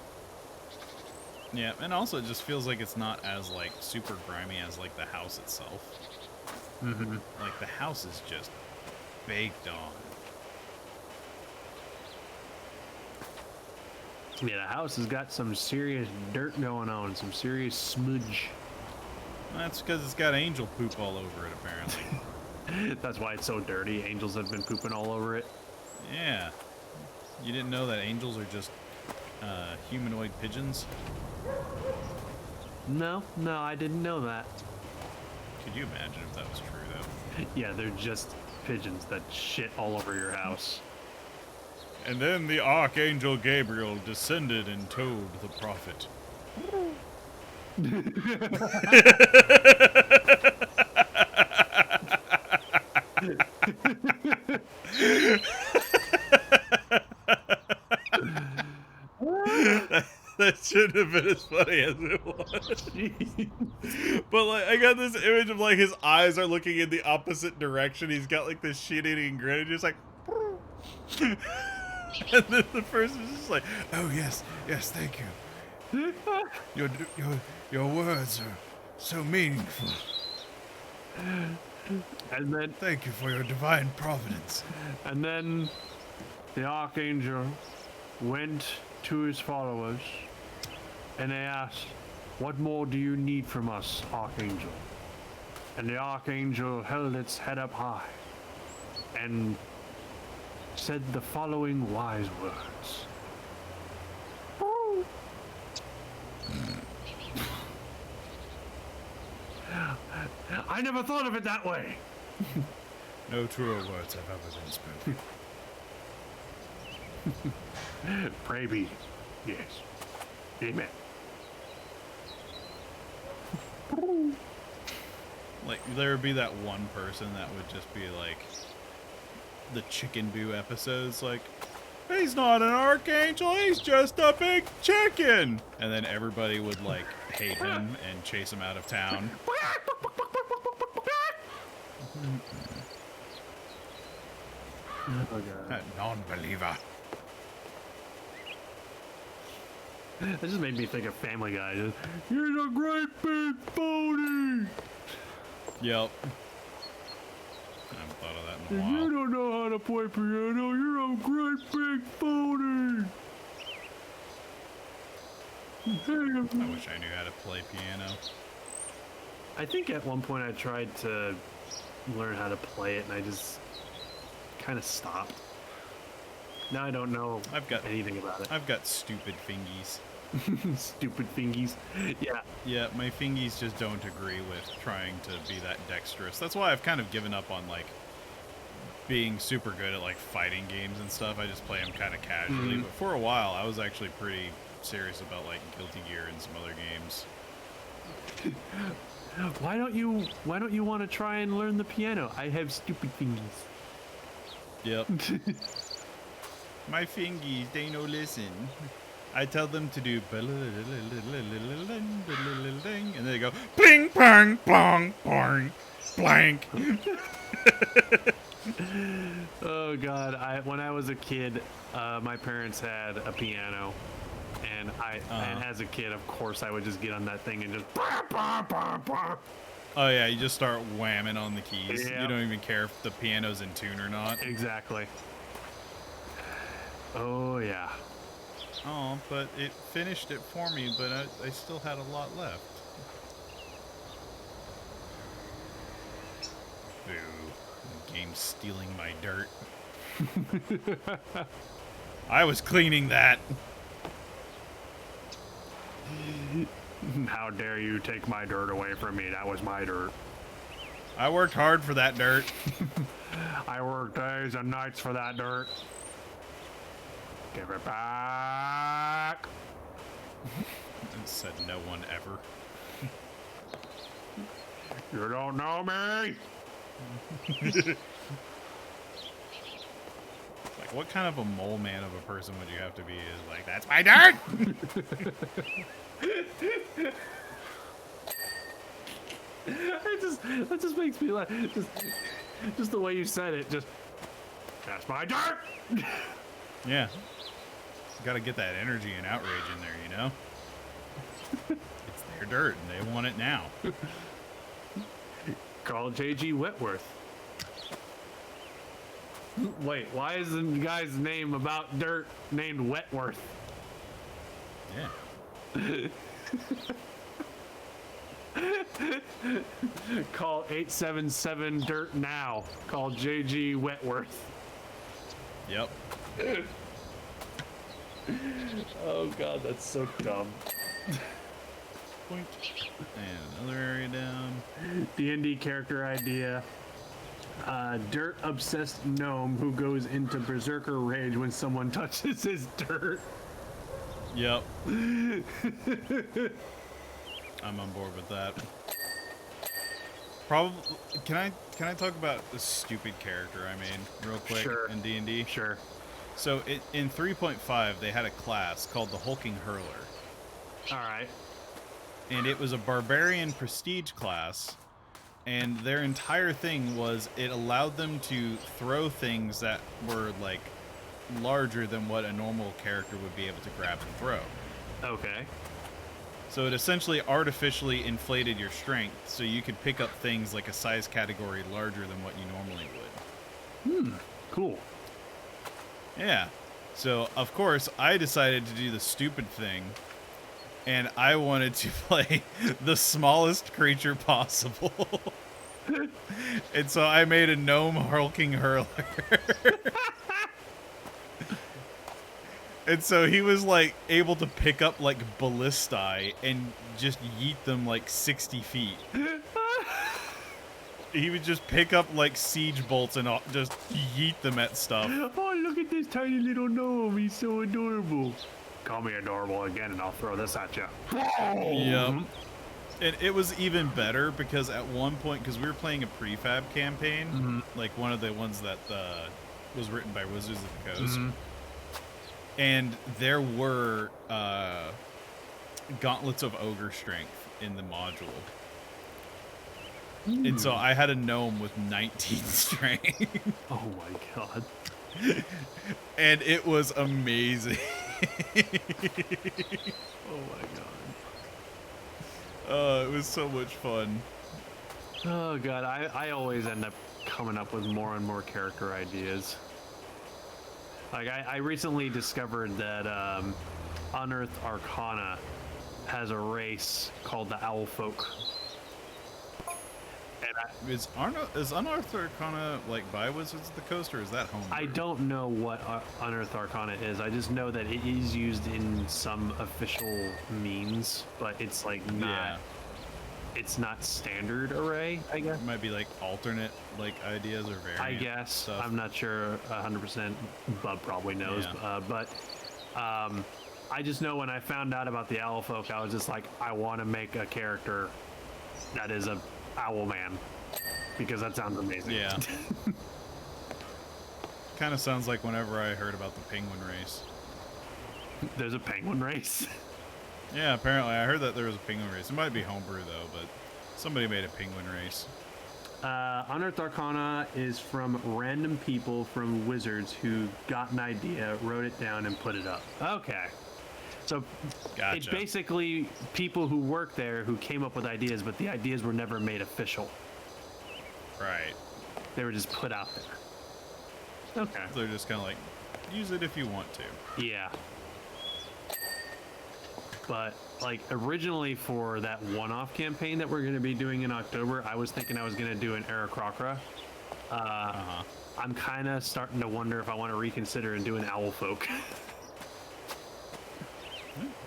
Yeah, and also it just feels like it's not as like super grimy as like the house itself. Mm-hmm. Like the house is just baked on. Yeah, the house has got some serious dirt going on, some serious smudge. That's because it's got angel poop all over it, apparently. That's why it's so dirty. Angels have been pooping all over it. Yeah. You didn't know that angels are just humanoid pigeons? No, I didn't know that. Could you imagine if that was true, though? Yeah, they're just pigeons that shit all over your house. And then the Archangel Gabriel descended and told the prophet. That shouldn't have been as funny as it was. But like, I got this image of like his eyes are looking in the opposite direction. He's got like this shit-eating grin, and just like. And then the person's just like, "Oh yes, thank you. Your words are so meaningful. And then, Thank you for your divine providence." and then the archangel went to his followers and they asked, "What more do you need from us, archangel?" And the archangel held its head up high and said the following wise words. I never thought of it that way. No truer words have ever been spoken. Pray be. Yes. Amen. Like, there would be that one person that would just be like, the Chicken Boo episodes, like, "He's not an archangel, he's just a big chicken." And then everybody would, like, hate him and chase him out of town. Oh, God. That non-believer. That just made me think of Family Guy. Just, "You're a great big phony. Yep. I haven't thought of that in a You while. don't know how to play piano. You're a great big phony." I wish I knew how to play piano. I think at one point I tried to learn how to play it and I just kind of stopped. Now I don't know anything about it. I've got stupid fingies. Stupid fingies. Yeah. Yeah, my fingies just don't agree with trying to be that dexterous. That's why I've kind of given up on, like, being super good at, like, fighting games and stuff. I just play them kind of casually. But for a while, I was actually pretty serious about, like, Guilty Gear and some other games. Why don't you want to try and learn the piano? I have stupid fingies. Yep. My fingies, they no listen. I tell them to do and they go bling bang bong bong blank. Oh God! When I was a kid, my parents had a piano, and and as a kid, of course, I would just get on that thing and just. Oh yeah, you just start whamming on the keys. Yeah. You don't even care if the piano's in tune or not. Exactly. Oh yeah. Oh, but it finished it for me, but I still had a lot left. Boo. The game's stealing my dirt. I was cleaning that. How dare you take my dirt away from me? That was my dirt. I worked hard for that dirt. I worked days and nights for that dirt. Give it back. Said no one ever. You don't know me. Like, what kind of a mole man of a person would you have to be? Is like, that's my dirt. That just makes me laugh. Just the way you said it. Just that's my dirt. Yeah. Got to get that energy and outrage in there, you know? It's their dirt, and they want it now. Call JG Wentworth. Wait, why is the guy's name about dirt named Wentworth? Yeah. Call 877 Dirt now. Call JG Wentworth. Yep. Oh god, that's so dumb. Point. And another area down. D&D character idea. Dirt obsessed gnome who goes into berserker rage when someone touches his dirt. Yep. I'm on board with that. Probably. Can I talk about the stupid character I made real quick Sure. in D&D? Sure. So in 3.5 they had a class called the Hulking Hurler, Alright. and it was a barbarian prestige class, and their entire thing was it allowed them to throw things that were like larger than what a normal character would be able to grab and throw. Okay. So it essentially artificially inflated your strength, so you could pick up things like a size category larger than what you normally would. Cool. Yeah. So, of course, I decided to do the stupid thing, and I wanted to play the smallest creature possible. And so I made a gnome hulking hurler. And so he was like able to pick up like ballistae and just yeet them like 60 feet. He would just pick up like siege bolts and just yeet them at stuff. Oh, look at this tiny little gnome. He's so adorable. Call me adorable again and I'll throw this at you. Yep. And it was even better because at one point, because we were playing a prefab campaign, like one of the ones that was written by Wizards of the Coast, and there were gauntlets of ogre strength in the module. And so I had a gnome with 19 strength. Oh my god. And it was amazing. Oh my god. It was so much fun. Oh god, I always end up coming up with more and more character ideas. Like I recently discovered that Unearthed Arcana has a race called the Owl Folk. And Is Unearthed Arcana like by Wizards of the Coast, or is that home? I don't know what Unearthed Arcana is. I just know that it is used in some official means, but it's like not. Yeah. It's not standard array, I guess. It might be like alternate like ideas or variant. I guess stuff. I'm not sure 100%. Bub probably knows, Yeah. but I just know when I found out about the Owl Folk, I was just like, I want to make a character that is a owl man because that sounds amazing. Yeah. Kind of sounds like whenever I heard about the penguin race. There's a penguin race. Yeah, apparently I heard that there was a penguin race. It might be homebrew though, but somebody made a penguin race. Unearthed Arcana is from random people from Wizards who got an idea, wrote it down, and put it up. Okay. So Gotcha. it's basically people who work there who came up with ideas, but the ideas were never made official. Right. They were just put out there. Okay. They're just kind of like, use it if you want to. Yeah. But like originally for that one-off campaign that we're going to be doing in October, I was thinking I was going to do an Aarakocra I'm kind of starting to wonder if I want to reconsider and do an owl folk.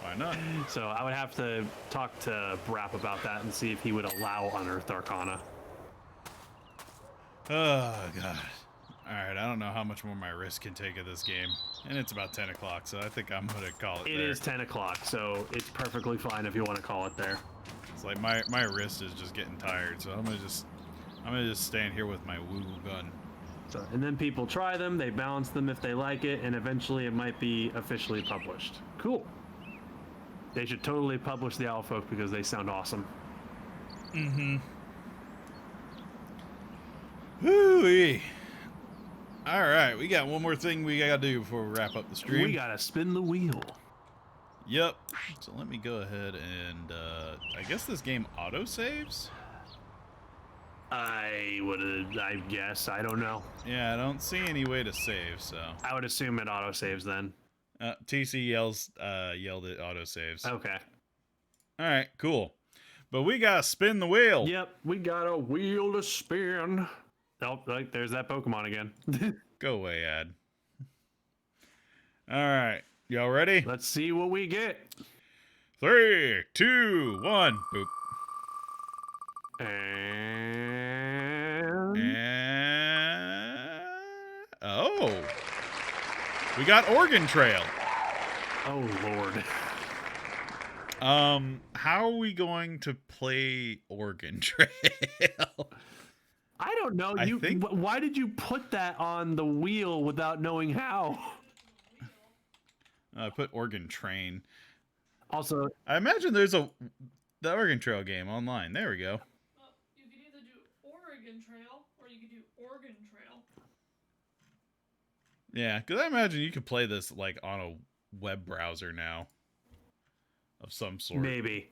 Why not? So I would have to talk to Brap about that and see if he would allow Unearthed Arcana. Oh, God. Alright, I don't know how much more my wrist can take of this game. And it's about 10 o'clock, so I think I'm going to call it It there. is 10 o'clock, so it's perfectly fine if you want to call it there. It's like my wrist is just getting tired, so I'm gonna just stand here with my woo gun. So, and then people try them, they balance them if they like it, and eventually it might be officially published. Cool. They should totally publish the Owl Folk because they sound awesome. Mm-hmm. Woo-wee. Alright, we got one more thing we gotta do before we wrap up the stream. We gotta spin the wheel. Yep. So let me go ahead and, I guess this game auto-saves? I guess, I don't know. Yeah, I don't see any way to save, so. I would assume it auto-saves then. TC yelled it auto-saves. Okay. Alright, cool. But we gotta spin the wheel. Yep, we got a wheel to spin. Oh, like, there's that Pokemon again. Go away, ad. Alright. Y'all ready? Let's see what we get. 3, 2, 1. Boop. And... Oh. We got Oregon Trail. Oh, Lord. How are we going to play Oregon Trail? I don't know. I think... Why did you put that on the wheel without knowing how? I put Oregon Train. Also, I imagine there's the Oregon Trail game online. There we go. Well, you could either do Oregon Trail or you could do Oregon Trail. Yeah, because I imagine you could play this like on a web browser now of some sort. maybe.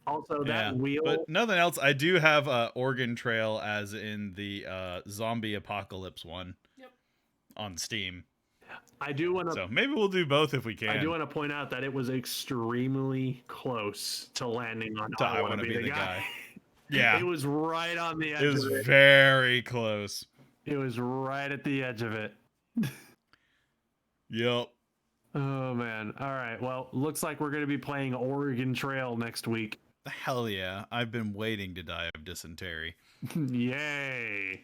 Also, that wheel. But nothing else. I do have Oregon Trail as in the zombie apocalypse one. Yep. On Steam. I do want to. So maybe we'll do both if we can. I do want to point out that it was extremely close to landing on I want to be the guy. Yeah. It was right on the edge It was of it. very close. It was right at the edge of it. Yep. Oh, man. All right. Well, looks like we're going to be playing Oregon Trail next week. Hell yeah. I've been waiting to die of dysentery. Yay.